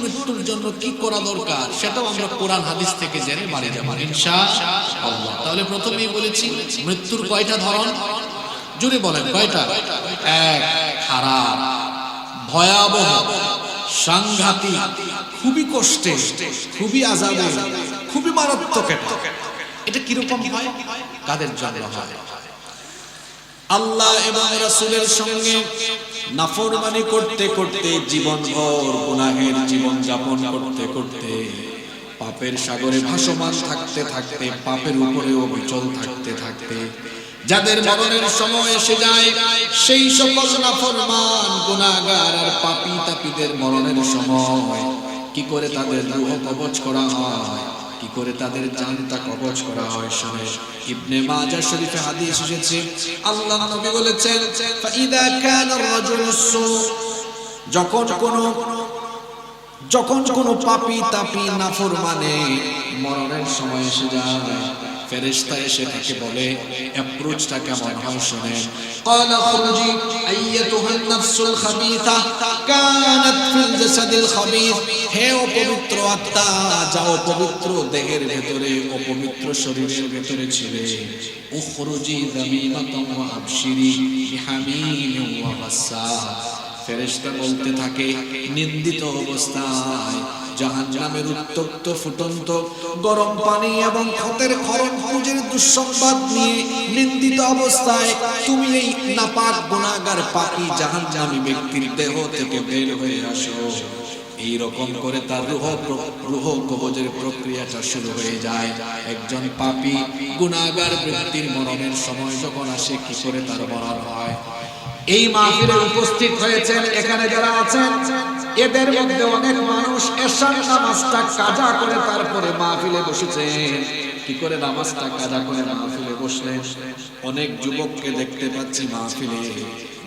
মৃত্যুর জন্য কি করা দরকার সেটাও আমরা কোরআন হাদিস থেকে জেনে বাড়ি যাব ইনশাআল্লাহ। তাহলে প্রথমেই বলেছি মৃত্যুর কয়টা ধরন, জোরে বলেন কয়টা? এক, খারাপ, ভয়াবহ, সাংঘাতিক, খুবই কষ্টে, খুবই আযাবে, খুবই মারাত্মক। এটা কিরকম হয়, কাদের জন্য হয়? আল্লাহ এবং রাসূলের সঙ্গে নাফরমানি করতে করতে, জীবনভর গুনাহের জীবন যাপন করতে করতে, পাপের সাগরে ভাসমান থাকতে থাকতে, পাপের উপরে অবিচল থাকতে থাকতে যাদের মরণের সময় এসে যায়, সেই সকল নাফরমান গুনাহগার আর পাপী তাপীদের মরণের সময় কি করে তাদের রূহ কবজ করা হয়, কি করে তাদের জানটা কবজ করা হয় শুনে ইবনে মাজাহ শরীফে হাদিস এসেছে। আল্লাহ নবী বলেছেন, ফাইদা কানা রাজুলুসু, যখন কোন পাপী তাপী নাফরমানে মরণের সময় এসে যায়, ফেরেশতা এসে তাকে বলে, অ্যাপ্রোচটা কেমন হয় শুনেন। ক্বালা খুরুজি আইয়াতুহান নাফসুল খাবিথা কানাত ফিল জাসাদিল খাবিথ, হে অপবিত্র আত্মা, যাও পবিত্র দেহের ভিতরে, অপবিত্র শরীরের ভিতরে ছিলে, উখরুজি যামিমাতান ওয়া আবশিরি বিহামিমিন ওয়া গাসসাল। ফেরেশতা বলতে থাকে, নিন্দিত অবস্থায় জাহান্নামের উত্তপ্ত ফুটন্ত গরম পানি এবং ক্ষতের খরণ খুঁজের দুঃসংবাদ নিয়ে নিন্দিত অবস্থায় তুমি এই নাপাক গুনাহগার পাপী জাহান্নামী ব্যক্তির দেহ থেকে বের হয়ে আসো। এই রকম করে তার রূহ কবজের প্রক্রিয়াটা শুরু হয়ে যায়। একজন পাপী গুনাহগার ব্যক্তির মরণের সময় যখন আসে, কি করে তার মরণ হয়? এই মাহফিলে উপস্থিত হয়েছেন এখানে যারা আছেন, এদের মধ্যে অনেক মানুষ এশার নামাজটা কাজা করে তারপরে মাহফিলে বসেছেন। কি করে নামাজটা কাজা করে মাহফিলে বসলেন? অনেক যুবককে দেখতে পাচ্ছি মাহফিলে,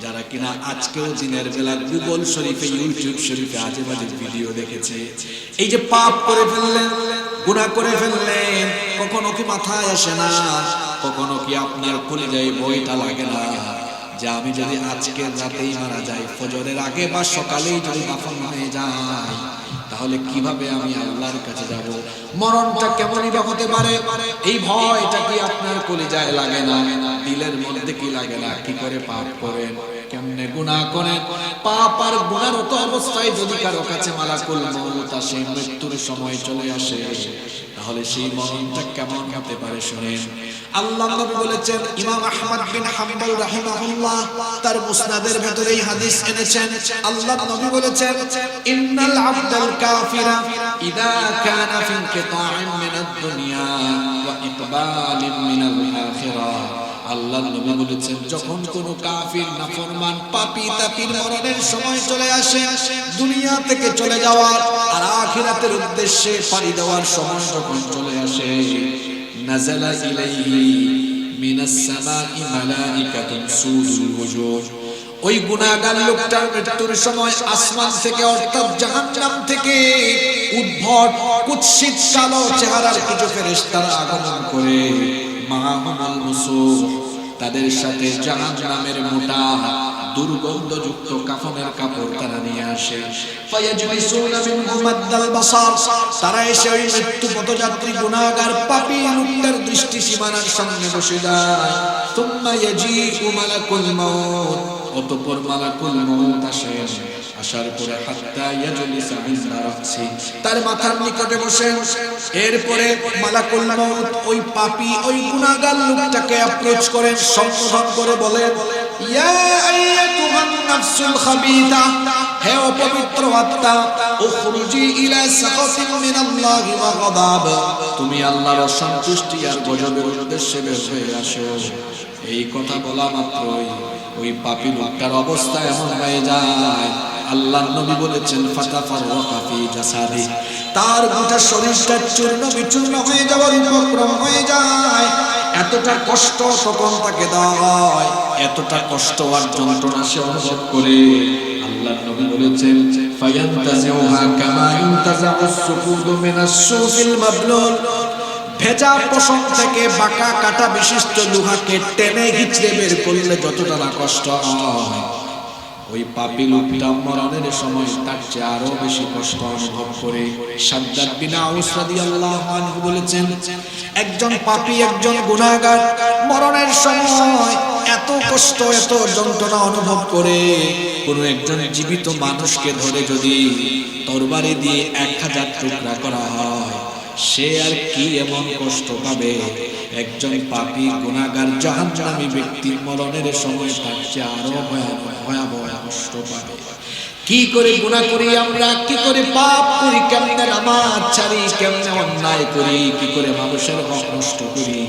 যারা কিনা আজকেও দিনের বেলা গুগল শরীফে, ইউটিউব শরীফে আজে বাজে ভিডিও দেখেছে। এই যে পাপ করে ফেললেন, গুনাহ করে ফেললেন, কখনো কি মাথায় আসে না, কখনো কি আপনার কলিজায় বইটা লাগে না যে আমি যদি আজকের রাতেই মারা যাই, ফজরের আগে বা সকালেই যদি দাফন হয়ে যায়, তাহলে কিভাবে আমি আল্লাহর কাছে যাব? মরণটা কেমনই বা হতে পারে, এই ভয়টা কি আপনার কলিজায় লাগে না, দিলের মধ্যে কি লাগে না? কি করে পাপ করেন, কেমনে গুনাহ করেন, পাপ আর গুনাহরত অবস্থায় যদি কারো কাছে মালাকুল মউত আসে, মৃত্যুর সময় চলে আসে, তাহলে সেই মরণটা কেমন হতে পারে শুনেন। আল্লাহ নবী বলেছেন, ইমাম আহমদ বিন হাম্বল রাহিমাহুল্লাহ তার মুসনাদের ভিতরে এই হাদিস এনেছেন। আল্লাহ নবী বলেছেন, ইন্নাল আবদাল কাফিরা ইযা কানা ফি ইনকিতাইন মিনাদ দুনিয়া ওয়া ইকবালিন মিনাল আখিরাহ। আল্লাহ নবী বলেছেন, যখন কোন কাফির নাফরমান পাপী তাপীর মরণের সময় চলে আসে, দুনিয়া থেকে চলে যাওয়ার আর আখিরাতের উদ্দেশ্যে পাড়ি দেওয়ার সময় যখন চলে আসে, নাযালা ইলাইহি মিনাস সামাই মালাইকাতুন সুদুল ওজুহ। ওই গুনাহগার লোকটার মৃত্যুর সময় আসমান থেকে অর্থাৎ জাহান্নাম থেকে উদ্ভট কুৎসিত কালো চেহারার কিছু ফেরেশতারা আগমন করে, মাহামুল মুসুহ, তাদের সাথে জাহান্নামের মোটা দুর্গন্ধযুক্ত কাফনের কাপড় তারা নিয়ে আসে। ফায়াজলিসুনা মিনহু মাদ্দাল বাসার, তারা এসে ওই মৃত্যু পথযাত্রী গুনাহগার পাপী লোকটার দৃষ্টি সীমানার সামনে বসে যায়। সুম্মা ইয়াজিউ মালাকুল মাউত, অতঃপর মালাকুল মাউত আসেন, আসার পরে হাত্তা ইয়াজলিসা ইনদা রাসি, তার মাথার নিকটে বসেন। এরপরে মালাকুল মাউত ওই পাপী ওই গুনাহগার লোকটাকে অ্যাপ্রোচ করেন, সম্বোধন করে বলেন, ইয়া আইয়াতুহান নাফসুল খাবিথা, হে অপবিত্র আত্মা, উখরুজি ইলা সাখাতিন মিনাল্লাহি ওয়া গাদাব, তুমি আল্লাহর অসন্তুষ্টি আর গজবের উদ্দেশ্যে বের হয়ে আসো। এই কথা বলা মাত্রই ওই পাপী লোকটার অবস্থা এমন হয়ে যায়, আল্লাহর নবী বলেছেন, ফাতাফাররাকা ফি জাসাদি, তার গোটা শরীরটা চূর্ণ বিচূর্ণ হয়ে যাওয়ার উপক্রম হয়ে যায়। এতটা কষ্ট তখন তাকে দেওয়া হয়, এতটা কষ্ট আর যন্ত্রণা সে অনুভব করে। আল্লাহর নবী বলেছেন, ফায়ান্তাজিউহা কামা ইনতাজাউস সুফুদু মিনাস সুফিল মাবলুল, ভেজা পশম থেকে বাঁকা কাটা বিশিষ্ট লোহাকে টেনে হিচড়ে বের করলে যতটা না কষ্ট হয়, ওই পাপী লোকটা মরণের সময় তার চেয়ে আরো বেশি কষ্ট অনুভব করে। শাদ্দাদ বিন আউস রাদিয়াল্লাহু আনহু বলেছেন, একজন পাপী, একজন গুনাহগার মরণের সময় এত কষ্ট, এত যন্ত্রণা অনুভব করে, কোন একজন জীবিত মানুষকে ধরে যদি তরবারি দিয়ে 1000 টুকরা করা হয়, সে আর কি এমন কষ্ট পাবে? একজন পাপী গুনাহগার জাহান্নামী ব্যক্তি মরণের সময় তার চেয়ে আরো ভয়াবহ কষ্ট পাবে। কি করে গুনাহ করি আমরা, কি করে পাপ করি, কেমনে নামাজ ছাড়ি, কেমনে অন্যায় করি, কি করে মানুষের হক নষ্ট করি,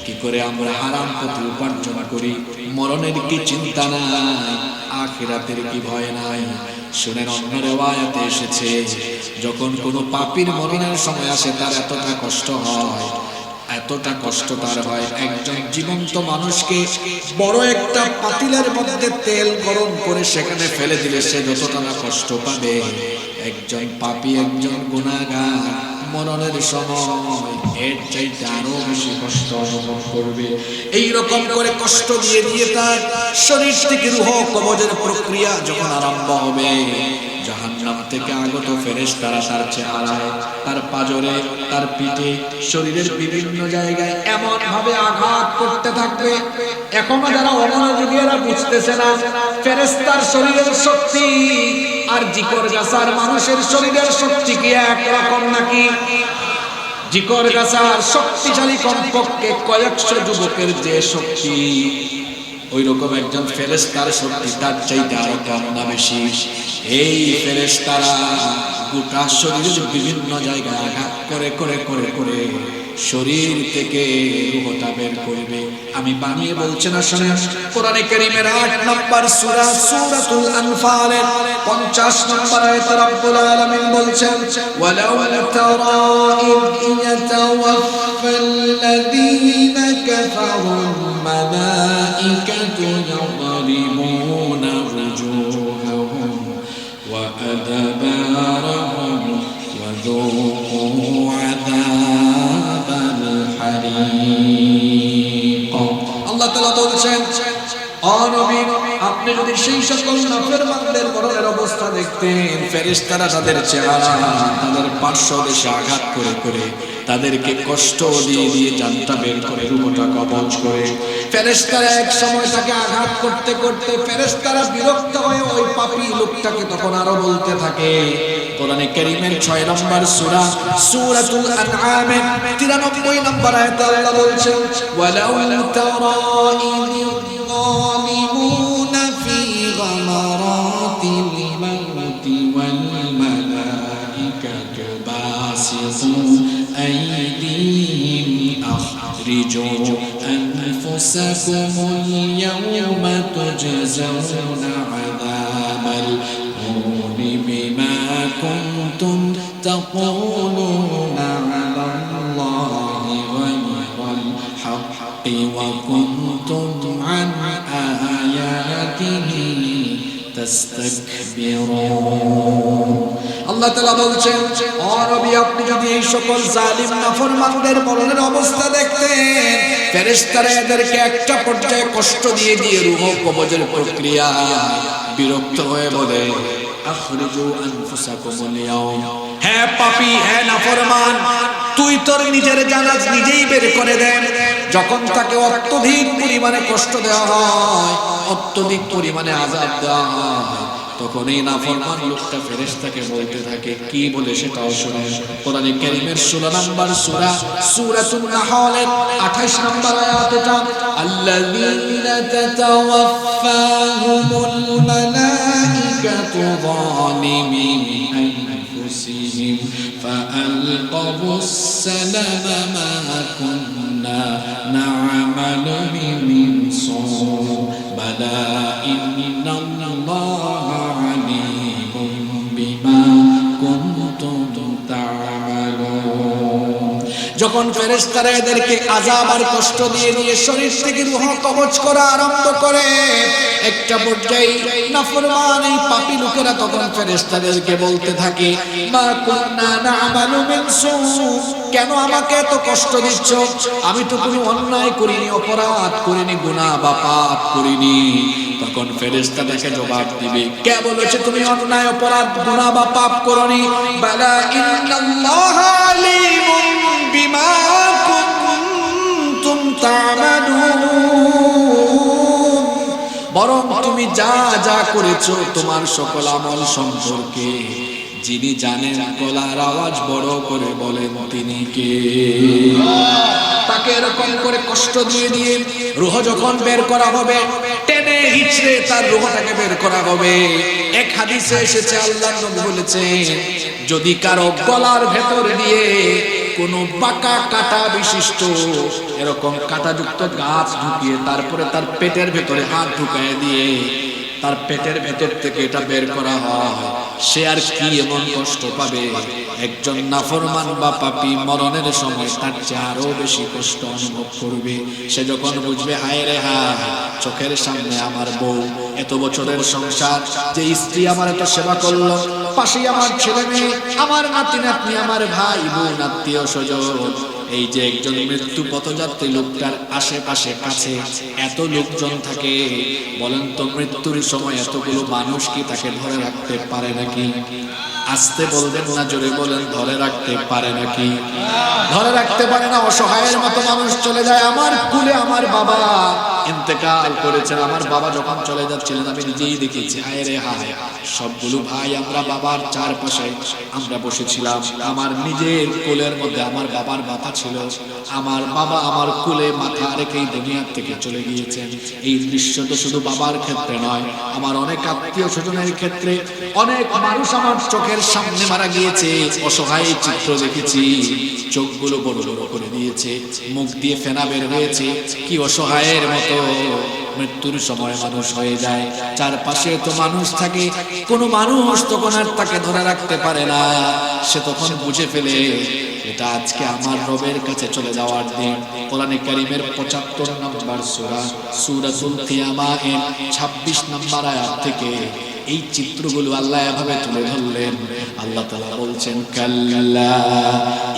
কি করে আমরা হারাম পথে উপার্জন করি। মরণের কি চিন্তা নাই, আখিরাতের কি ভয় নাই। শুনেন, অন্য রিওয়ায়াতে এসেছে, যখন কোনো পাপীর মরণের সময় আসে তার এতটা কষ্ট হয়, এতটা কষ্ট তার হয়, একজন জীবন্ত মানুষকে বড় একটা পাতিলের মধ্যে তেল গরম করে সেখানে ফেলে দিলে সে যতটা না কষ্ট পাবে, একজন পাপী, একজন গুনাহগার মরণের সময় এর চাইতে আরো বেশি কষ্ট অনুভব করবে। এইরকম করে কষ্ট দিয়ে দিয়ে তার শরীর থেকে রূহ কবজের প্রক্রিয়া যখন আরম্ভ হবে, জাহান্নাম থেকে আগত ফেরেশতারা তার চেহারায়, তার পাজরে, তার পিঠে, শরীরের বিভিন্ন জায়গায় এমন ভাবে আঘাত করতে থাকবে। এখনো যারা অমনোযোগী এরা বুঝতেছে না, ফেরেশতার শরীরের শক্তি আর জিকর গাছার মানুষের শরীরের শক্তি কি একরকম নাকি? জিকর গাছার শক্তিশালী কমপক্ষে কয়েকশো যুবকের যে শক্তি, ওই রকম একজন ফেরেশতার শক্তি তার চাইতে আরো কম না বেশি? এই ফেরেশতারা গোটা শরীরের বিভিন্ন জায়গায় আঘাত করে করে করে করে শরীর থেকে রূহটা বের করবে। আমি বানিয়ে বলছি না, শুনেন, কোরআনে কারীমের 8 নম্বর সূরা সূরাতুল আনফালের 50 নম্বর আয়াতে রব্বুল আলামিন বলছেন, ওয়ালাউ তারা ইয ইয়াতাওয়াফাল্লাযীনা কাফারুল মালাইকাতু ইয়াদরিবুনা wujuhahum wa adbarahum wa dhuqu adhabal hariq। আল্লাহ তাআলা বলছেন, ও নবী, আপনি যদি সেই সকল নাফরমানদের মরণের অবস্থা দেখতেন, ফেরেশতারা তাদের চেহারা, তাদের পার্শ্বদেশে আঘাত করে করে তাদেরকে কষ্ট দিয়ে দিয়ে জানটা বের করে রূহটা কবজ করে। ফেরেশতারা এক সময় তাকে আঘাত করতে করতে ফেরেশতারা বিরক্ত হয়ে ওই পাপী লোকটাকে তখন আরো বলতে থাকে। কোরআনে কারীমের 6 নম্বর সূরা সূরাতুল আনআমের 93 নম্বর আয়াতে আল্লাহ বলছেন, ওয়ালাউ তারা الظالمون في غمرات الموت والملائكة باسطوا أيديهم أخرجوا أنفسكم اليوم تجزون عذاب الهون بما كنتم تقولون على الله غير الحق وكنتم عن آياته تستكبرون। আল্লাহ তাআলা বলছেন, ও নবী, আপনি যদি এই সকল জালিম নাফরমানদের মরণের অবস্থা দেখতেন, ফেরেশতারা এদেরকে একটা পর্যায়ে কষ্ট দিয়ে দিয়ে রূহ কবজের প্রক্রিয়া বিরক্ত হয়ে বলে, আখরিজু আনফুসাকুমুল ইয়াওম, হে পাপী, হে নাফরমান, তুই তোর নিজের জানাজ নিজেই বের করে দেন। যখন তাকে অত্যধিক পরিমাণে কষ্ট দেওয়া হয়, অত্যধিক পরিমাণে আযাব দেওয়া হয়, তখন এই নাফরমান লোকটা ফেরেশতাকে বলতে থাকে, কি বলে সেটাও শুনেন। কোরআনে কারীমের 16 নম্বর সূরা সূরাতুন নাহলের 28 নম্বর আয়াত এটা, আল্লাযীনা তাতাওয়াফাহুমুল মালাইকাতু যালিমি আনফুসিহিম ফাআলকাবুস সালামা মা কুন্না না'মালু মিন সূ বালা ইন্নাল্লাহা আলীমুম বিমা কুনতুম তা'মালুন। যখন ফেরেশতারা এদেরকে আযাব আর কষ্ট দিয়ে দিয়ে শরীর থেকে রূহ কবজ করা আরম্ভ করে, একটা পর্যায়ে নাফরমান এই পাপী লোকেরা তখন ফেরেশতাদেরকে বলতে থাকে, মা কুন্না না'মালু মিন সূ, কেন আমাকে এত কষ্ট দিচ্ছ? আমি তো কোনো অন্যায় করিনি, অপরাধ করিনি, গুনাহ বা পাপ করিনি, তখন ফেরেশতা তাকে জবাব দিবে, কে বলেছে তুমি অন্যায় অপরাধ গুনাহ বা পাপ করনি? বালা ইন্নাল্লাহা আলিমুম বিমা কুনতুম তা'মালুন, বরং তুমি যা যা করেছো তোমার সকল আমল সম্পর্কে যিনি জানেন। গলার আওয়াজ বড় করে বলেন তিনি কে? তাকে এরকম করে কষ্ট দিয়ে দিয়ে রূহ যখন বের করা হবে, টেনে হিচড়ে তার রূহটাকে বের করা হবে। এক হাদিসে এসেছে আল্লাহর নবী বলেছেন, যদি কারো গলার ভেতর দিয়ে কোনো বাঁকা কাটা বিশিষ্ট এরকম কাঁটাযুক্ত গাছ ঢুকিয়ে তারপরে তার পেটের ভেতরে হাত ঢুকায় দিয়ে তার পেটের ভেতর থেকে এটা বের করা হয়, সে আর কি এমন কষ্ট পাবে? একজন নাফরমান বা পাপী মরণের সময় তার চেয়ে আরো বেশি কষ্ট অনুভব করবে। সে যখন বুঝবে হায় রে হায়, চোখের সামনে আমার বউ, এত বছরের সংসার, যে স্ত্রী আমার এত সেবা করলো, পাশেই আমার ছেলে মেয়ে, আমার নাতি নাতনি, আমার ভাই বোন, আত্মীয় স্বজন, এই যে একজন মৃত্যু পথযাত্রী লোকটার আশেপাশে কাছে এত লোকজন থাকে, বলেন তো মৃত্যুর সময় এতগুলো মানুষ কি তাকে ধরে রাখতে পারে নাকি? আস্তে বলবেন না, জোরে বলেন, ধরে রাখতে পারে নাকি? ধরে রাখতে পারে না। অসহায়ের মতো মানুষ চলে যায়। আমার কুলে আমার বাবা ইন্তেকাল করেছেন, আমার বাবা যখন চলে যাচ্ছিলেন আমি নিজেই দেখেছি, হায় রে হায়, সবগুলো ভাই আমরা বাবার চারপাশে আমরা বসেছিলাম। আমার নিজের কোলের মধ্যে আমার বাবার মাথা ছিল, আমার বাবা আমার কোলে মাথা রেখেই দুনিয়ার থেকে চলে গিয়েছেন। এই দৃশ্য তো শুধু বাবার ক্ষেত্রে নয়, আমার অনেক আত্মীয় স্বজনের ক্ষেত্রে অনেক মানুষ আমার চোখের সামনে মারা গিয়েছে। অসহায় চিত্র দেখেছি, চোখগুলো বড় বড় করে দিয়েছে, মুখ দিয়ে ফেনা বের হয়েছে। কি অসহায়ের মতো মৃত্যুর সময় মানুষ হয়ে যায়। চারপাশে তো মানুষ থাকে, কোনো মানুষ তখন আর তাকে ধরে রাখতে পারে না। সে তখন বুঝে ফেলে এটা আজকে আমার রবের কাছে চলে যাওয়ার দিন। কোরআনে কারীমের ৭৫ নম্বর সূরা সূরাতুল কিয়ামাহের ২৬ নম্বর আয়াত থেকে এই চিত্রগুলো আল্লাহ এভাবে তুলে ধরলেন। আল্লাহ তাআলা বলছেন, কাল্লা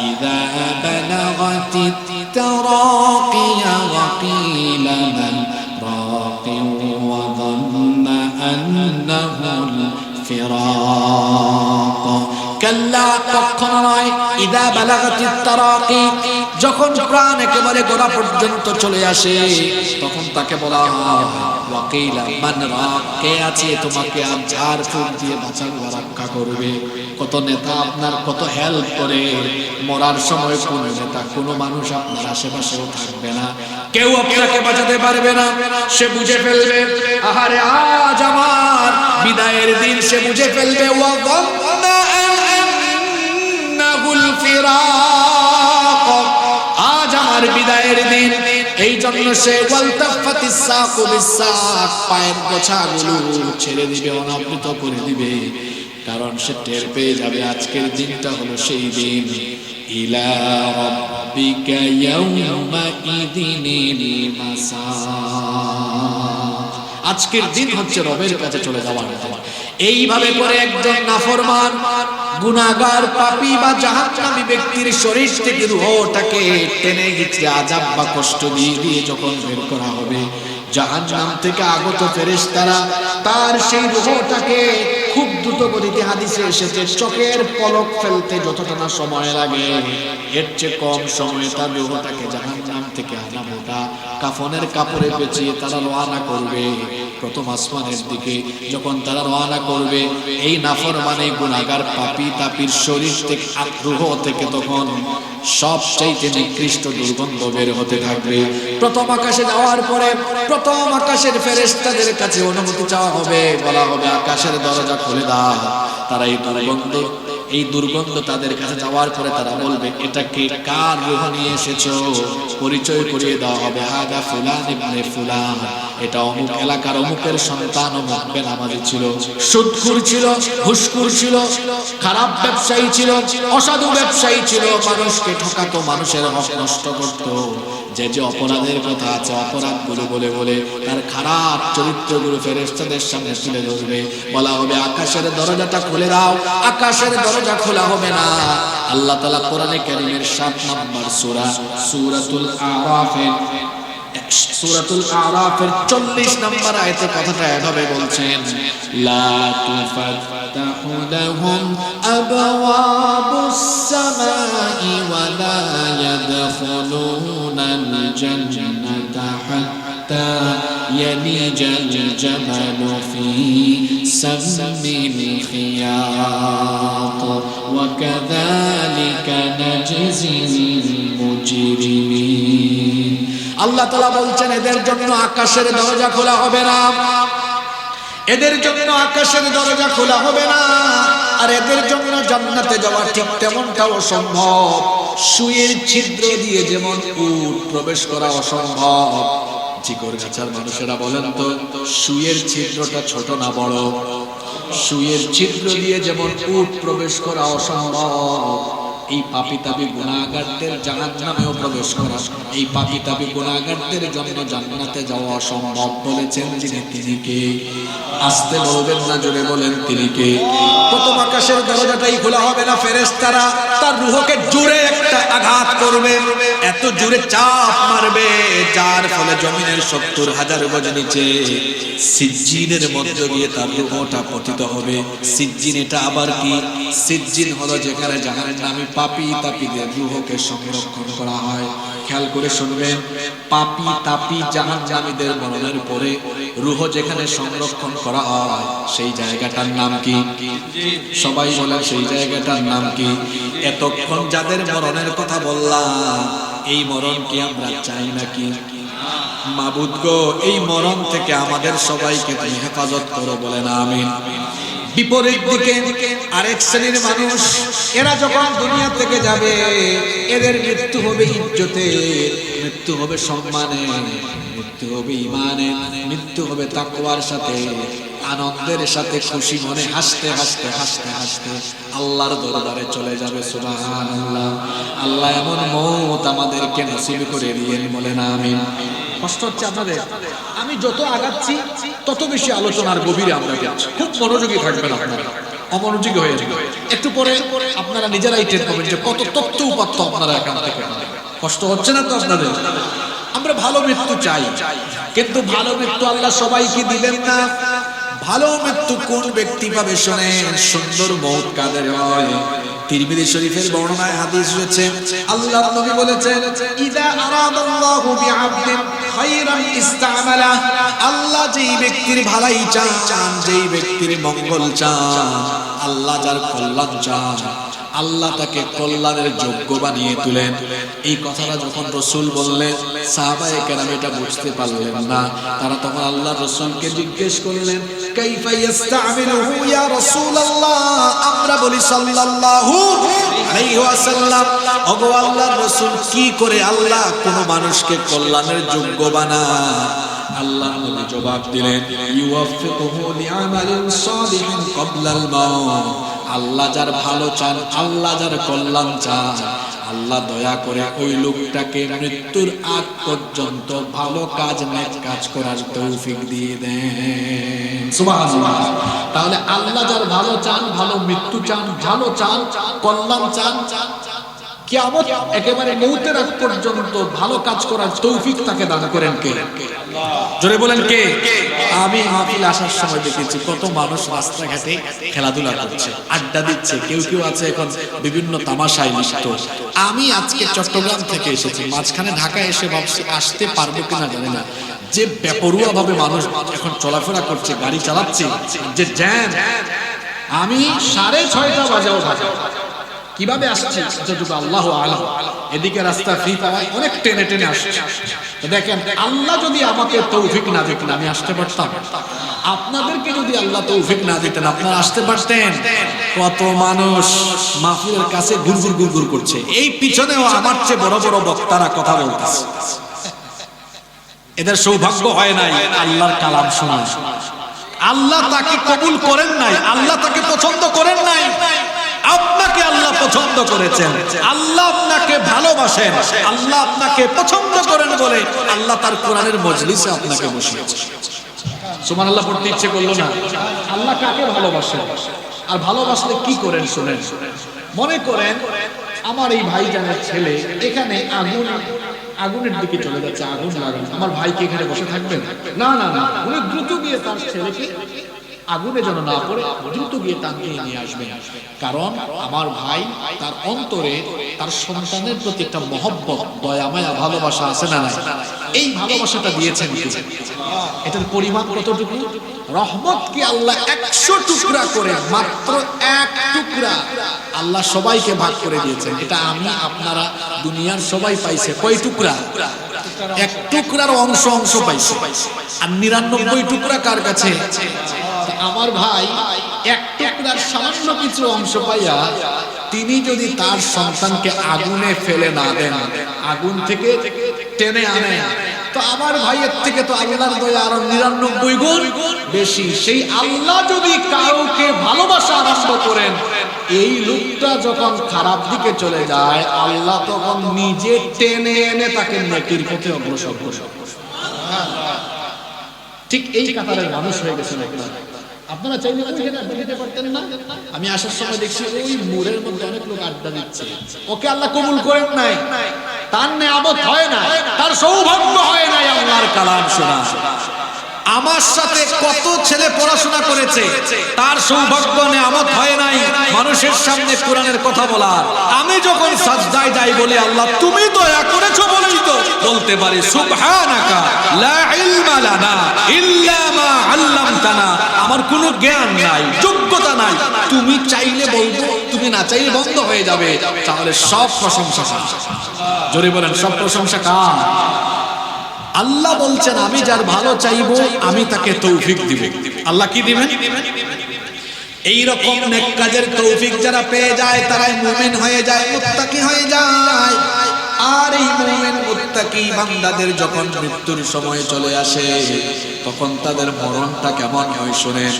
ইযা বালাগাতিত তারাকিয়া ওয়া কিলা মান রাকিন ওয়া যান্না আন্নাহুল ফিরাক। কাল্লা, কখনো নয়। ইযা বালাগাতিত তারাকি, যখন প্রাণ একেবারে গোড়া পর্যন্ত চলে আসে তখন তাকে বলা হয় ওয়াকিলা মান রাক, কে আছে তোমাকে আর ঝাড় ফুঁক দিয়ে বাঁচাবে, রক্ষা করবে। কত নেতা আপনার কত হেল্প করে, মরার সময় কোন নেতা কোনো মানুষ আপনার আশেপাশেও থাকবে না, কেউ আপনাকে বাঁচাতে পারবে না। সে বুঝে ফেলবে আহারে আজ আমার বিদায়ের দিন, সে বুঝে ফেলবে ওয়া যান্না আন্নাহুল ফিরাক, আজ আমার বিদায়ের দিন। এই জন্য সে ওয়ালতাফাতিস সাকু বিসাক, পায়ের গোছাগুলো ছেড়ে দিবে, অনাবৃত করে দিবে, কারণ সে টের পেয়ে যাবে আজকের দিনটা হলো সেই দিন। ইলা রাব্বিকা ইয়াউমা ইদিনিল মাসাক, আজকের দিন হচ্ছে রবের কাছে চলে যাওয়ার দিন। এইভাবে করে একজন নাফরমান গুনাহগার পাপী বা জাহান্নামী ব্যক্তির শরীর থেকে রূহটাকে টেনে গিয়ে আযাব বা কষ্ট দিয়ে দিয়ে যখন বের করা হবে, জাহান্নাম থেকে আগত ফেরেশতারা তার সেই রূহটাকে খুব দ্রুত গতিতে, হাদিসে এসেছে চোখের পলক ফেলতে যতটা না সময় লাগে এর চেয়ে কম সময়ে তার রূহটাকে জাহান্নাম থেকে আনা মোটা কাফনের কাপড়ে পেঁচিয়ে তারা রওনা করবে প্রথম আসমানের দিকে। যখন তারা রওনা করবে, এই নাফরমানে গুনাহগার পাপী তাপীর শরীর থেকে, রূহ থেকে তখন সবচাইতে নিকৃষ্ট দুর্গন্ধ বের হতে থাকবে। প্রথম আকাশে যাওয়ার পরে প্রথম আকাশের ফেরেশতাদের কাছে অনুমতি চাওয়া হবে, বলা হবে আকাশের দরজা খুলে দাও। তারা এই দুর্গন্ধ তাদের কাছে যাওয়ার পরে তারা বলবে এটা কে, কার রূহ নিয়ে এসেছো? পরিচয় করিয়ে দেওয়া হবে, হাদা ফুলান ইবনে ফুলান, এটা অমুক এলাকার অমুকের সন্তান, অমুক বেনামাজি ছিল, সুদখোর ছিল, ঘুষখোর ছিল, খারাপ ব্যবসায়ী ছিল, অসাধু ব্যবসায়ী ছিল, মানুষকে ঠকাতো, মানুষের হক নষ্ট করত। যে যে অপরাধের কথা আছে অপরাধগুলো বলে বলে তার খারাপ চরিত্রগুলো ফেরেশতাদের সামনে তুলে ধরবে। বলা হবে আকাশের দরজাটা খুলে দাও, আকাশের দরজা খোলা হবে না। আল্লাহ তাআলা কোরআনে কারীমের ৭ নম্বর সূরা সূরাতুল আরাফের সূরাতুল আরাফের 40 নম্বর আয়াতে কথাটা এভাবে বলছেন, লা তুফাত্তাহু লাহুম আবওয়াবুস সামাই ওয়া লা ইয়াদখুলুনাল জান্নাতা হাত্তা ইয়ালিজাল জামালু ফি সামিল খিয়াত ওয়া কাযালিকা নাজজিল মুজরিমিন। আল্লাহ তাআলা বলছেন এদের জন্য আকাশের দরজা খোলা হবে না, এদের জন্য আকাশের দরজা খোলা হবে না, আর এদের জন্য জান্নাতে যাওয়া ঠিক তেমনটাও অসম্ভব। সুয়ের ছিদ্র দিয়ে যেমন উট প্রবেশ করা অসম্ভব, চিকর গাছার মানুষেরা বলেন তো সুয়ের ছিদ্রটা ছোট না বড়? সুয়ের ছিদ্র দিয়ে যেমন উট প্রবেশ করা অসম্ভব, এই পাপী তাপী গুনাহগারদের জাহান্নামেও প্রবেশ করা, এই পাপী তাপী গুনাহগারদের জন্য জান্নাতে যাওয়া অসম্ভব। বলেছেন যিনি, তিনি কে? আস্তে বলবেন না, জোরে বলেন তিনি কে? প্রথম আকাশের দরজাটাই খোলা হবে না, ফেরেশতারা তার রূহকে জোরে একটা আঘাত করবে, এত জোরে চাপ মারবে যার ফলে জমিনের 70,000 গজ নিচে সিজ্জিনের মধ্যে গিয়ে তার রূহটা পতিত হবে। সিজ্জিন এটা আবার কি? সিজ্জিন হলো যেখানে জাহান্নামী পাপী তাপীদের রূহকে সংরক্ষণ করা হয়। খেয়াল করে শুনবেন, পাপী তাপী জাহান্নামীদের মরণের পরে রূহ যেখানে সংরক্ষণ করা হয় সেই জায়গাটার নাম কি? সবাই বলে সেই জায়গাটার নাম কি? এতক্ষণ যাদের মরণের কথা বললাম, এই মরণ কি আমরা চাই নাকি? মাবুদ গো, এই মরণ থেকে আমাদের সবাইকে তুমি হেফাজত করো, বলেন আমিন। বিপরীত দিকে আরেক শ্রেণীর মানুষ, এরা যখন দুনিয়া থেকে যাবে এদের মৃত্যু হবে ইজ্জতে, মৃত্যু হবে সম্মানে, মৃত্যু হবে ইমানে, মৃত্যু হবে তাকওয়ার সাথে, আনন্দের সাথে, খুশি মনে হাসতে হাসতে হাসতে হাসতে আল্লাহর দরবারে চলে যাবে। সুবহানাল্লাহ। আল্লাহ এমন মওত আমাদেরকে নসিব করে দিয়েন, বলেন আমিন। কষ্ট হচ্ছে আপনাদের? আমি যত আগাচ্ছি তত বেশি আলোচনার গভীরে আমরা যাচ্ছি। খুব মনোযোগী থাকবেন আপনারা, অমনোযোগী হয়ে যাবেন। একটু পরে আপনারা নিজেরাই টের পাবেন যে কত তথ্য উপাত্ত আপনারা এখান থেকে। কষ্ট হচ্ছে না তো আপনাদের? আমরা ভালো মৃত্যু চাই, কিন্তু ভালো মৃত্যু আল্লাহ সবাইকে দিবেন না। ভালো মৃত্যু কোন ব্যক্তি পাবে শোনেন, সুন্দর মওত কাদের হয়? তিরমিজি শরীফের বর্ণনায় হাদিস রয়েছে, আল্লাহর নবী বলেছেন, ইযা আরাদাল্লাহু বিআবদিন খায়রান ইসতামালা। আল্লাহ যেই ব্যক্তির ভালাই চান, যেই ব্যক্তির মঙ্গল চান, আল্লাহ যার কল্যাণ চান, আল্লাহ তাকে কল্যাণের যোগ্য বানিয়ে তুলেন। এই কথাটা যখন রাসূল বললেন, সাহাবায়ে কেরাম এটা বুঝতে পারলেন না। তারা তখন আল্লাহর রাসূলকে জিজ্ঞেস করলেন, কাইফা ইস্তামিলুহু ইয়া রাসূলুল্লাহ? আমরা বলি সাল্লাল্লাহু আলাইহি ওয়াসাল্লাম, ওগো আল্লাহর রাসূল, কি করে আল্লাহ কোন মানুষকে কল্যাণের যোগ্য বানায়? আল্লাহ নবী জবাব দিলেন, ইউওয়াফিকুহু লিআমালিন সালিহিন ক্বাবলাল মাউত। আল্লাহ যার ভালো চান, আল্লাহ যার কল্যাণ চান, আল্লাহ দয়া করে ওই লোকটাকে মৃত্যুর আগ পর্যন্ত ভালো কাজ, নেক কাজ করার তৌফিক দিয়ে দেন। সুবহানাল্লাহ। তাহলে আল্লাহ যার ভালো চান, ভালো মৃত্যু চান, ভালো চান, কল্যাণ চান, কিয়ামত একেবারে মৌতের আগ পর্যন্ত ভালো কাজ করার তৌফিক তাকে দান করেন কে? জোরে বলেন কে? আমি মাহফিলে আসার সময় দেখেছি কত মানুষ রাস্তাঘাটে খেলাধুলা করছে, আড্ডা দিচ্ছে, কেউ কেউ আছে এখন বিভিন্ন তামাশায় লিপ্ত। আমি আজকে চট্টগ্রাম থেকে এসেছি, মাঝখানে ঢাকা এসে ভাবছি আসতে পারবো কিনা জানি না। যে বেপরোয়া ভাবে মানুষ এখন চলাফেরা করছে, গাড়ি চালাচ্ছে, যে জ্যাম, আমি 6:30 বাজেও ঢাকা কিভাবে আসছে যতটুকু আল্লাহ আলাম। এদিকে রাস্তা ফ্রি পাওয়ায় অনেক টেনে টেনে আসছে। দেখেন, আল্লাহ যদি আমাকে তৌফিক না দিতেন আমি আসতে পারতাম? আপনাদেরকে যদি আল্লাহ তৌফিক না দিতেন আপনারা আসতে পারতেন? কত মানুষ মাহফিলের কাছে গুরগুর গুরগুর করছে, এই পিছনেও আমার চেয়ে বড় বড় বক্তারা কথা বলতেছে। এদের সৌভাগ্য হয় নাই আল্লাহর কালাম শোনা। আল্লাহ তাকে কবুল করেন নাই, আল্লাহ তাকে পছন্দ করেন নাই। আপনাকে আল্লাহ পছন্দ করেছেন, আল্লাহ আপনাকে ভালোবাসেন, আল্লাহ আপনাকে পছন্দ করেন বলে আল্লাহ তার কোরআনের মজলিসে আপনাকে বসিয়েছে। সুবহানাল্লাহ পড়তে ইচ্ছে করলো না? আল্লাহ কাকে ভালোবাসেন আর ভালোবাসলে কি করেন শুনেন। মনে করেন আমার এই ভাইজানের ছেলে এখানে আগুন আগুনের দিকে চলে যাচ্ছে, আগুন লাগান, আমার ভাই কি এখানে বসে থাকবেন? না না না, উনি দ্রুত গিয়ে তার ছেলেকে আগুনে যেন না পড়ে দ্রুত গিয়ে টানিয়ে নিয়ে আসবেন। কারণ আমার ভাই তার অন্তরে তার সন্তানের প্রতি একটা মহব্বত, দয়া মায়া, ভালোবাসা আছে না নাই? এই ভালোবাসাটা দিয়েছেন কি? এটার পরিমাণ কতটুকু? রহমত কি আল্লাহ 100 টুকরা করে মাত্র 1 টুকরা আল্লাহ সবাইকে ভাগ করে দিয়েছেন। এটা আমি আপনারা দুনিয়ার সবাই পাইছে কয় টুকরা? 1 টুকরার অংশ অংশ পাইছে। আর 99 টুকরা কার কাছে? আমার ভাই 1 টুকরার সামান্য কিছু অংশ পাইয়া তিনি যদি তার সন্তানকে আগুনে ফেলে না দেন, আগুন থেকে টেনে আনেন, তো আমার ভাইয়ের থেকে তো আল্লাহর দয়া আরো 99 গুণ বেশি। সেই আল্লাহ যদি কাউকে ভালোবাসা আরম্ভ করেন, এই লোকটা যখন খারাপ দিকে চলে যায়, আল্লাহ তখন নিজে টেনে এনে তাকে নেকির পথে অগ্রসর করেন। ঠিক এই কাতারের মানুষ হয়ে গেছেন আপনারা চাইলে ওইখানে আড্ডা দিতে পারতেন না? আমি আসার সময় দেখছি ওই মোড়ের মধ্যে অনেক লোক আড্ডা দিচ্ছে। ওকে আল্লাহ কবুল করেন নাই, তার নেয়ামত হয় না, তার সৌভাগ্য হয় নাই আল্লাহর কালাম শোনা। আমার সাথে কত ছেলে পড়াশোনা করেছে, তার সৌভাগ্য নেয়ামত হয় নাই মানুষের সামনে কোরআনের কথা বলার। আমি যখন সাজদায় যাই বলি আল্লাহ তুমি দয়া করেছো বলেই তো বলতে পারি সুবহানাকা লা ইলমা লানা ইল্লা মা আল্লামতানা। আমার কোনো জ্ঞান নাই, যোগ্যতা নাই, তুমি চাইলে বলবো, তুমি না চাইলে বন্ধ হয়ে যাবে। তাহলে সব প্রশংসা কার? জোরে বলেন, সব প্রশংসা কার? আল্লাহ বলছেন আমি যার ভালো চাইবো আমি তাকে তৌফিক দিব। আল্লাহ কি দিবেন? এই রকম নেক কাজের তৌফিক যারা পেয়ে যায় তারাই মুমিন হয়ে যায়, মুত্তাকি হয়ে যায়। আর এই মুমিন মুত্তাকি বান্দাদের যখন মৃত্যুর সময় চলে আসে, তখন তাদের মরণটা কেমন হয় শুনেন।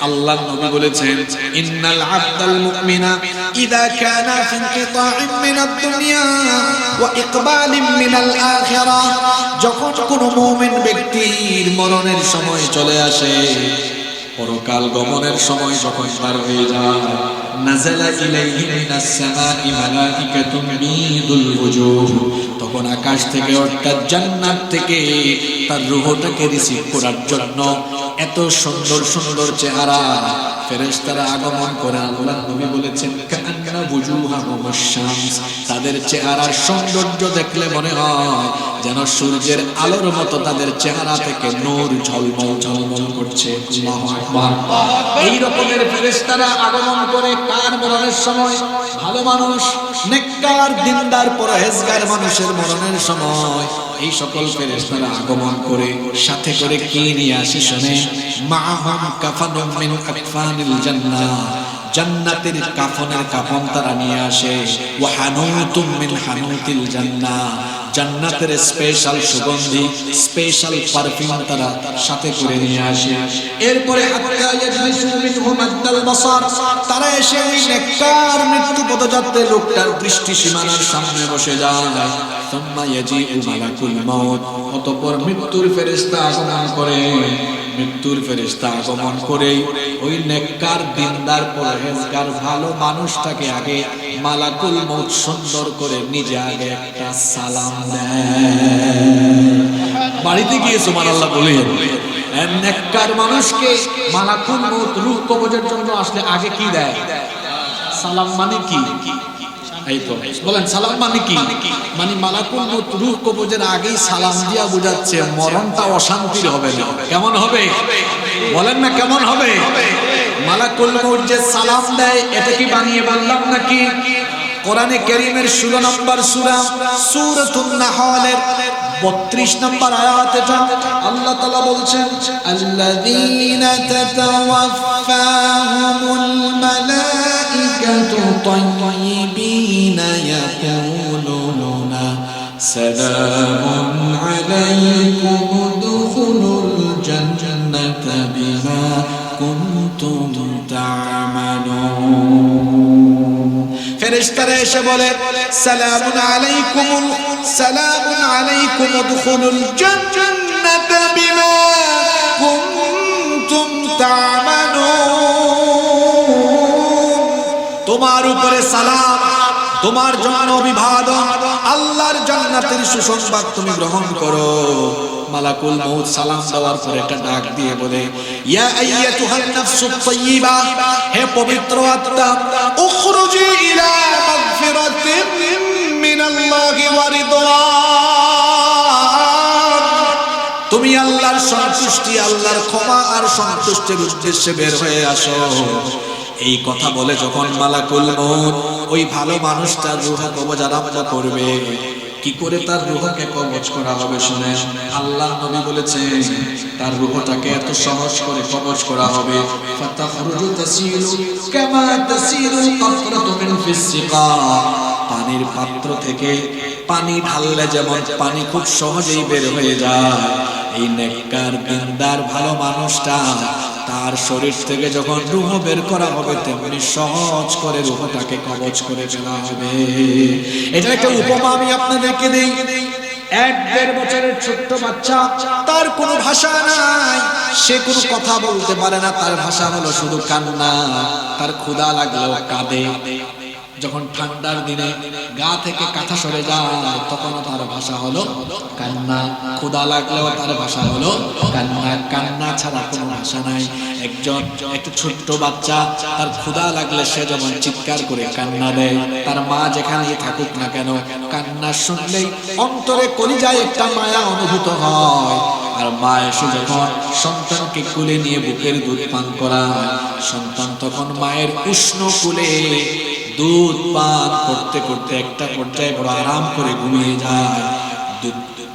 আল্লাহর নবী বলেছেন ইন্নাল আবদাল মুমিনা ইযা কানা ফি ইনকিতাইম মিনাদ দুনিয়া ওয়া ইকবালিম মিনাল আখিরাহ, যখন কোন মুমিন ব্যক্তির মরণের সময় চলে আসে, পরকাল গমনের সময় যখন পার হয়ে যায়, নাযালা ইলাইহি মিনাস সামাই মালাইকাতুন বিদুল ওজুহ, তখন আকাশ থেকে অর্থাৎ জান্নাত থেকে তার রূহটাকে রিসিভ করার জন্য এত সুন্দর সুন্দর চেহারা ফেরেশতারা আগমন করে। আল্লাহর নবী বলেছেন কান্না বুজুহাহুম আশ-শামস, তাদের চেহারার সৌন্দর্য দেখলে মনে হয় যেন সূর্যের আলোর মতো তাদের চেহারা থেকে নূর ঝলমল ঝলমল করছে। আল্লাহু আকবার। এই রকমের ফেরেশতারা আগমন করে কার মরণের সময়? ভালো মানুষ, নেককার, দিনদার, পরহেজগার মানুষের মরণের সময় এই সকল ফেরেশতারা আগমন করে সাথে করে কি নিয়ে আসে শুনে? মাআহুম কাফানুম মিন আকফানিল জান্নাহ, জান্নাতের কাফনের কাফন তারা নিয়ে আসে। ওয়া হানুতুম মিন হানুতিল জান্নাহ, জান্নাতের স্পেশাল সুগন্ধি, স্পেশাল পারফিউম তারা সাথে করে নিয়ে আসে। এরপরে হাত্তা ইয়াজলিসু মিনহু মাদ্দাল বাসার, তারা এসে ওই নেককার মৃত্যু পথযাত্রী লোকটার দৃষ্টি সীমানার সামনে বসে যায়। সুম্মা ইয়াজিউ মালাকুল মাউত, অতঃপর মৃত্যুর ফেরেশতা আগমন করে। মৃত্যুর ফেরেশতা আগমন করে ওই নেককার, দিনদার, পরহেজগার ভালো মানুষটাকে আগে মালাকুল মউত সুন্দর করে নিজে আগে একটা সালাম দেয়। বাড়িতে গিয়ে সুবহানাল্লাহ বলেন, নেককার মানুষকে মালাকুল মউত রূহ কবজের জন্য আসলে আগে কি দেয়? সালাম। মানে কি? এই তো বলেন সালাম মানে কি? মানে মালাকুল মউত রূহ কবজের আগেই সালাম দিয়া বুঝাচ্ছে মরণটা অশান্তির হবে না। কেমন হবে? বলেন না কেমন হবে? মালাকুল মউত যে সালাম দেয় এটা কি বানিয়ে বললাম নাকি? কোরআনে কারীমের 16 নম্বর সূরা সূরাতুন নাহলের 32 নম্বর আয়াত, এটা আল্লাহ তাআলা বলছেন আল্লাযীনা তাতাওয়াফাহুমুল মালাইকাতু তাইয়্যিবিনা ইয়াকুলুনা সালামুন আলাইকুম উদখুলুল জান্নাতা বিমা কুনতুম তা'মালুন। ফেরেশতারা এসে বলে সালামুন আলাইকুম উদখুলুল জান্নাতা বিমা কুনতুম তা'মালুন, তোমার উপরে সালাম, তোমার জন্য অভিবাদন, আল্লাহর জান্নাতের সুসংবাদ তুমি গ্রহণ করো। মালাকুল মউত সালাম দেওয়ার পরে একটা ডাক দিয়ে বলে, ইয়া আইয়াতুহান নাফসুত তাইয়্যিবা, হে পবিত্র আত্মা, উখরুজি ইলা মাগফিরাতিন মিনাল্লাহি ওয়া রিদওয়ান, তুমি আল্লাহর সন্তুষ্টি, আল্লাহর ক্ষমা আর সন্তুষ্টির উদ্দেশ্যে বের হয়ে আসো। এই কথা বলে যখন মালাকুল মউত ওই ভালো মানুষটার রূহ কবজ আরম্ভ করবে, কি করে তার রূহকে কবজ করা হবে শুনে আল্লাহ নবী বলেছেন, তার রূহটাকে এত সহজ করে কবজ করা হবে, ফাতাখরুজু তাসিলু কামা তাসিলুল কাতরাতু মিন ফিস সিকা, পানির পাত্র থেকে পানি ঢাললে যেমন পানি খুব সহজেই বের হয়ে যায়, এই নেককার দিনদার ভালো মানুষটা তার শরীর থেকে যখন রূহ বের করা হবে তেমনি সহজ করে রূহটাকে কবজ করে ফেলা হবে। এটা একটা উপমা আমি আপনাদেরকে দেই। 1-1.5 বছরের ছোট্ট বাচ্চা, তার কোনো ভাষা নাই, সে কোনো কথা বলতে পারে না, তার ভাষা হলো শুধু কান্না। তার ক্ষুধা লাগলেও কাঁদে। যখন ঠান্ডার দিনে গা থেকে কাঁথা সরে যায় তখন তার ভাষা হলো কান্না, ক্ষুধা লাগলেও তার ভাষা হলো কান্না, কান্না ছাড়া কোনো ভাষা নাই। একটা ছোট্ট বাচ্চা, তার ক্ষুধা লাগলে সে যেমন চিৎকার করে কান্না দেয়, তার মা যেখানেই থাকুক না কেন কান্না শুনলেই অন্তরে কলিজায় একটা মায়া অনুভূত হয়। আর মা এসে যখন সন্তানকে কোলে নিয়ে বুকের দুধ পান করায়, সন্তান তখন মায়ের উষ্ণ কোলে দুধ পান করতে করতে একটা পর্যায়ে বড় আরাম করে ঘুমিয়ে যায়।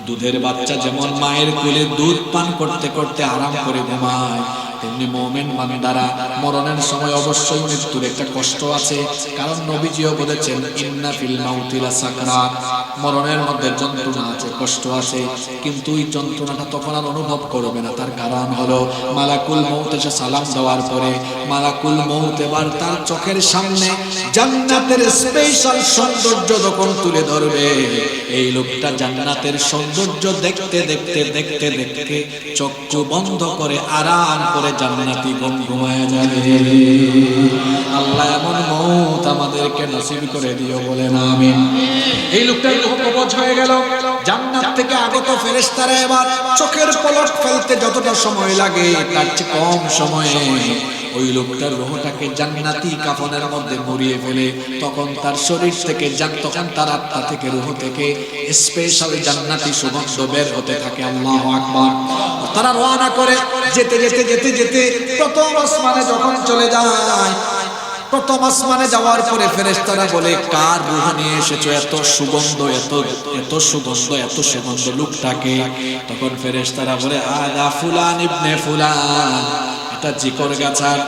দুধের বাচ্চা যেমন মায়ের কোলে দুধ পান করতে করতে আরাম করে ঘুমায়, তেমনি মুমিন বান্দারা মরণের সময় অবশ্যই মৃত্যুর একটা কষ্ট আছে। কারণ নবীজিও বলেছেন, ইন্না ফিল মাউতি লাসাকরাত, মরণের মধ্যে যন্ত্রণা আছে, কষ্ট আছে, কিন্তু এই যন্ত্রণাটা তখন আর অনুভব করবে না। তার কারণ হলো মালাকুল মউত এসে সালাম দেওয়ার পরে মালাকুল মউত এবার তার চোখের সামনে জান্নাতের স্পেশাল সৌন্দর্য যখন তুলে ধরবে, এই লোকটা জান্নাতের সৌন্দর্য দেখতে দেখতে দেখতে দেখতে চক্ষু বন্ধ করে আরাম করে জান্নাতি ঘুমায় যাবে। আল্লাহ এমন মউত আমাদেরকে নসিব করে দিও, বলেন আমিন। এই লোকটার রূহ কবজ হয়ে গেল। জান্নাত থেকে আগত ফেরেশতারা এবার চোখের পলক ফেলতে যতটা সময় লাগে তার চেয়ে কম সময়ে ওই লোকটার রূহটাকে জান্নাতি কাফনের মধ্যে মুড়িয়ে ফেলে, তখন তার শরীর থেকে তখন তার আত্মা থেকে রূহ থেকে স্পেশাল জান্নাতি সুগন্ধ বের হতে থাকে। আল্লাহু আকবার। তারা রওনা করে যেতে যেতে যেতে যেতে প্রথম আসমানে যখন চলে যায়, প্রথম আসমানে যাওয়ার পরে ফেরেশতারা বলে, কার রূহ নিয়ে এসেছো? এত সুগন্ধ, এত সুগন্ধ, এত সুগন্ধ লোকটাকে। তখন ফেরেশতারা বলে, আদা ফুলান ইবনে ফুলান, এটা জিকরগাছার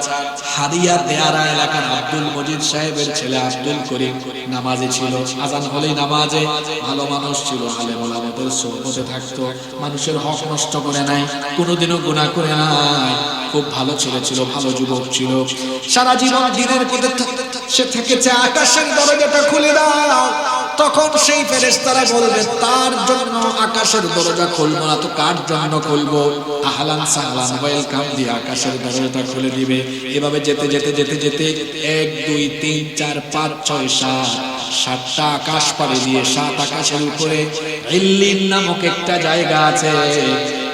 হাদিয়া দেয়ারা এলাকার আব্দুল মজিদ সাহেবের ছেলে আব্দুল করিম নামাজি ছিল। আজান হলেই নামাজে, ভালো মানুষ ছিল, আলেম ওলামাদের সোহবতে থাকতো, মানুষের হক নষ্ট করে নাই, কোনোদিনও গুনাহ করে নাই, খুব ভালো ছেলে ছিল, ভালো যুবক ছিল। সারা জীবন দিনের পথে সে থেকেছে, আকাশের দরজাটা খুলে দাও। তখন সেই ফেরেশতারা বলবে, তার জন্য আকাশের দরজা খুলবো না তো কার জন্য খুলবো? আহলান সাহলান ওয়েলকাম দিয়ে আকাশের দরজাটা খুলে দিবে। এভাবে যেতে যেতে যেতে যেতে 1 2 3 4 5 6 7 7টা আকাশ পাড়ি দিয়ে 7 আকাশের উপরে ইল্লিন নামক একটা জায়গা আছে,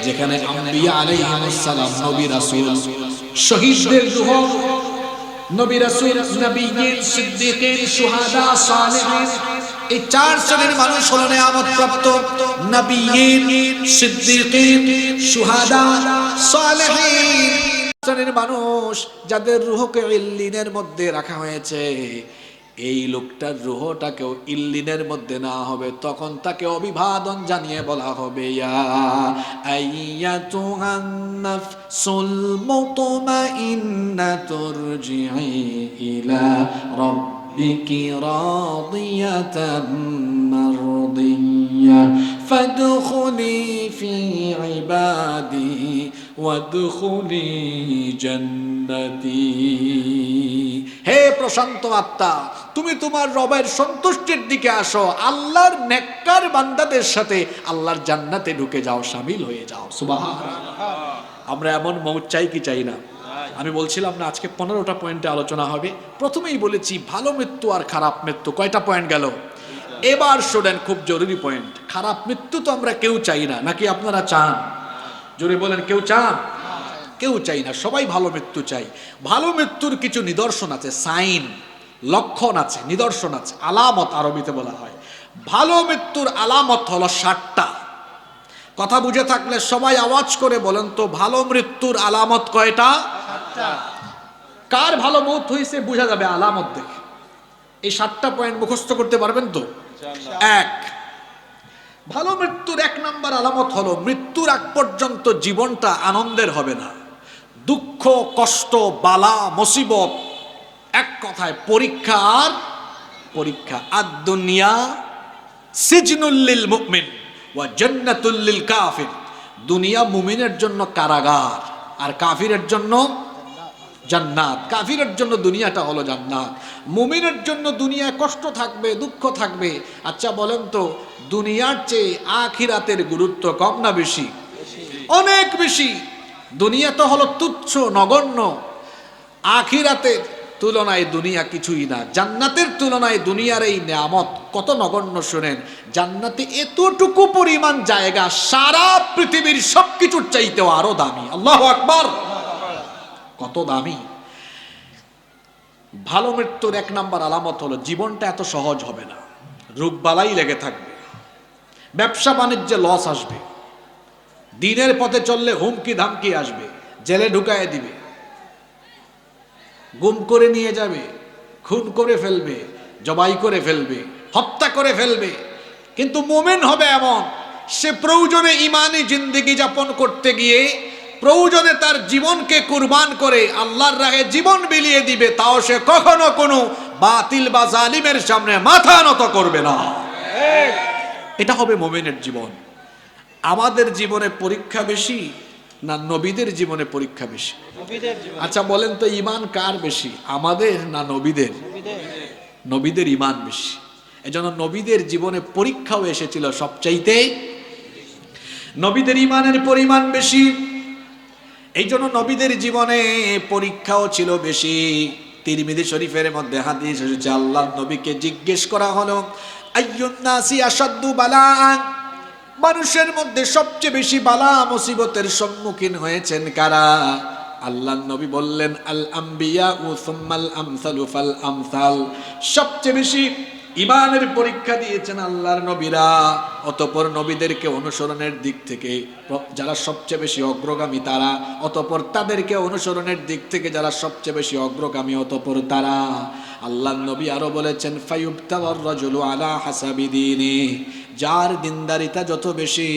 যেখানে আম্বিয়া আলাইহিস সালাম, নবী রাসূল, শহীদদের রূহ, নবী রাসূল, নবিয়্যিন, সিদ্দিকিন, শুহাদা, সালেহিন, এই 4 শ্রেণীর মানুষ হলো নিয়ামত প্রাপ্ত। নবিয়্যিন, সিদ্দিকিন, শুহাদা, সালেহিন, শ্রেণীর মানুষ যাদের রূহকে ইল্লিনের মধ্যে রাখা হয়েছে। এই লোকটার রূহটাকেও ইল্লিনের মধ্যে না হবে, তখন তাকে অভিবাদন জানিয়ে বলা হবে, ইয়া আইয়াতুহান নাফসুল মুতমাইন্নাতু রজিই ইলা রাব্বিকি রাদিয়াতাম মারদিয়্যা ফাদখুলি ফি ইবাদি ওয়াদখুলি জান্নাতি। হে প্রশান্ত আত্মা, তুমি তোমার রবের সন্তুষ্টির দিকে আসো, আল্লাহর নেককার বান্দাদের সাথে আল্লাহর জান্নাতে ঢুকে যাও, শামিল হয়ে যাও। সুবহানাল্লাহ। আমরা এমন মওত চাই কি চাই না? আমি বলছিলাম না আজকে 15টা পয়েন্টে আলোচনা হবে। প্রথমেই বলেছি ভালো মৃত্যু আর খারাপ মৃত্যু, কয়টা পয়েন্ট গেল? এবার শোনেন, খুব জরুরি পয়েন্ট। খারাপ মৃত্যু তো আমরা কেউ চাই না, নাকি আপনারা চান? জোরে বলেন, কেউ চান? কেউ চাই না, সবাই ভালো মৃত্যু চাই। ভালো মৃত্যুর কিছু নিদর্শন আছে, সাইন, লক্ষণ আছে, নিদর্শন আছে, আলামত আরবিতে বলা হয়। ভালো মৃত্যুর আলামত হলো 60টা। কথা বুঝে থাকলে সবাই আওয়াজ করে বলেন তো, ভালো মৃত্যুর আলামত কয়টা? কার ভালো মৌত হয়েছে বোঝা যাবে আলামত দেখে। এই 7টা পয়েন্ট মুখস্থ করতে পারবেন তো? এক, ভালো মৃত্যুর 1 নাম্বার আলামত হলো মৃত্যুর আগ পর্যন্ত জীবনটা আনন্দের হবে না। দুঃখ, কষ্ট, বালা, মুসিবত, এক কথায় পরীক্ষা আর পরীক্ষা। আদ-দুনিয়া সিজনুল লিল মুমিন ওয়া জান্নাতুল লিল কাফির। দুনিয়া মুমিনের জন্য কারাগার, আর কাফিরের জন্য জান্নাত। কাফিরের জন্য দুনিয়াটা হলো জান্নাত, মুমিনের জন্য দুনিয়ায় কষ্ট থাকবে, দুঃখ থাকবে। আচ্ছা বলেন তো, দুনিয়ার চেয়ে আখিরাতের গুরুত্ব কম না বেশি? অনেক বেশি। দুনিয়া তো হলো তুচ্ছ, নগণ্য। আখিরাতের তুলনায় দুনিয়া কিছুই না। জান্নাতের তুলনায় দুনিয়ার এই নিয়ামত কত নগণ্য শুনেন। জান্নাতে এতটুকু পরিমাণ জায়গা সারা পৃথিবীর সবকিছুর চাইতেও আরো দামি। আল্লাহু আকবার, কত দামি। ভালো মৃত্যুর 1 নাম্বার আলামত হলো জীবনটা এত সহজ হবে না, রোগবালাই লেগে থাকবে, ব্যবসা বাণিজ্যে লস আসবে, দিনের পথে চললে হুমকি ধামকি আসবে, জেলে ঢুকায় দিবে, গুম করে নিয়ে যাবে, খুন করে ফেলবে, জবাই করে ফেলবে, হত্যা করে ফেলবে। কিন্তু মুমিন হবে এমন, সে প্রয়োজনে ইমানি জিন্দেগি যাপন করতে গিয়ে প্রয়োজনে তার জীবনকে কুরবান করে আল্লাহর রাহে জীবন বিলিয়ে দিবে, তাও সে কখনো কোনো বাতিল বা জালিমের সামনে মাথা নত করবে না। এটা হবে মুমিনের জীবন। আমাদের জীবনে পরীক্ষা বেশি না নবীদের জীবনে পরীক্ষা বেশি? আচ্ছা বলেন তো, ঈমান কার বেশি, আমাদের না নবীদের? নবীদের ঈমান বেশি। এজন্য নবীদের জীবনে পরীক্ষাও এসেছিল সবচাইতে, নবীদের ঈমানের পরিমাণ বেশি। এই জন্য নবীদের জীবনে পরীক্ষাও ছিল বেশি। তিরমিজি শরীফের মধ্যে হাদিস এসেছে, আল্লাহর নবীকে জিজ্ঞেস করা হলো, আইয়ুন নাসি আশাদ্দু বালাআন, মানুষের মধ্যে সবচেয়ে বেশি বালা মুসিবতের সম্মুখীন হয়েছেন কারা? আল্লাহর নবী বললেন, আল আম্বিয়া ও সুম্মাল আমসালু ফাল আমসাল। সবচেয়ে বেশি ঈমানের পরীক্ষা দিয়েছেন আল্লাহর নবীরা, অতঃপর নবীদেরকে অনুসরণের দিক থেকে যারা সবচেয়ে বেশি অগ্রগামী তারা, অতঃপর তাদেরকে অনুসরণের দিক থেকে যারা সবচেয়ে বেশি অগ্রগামী, অতঃপর তারা। আল্লাহর নবী আরো বলেছেন, ফায়ুবতাওয়ার রাজুলু আলা হাসাবি দীনি, যার দিনদারিতা যত বেশি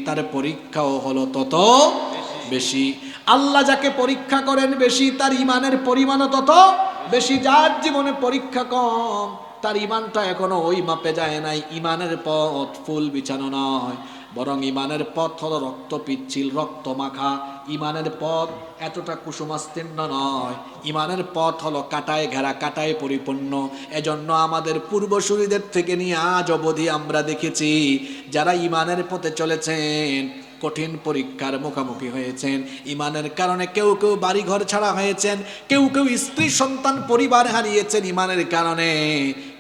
তার পরীক্ষাও হলো তত বেশি। আল্লাহ যাকে পরীক্ষা করেন বেশি, তার ঈমানের পরিমাণও তত বেশি। যার জীবনে পরীক্ষা কম, তার ঈমানটা এখনো ওই মাপে যায় নাই। ঈমানের পথ ফুল বিছানো নয়, বরং ঈমানের পথ হলো রক্ত পিচ্ছিল, রক্ত মাখা। ঈমানের পথ এতটা কুসুমাস্তীর্ণ নয়, ঈমানের পথ হলো কাটায় ঘেরা, কাটায় পরিপূর্ণ। এজন্য আমাদের পূর্বসূরীদের থেকে নিয়ে আজ অবধি আমরা দেখেছি যারা ঈমানের পথে চলেছেন কঠিন পরীক্ষার মুখোমুখি হয়েছেন। ঈমানের কারণে কেউ কেউ বাড়িঘর ছাড়া হয়েছেন, কেউ কেউ স্ত্রী সন্তান পরিবার হারিয়েছেন ঈমানের কারণে,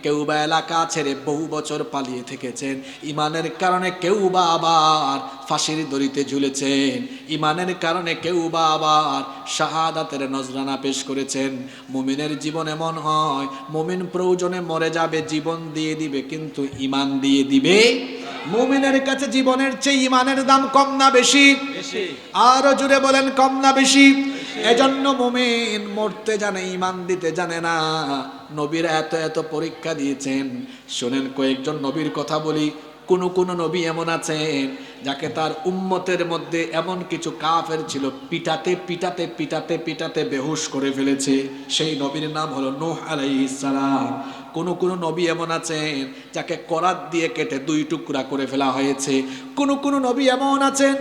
কেউ বা এলাকা ছেড়ে বহু বছর পালিয়ে থেকেছেন ঈমানের কারণে, কেউ বা আবার ফাঁসির দড়িতে ঝুলেছেন ঈমানের কারণে, কেউ বা আবার শাহাদাতের নজরানা পেশ করেছেন। মুমিনের জীবন এমন হয়, মুমিন প্রয়োজনে মরে যাবে, জীবন দিয়ে দিবে, কিন্তু ঈমান দিয়ে দিবে। মুমিনের কাছে জীবনের চেয়ে ঈমানের দাম কম না বেশি? আরো জুড়ে বলেন, কম না বেশি? এজন্য মুমিন মরতে জানে, ঈমান দিতে জানে না। নবীরা এত এত পরীক্ষা দিয়েছেন। শোনেন কয়েকজন নবীর কথা বলি। কোন নবী এমন আছেন যাকে তার উম্মতের মধ্যে এমন কিছু কাফের ছিল, পিটাতে পিটাতে পিটাতে পিটাতে বেহুশ করে ফেলেছে। সেই নবীর নাম হলো নূহ আলাইহিস সালাম। কোন নবী এমন আছেন যাকে করাত দিয়ে কেটে 2 টুকরা করে ফেলা হয়েছে। কোন নবী এমন আছেন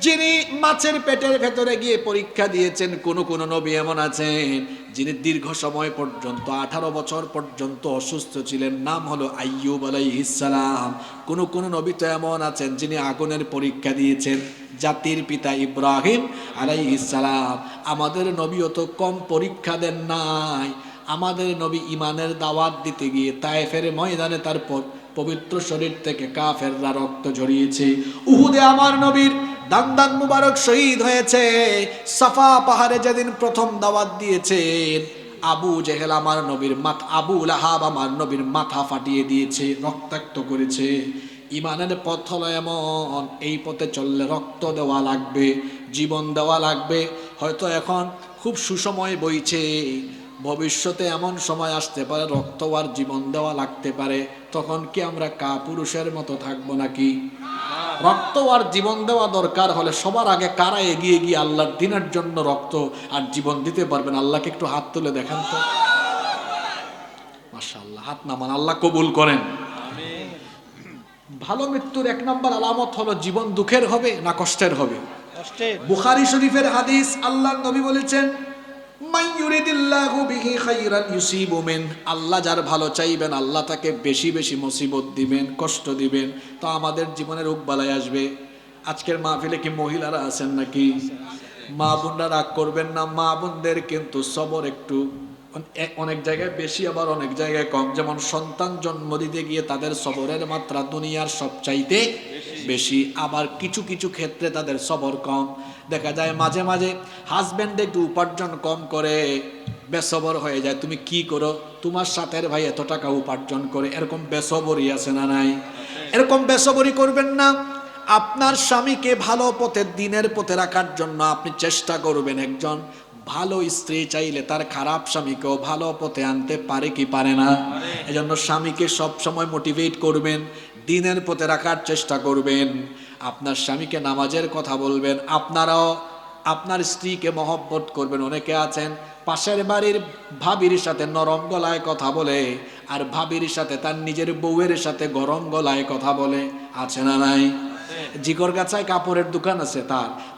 যিনি মাছের পেটের ভেতরে গিয়ে পরীক্ষা দিয়েছেন, কোন কোন নবী এমন আছেন যিনি দীর্ঘ সময় পর্যন্ত 18 বছর পর্যন্ত অসুস্থ ছিলেন, নাম হলো আইয়ুব আলাইহিস সালাম। কোন কোন নবী তো এমন আছেন যিনি আগুনের পরীক্ষা দিয়েছেন, জাতির পিতা ইব্রাহিম আলাইহিস সালাম। আমাদের নবীও তো কম পরীক্ষা দেন নাই। আমাদের নবী ইমানের দাওয়াত দিতে গিয়ে তায়েফের ময়দানে তার পবিত্র শরীর থেকে কাফেররা রক্ত ঝরিয়েছে। উহুদে আমার নবীর দান্দান মুবারক শহীদ হয়েছে। সাফা পাহাড়ে যেদিন প্রথম দাওয়াত দিয়েছেন, আবু জেহেল আমার নবীর মাথা, আবু লাহাব আমার নবীর মাথা ফাটিয়ে দিয়েছে, রক্তাক্ত করেছে। ইমানের পথ হলো এমন, এই পথে চললে রক্ত দেওয়া লাগবে, জীবন দেওয়া লাগবে। হয়তো এখন খুব সুসময় বইছে, ভবিষ্যতে এমন সময় আসতে পারে রক্ত আর জীবন দেওয়া লাগতে পারে। তখন কি আমরা কাপুরুষের মতো থাকবো নাকি? রক্ত আর জীবন দেওয়া দরকার হলে সবার আগে কারা এগিয়ে গিয়ে আল্লাহর দ্বীনের জন্য রক্ত আর জীবন দিতে পারবেন? আল্লাহকে একটু হাত তুলে দেখেন তো। মাশাআল্লাহ, হাত নামান, আল্লাহ কবুল করেন। ভালো মৃত্যুর এক নম্বর আলামত হলো জীবন দুঃখের হবে না কষ্টের হবে? বুখারী শরীফের হাদিস, আল্লাহর নবী বলেছেন, আল্লাহ যার ভালো চাইবেন আল্লাহ তাকে বেশি বেশি মুসিবত দিবেন, কষ্ট দিবেন। তো আমাদের জীবনে রোগ বালাই আসবে। আজকের মাহফিলে কি মহিলারা আছেন নাকি? মা বোনরা রাগ করবেন না, মা বোনদের কিন্তু সবর একটু অনেক জায়গায় বেশি, আবার অনেক জায়গায় কম। যেমন সন্তান জন্ম দিতে গিয়ে তাদের সবরের মাত্রা দুনিয়ার সবচাইতে বেশি, আবার কিছু কিছু ক্ষেত্রে তাদের সবর কম। দেখা যায় মাঝে মাঝে হাজব্যান্ড একটু উপার্জন কম করে বেসবর হয়ে যায়। তুমি কি করো? তোমার সাথের ভাই এত টাকা উপার্জন করে। এরকম বেসবরি আছে না নাই? এরকম বেসবরি করবেন না। আপনার স্বামীকে ভালো পথে, দিনের পথে রাখার জন্য আপনি চেষ্টা করবেন। একজন ভালো স্ত্রী চাইলে তার খারাপ স্বামীকেও ভালো পথে আনতে পারে কি পারে না? এজন্য স্বামীকে সব সময় মোটিভেট করবেন, দিনের পথে রাখার চেষ্টা করবেন। আপনার স্বামীকে নামাজের কথা বলবেন, আপনারাও আপনার স্ত্রীকে মহব্বত করবেন। অনেকে আছেন পাশের বাড়ির ভাবির সাথে নরম গলায় কথা বলে, আর ভাবির সাথে তার নিজের বউয়ের সাথে গরম গলায় কথা বলে, আছে না নাই? জিকর গাছায় কাপড়ের দোকান আছে,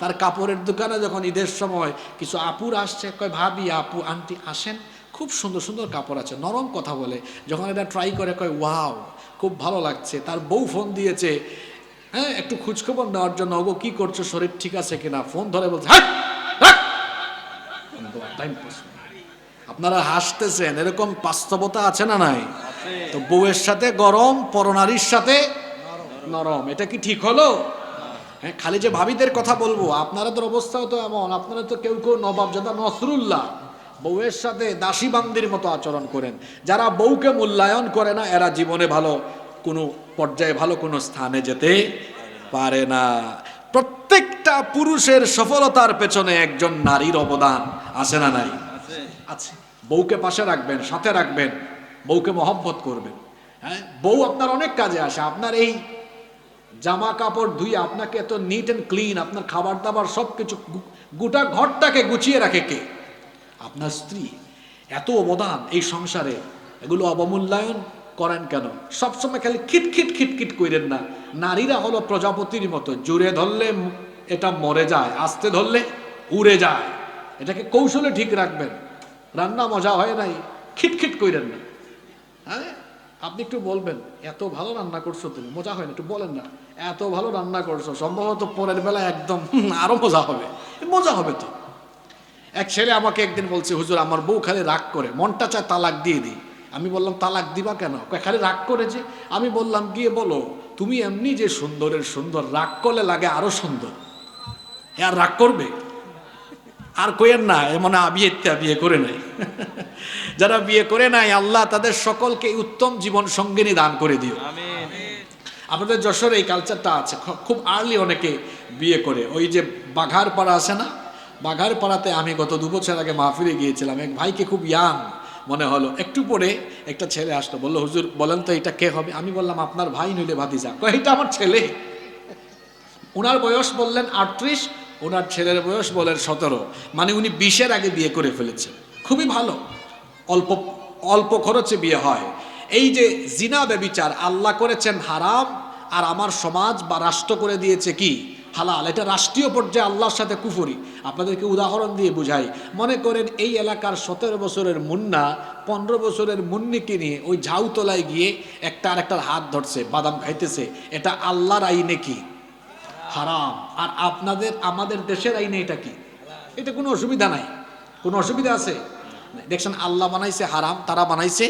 তার কাপড়ের দোকানে যখন ঈদের সময় কিছু আপুর আসছে, কয় ভাবি, আপু, আন্টি আসেন, খুব সুন্দর সুন্দর কাপড় আছে, নরম কথা বলে। যখন এটা ট্রাই করে কয় ওয়াও, খুব ভালো লাগছে। তার বউ ফোন দিয়েছে, হ্যাঁ, একটু খোঁজখবর নেওয়ার জন্য, ওগো কি করছো, শরীর ঠিক আছে কিনা। ফোন ধরে বলছে, আপনারা হাসতেছেন, এরকম বাস্তবতা আছে না নাই? তো বউয়ের সাথে গরম, পরনারীর সাথে নরম, এটা কি ঠিক হলো? হ্যাঁ, খালি যে ভাবিদের কথা বলবো, আপনাদের অবস্থাও তো এমন। আপনারা তো কেউ কেউ নবাবজাদা নসরুল্লাহ, বউয়ের সাথে দাসী বান্দির মতো আচরণ করেন। যারা বউকে মূল্যায়ন করে না, এরা জীবনে ভালো কোনো পর্যায়ে, ভালো কোনো স্থানে যেতে পারে না। প্রত্যেকটা পুরুষের সফলতার পেছনে একজন নারীর অবদান আছে না নাই? আছে। বউকে পাশে রাখবেন, সাথে রাখবেন, বউকে মহব্বত করবেন। হ্যাঁ, বউ আপনার অনেক কাজে আসে। আপনার এই জামা কাপড় ধুয়ে আপনাকে এত নিট অ্যান্ড ক্লিন, আপনার খাবার দাবার সবকিছু, গোটা ঘরটাকে গুছিয়ে রাখে কে? আপনার স্ত্রী। এত অবদান এই সংসারে, এগুলো অবমূল্যায়ন করেন কেন? সবসময় খালি খিটখিট খিটখিট করেন না। নারীরা হলো প্রজাপতির মতো, জোরে ধরলে এটা মরে যায়, আস্তে ধরলে উড়ে যায়। এটাকে কৌশলে ঠিক রাখবেন। রান্না মজা হয় নাই, খিটখিট করেন না। হ্যাঁ, আপনি একটু বলবেন, এত ভালো রান্না করছো তুমি, মজা হয় না, একটু বলেন না, এত ভালো রান্না করছো, সম্ভবত পরের বেলা একদম আরো মজা হবে। মজা হবে তো। এক ছেলে আমাকে একদিন বলছে, হুজুর আমার বউ খালি রাগ করে, মনটা চায় তালাক দিয়ে দিই। আমি বললাম, তালাক দিবা কেন? খালি রাগ করেছে। আমি বললাম, গিয়ে বলো তুমি এমনি যে সুন্দরের সুন্দর, রাগ করলে লাগে আরো সুন্দর। আর রাগ করবে? আর কইেন না এমন বিয়ে করে নাই। যারা বিয়ে করে নাই, আল্লাহ তাদের সকলকে উত্তম জীবন সঙ্গিনী দান করে দিও। আপনাদের যশোরে এই কালচারটা আছে, খুব আর্লি অনেকে বিয়ে করে। ওই যে বাঘারপাড়া আছে না, বাঘারপাড়াতে আমি গত 2 বছর আগে মাহফিলে গিয়েছিলাম। এক ভাইকে খুব ইয়াং মনে হলো। একটু পরে একটা ছেলে আসলো, বললো, হুজুর বলেন তো এটা কে হবে? আমি বললাম, আপনার ভাই নইলে ভাতিজা। কয়, এটা আমার ছেলে। ওনার বয়স বললেন 38, ওনার ছেলের বয়স বলেন 17। মানে উনি 20-এর আগে বিয়ে করে ফেলেছেন। খুবই ভালো, অল্প অল্প খরচে বিয়ে হয়। এই যে জিনা ব্যভিচার আল্লাহ করেছেন হারাম, আর আমার সমাজ বা রাষ্ট্র করে দিয়েছে কি হালাল, এটা রাষ্ট্রীয় পর্যায়ে আল্লাহর সাথে কুফরি। আপনাদেরকে উদাহরণ দিয়ে বুঝাই। মনে করেন এই এলাকার 17 বছরের মুন্না 15 বছরের মুন্নিকে নিয়ে ওই ঝাউতলায় গিয়ে একটা আরেকটার হাত ধরছে, বাদাম খাইতেছে, এটা আল্লাহর আইনে কি? হারাম। আর আমাদের দেশের আইনে এটা কি? এটা কোনো অসুবিধা নাই। কোনো অসুবিধা আছে? দেখছেন, আল্লাহ বানাইছে হারাম, তারা বানাইছে।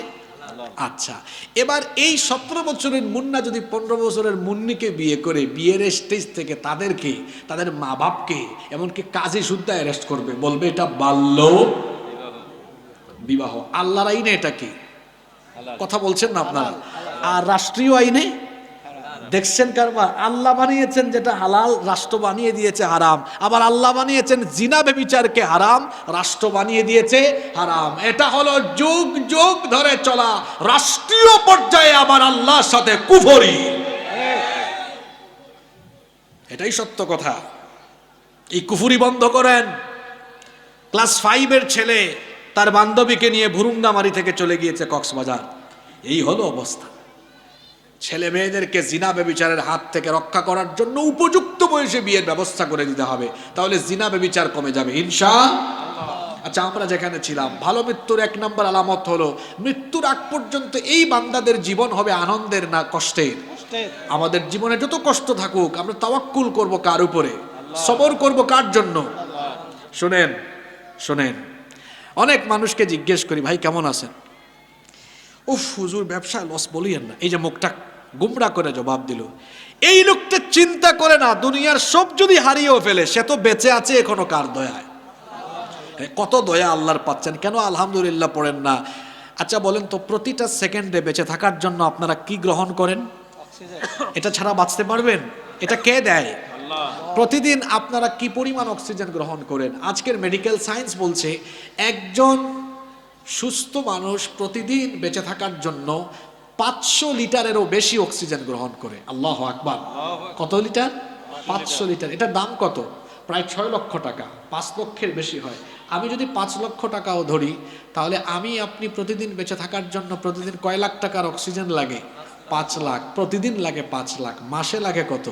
আচ্ছা, এবার এই 17 বছরের মুন্না যদি 15 বছরের মুন্নিকে বিয়ে করে, বিয়ের স্টেজ থেকে তাদেরকে, তাদের মা বাপকে, এমনকি কাজী সুদ্ধা অ্যারেস্ট করবে, বলবে এটা বাল্য বিবাহ। আল্লাহর আইনে এটা কি? কথা বলছেন না আপনারা? আর রাষ্ট্রীয় আইনে দেখছেন কারবার, আল্লাহ বানিয়েছেন যেটা হালাল, রাষ্ট্র বানিয়ে দিয়েছে হারাম। আবার আল্লাহ বানিয়েছেন জিনা ব্যভিচারকে হারাম, রাষ্ট্র বানিয়ে দিয়েছে হারাম। এটা হলো যুগ যুগ ধরে চলা রাষ্ট্রীয় পর্যায়ে আবার আল্লাহর সাথে কুফরি। এটাই সত্য কথা। এই কুফরি বন্ধ করেন। ক্লাস 5-এর ছেলে তার বান্ধবীকে নিয়ে ভুরুঙ্গামারি থেকে চলে গিয়েছে কক্সবাজার। এই হলো অবস্থা। ছেলে মেয়েদেরকে জিনা ব্যভিচারের হাত থেকে রক্ষা করার জন্য উপযুক্ত বয়সে বিয়ের ব্যবস্থা করে দিতে হবে, তাহলে জিনা ব্যভিচার কমে যাবে ইনশাআল্লাহ। আচ্ছা, আমরা যেখানে ছিলাম, ভালো মৃত্যুর 1 নম্বর আলামত হলো মৃত্যুর আগ পর্যন্ত এই বান্দাদের জীবন হবে আনন্দের না কষ্টের? আমাদের জীবনে যত কষ্ট থাকুক, আমরা তাওয়াক্কুল করব কার উপরে? সবর করব কার জন্য? শোনেন শোনেন, অনেক মানুষকে জিজ্ঞেস করি, ভাই কেমন আছেন? উফ হুজুর ব্যবসায় লস বলিয়েন না। এই যে মুখটা গুমরা করে জবাব দিল। এই লোকটা চিন্তা করে না, দুনিয়ার সব যদি হারিয়েও ফেলে, সে তো বেঁচে আছে এখনো কার দয়ায়? কত দয়া আল্লাহর পাচ্ছেন, কেন আলহামদুলিল্লাহ পড়েন না? আচ্ছা বলেন তো, প্রতিটা সেকেন্ডে বেঁচে থাকার জন্য আপনারা কি গ্রহণ করেন? এটা ছাড়া বাঁচতে পারবেন? এটা কে দেয়? প্রতিদিন আপনারা কি পরিমাণ অক্সিজেন গ্রহণ করেন? আজকের মেডিকেল সায়েন্স বলছে একজন সুস্থ মানুষ প্রতিদিন বেঁচে থাকার জন্য 500 লিটারেরও বেশি অক্সিজেন গ্রহণ করে। আল্লাহু আকবার। কত লিটার? 500 লিটার। এটার দাম কত? প্রায় 6 লক্ষ টাকা। 5 লক্ষের বেশি হয়। আমি যদি 5 লক্ষ টাকাও ধরি, তাহলে আপনি প্রতিদিন বেঁচে থাকার জন্য প্রতিদিন কয় লাখ টাকার অক্সিজেন লাগে? 5 লাখ। প্রতিদিন লাগে 5 লাখ। মাসে লাগে কত?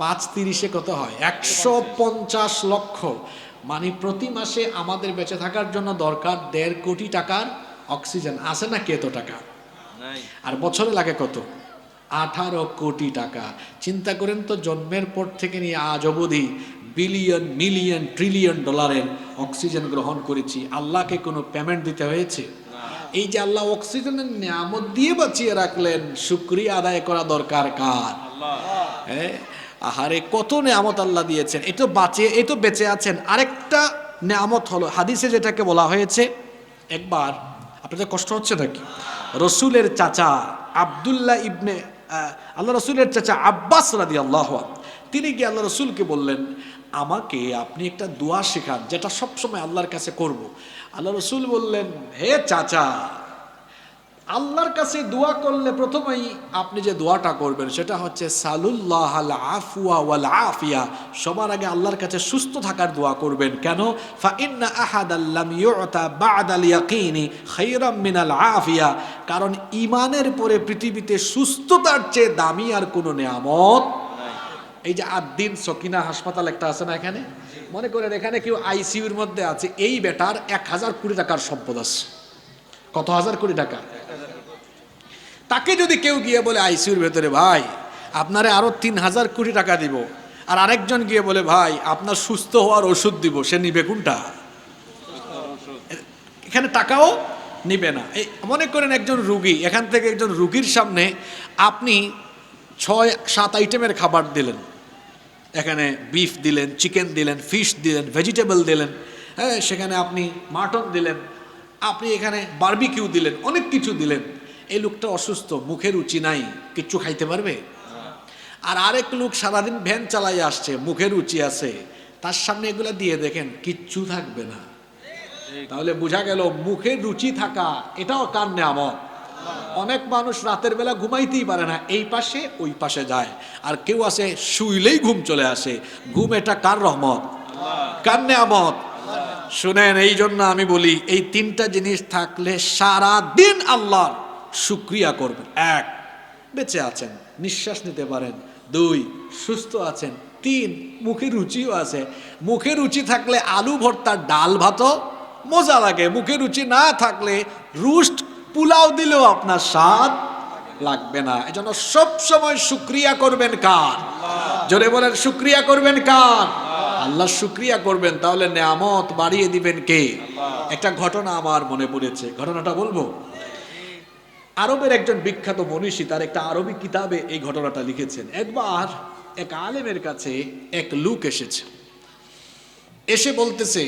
5-30-এ কত হয়? 150 লক্ষ। মানে প্রতি মাসে আমাদের বেঁচে থাকার জন্য দরকার 1.5 কোটি টাকার অক্সিজেন। আছে নাকি এত টাকা? আর বছরে লাগে কত? 18 কোটি টাকা। চিন্তা করেন তো, জন্মের পর থেকে নিয়ে আজ অবধি বিলিয়ন মিলিয়ন ট্রিলিয়ন ডলারের অক্সিজেন গ্রহণ করেছি। আল্লাহকে কোনো পেমেন্ট দিতে হয়েছে? এই যে আল্লাহ অক্সিজেনের নিয়ামত দিয়ে বাঁচিয়ে রাখলেন, শুকরিয়া আদায় করা দরকার কার? হ্যাঁ, আহারে কত নিয়ামত আল্লাহ দিয়েছেন। এই তো বেঁচে আছেন। আরেকটা নিয়ামত হলো হাদিসে যেটাকে বলা হয়েছে, একবার আপনাদের কষ্ট হচ্ছে নাকি? রসুলের চাচা আব্দুল্লাহ ইবনে আল্লাহ রসুলের চাচা আব্বাস রাদিয়াল্লাহু আনহু, তিনি গিয়ে আল্লাহ রসুলকে বললেন, আমাকে আপনি একটা দোয়া শেখান যেটা সবসময় আল্লাহর কাছে করব। আল্লাহ রসুল বললেন, হে চাচা, আল্লাহর কাছে দোয়া করলে প্রথমেই আপনি যে দোয়াটা করবেন সেটা হচ্ছে সালুল্লাহাল আফওয়া ওয়াল আফিয়া। সবার আগে আল্লাহর কাছে সুস্থ থাকার দোয়া করবেন। কেন? ফা ইন্না আহাদাল লাম ইউতা বা'দাল ইয়াকিনি খায়রাম মিনাল আফিয়া। কারণ ঈমানের পরে পৃথিবীতে সুস্থতার চেয়ে দামি আর কোনো নিয়ামত নাই। এই যে আদ্দিন সকিনা হাসপাতাল একটা আছে না এখানে, মনে করেন এখানে কেউ আইসিইউর মধ্যে আছে, এই বেটার 1000 কোটি টাকার সম্পদ আছে। কত হাজার কোটি টাকা? তাকে যদি কেউ গিয়ে বলে আইসিইউর ভেতরে, ভাই আপনারে আরো 3000 কোটি টাকা দিব, আর আরেকজন গিয়ে বলে, ভাই আপনার সুস্থ হওয়ার ওষুধ দিব, সে নিবে কোনটা? এখানে টাকাও নিবে না। এই মনে করেন একজন রুগী, এখান থেকে একজন রুগীর সামনে আপনি 6-7 আইটেমের খাবার দিলেন। এখানে বিফ দিলেন, চিকেন দিলেন, ফিশ দিলেন, ভেজিটেবল দিলেন, হ্যাঁ, সেখানে আপনি মাটন দিলেন, আপনি এখানে বারবিকিউ দিলেন, অনেক কিছু দিলেন। এই লোকটা অসুস্থ, মুখে রুচি নাই, কিচ্ছু খাইতে পারবে? আর আরেক লোক সারাদিন ভ্যান চালাই আসছে, মুখে রুচি আছে, তার সামনে এগুলো দিয়ে দেখেন কিচ্ছু থাকবে না। তাহলে বোঝা গেল মুখে রুচি থাকা এটাও কার নিয়ামত। অনেক মানুষ রাতের বেলা ঘুমাইতেই পারে না, এই পাশে ওই পাশে যায়, আর কেউ আছে শুইলেই ঘুম চলে আসে। ঘুম এটা কার রহমত? কার নিয়ামত? শুনেন, এই জন্য আমি বলি এই 3টা জিনিস থাকলে সারা দিন আল্লাহর শুকরিয়া করবেন। 1, বেঁচে আছেন, নিঃশ্বাস নিতে পারেন, 2 সুস্থ আছেন, 3 মুখে রুচিও আছে। মুখে রুচি থাকলে আলু ভর্তার ডাল ভাতও মজা লাগে, মুখে রুচি না থাকলে রুস্ট পোলাও দিলেও আপনার স্বাদ লাগবে না। এজন্য সব সময় শুকরিয়া করবেন কার? জোরে বলেন, শুকরিয়া করবেন কার? আল্লাহ শুকরিয়া করবেন, তাহলে নেয়ামত বাড়িয়ে দিবেন কে? একটা ঘটনা আমার মনে পড়েছে, ঘটনাটা বলবো। আরবের একজন বিখ্যাত মনীষী তার একটা আরবি কিতাবে এই ঘটনাটা লিখেছেন। একবার এক আলেমের কাছে এক লোক এসেছে, এসে বলতেছে,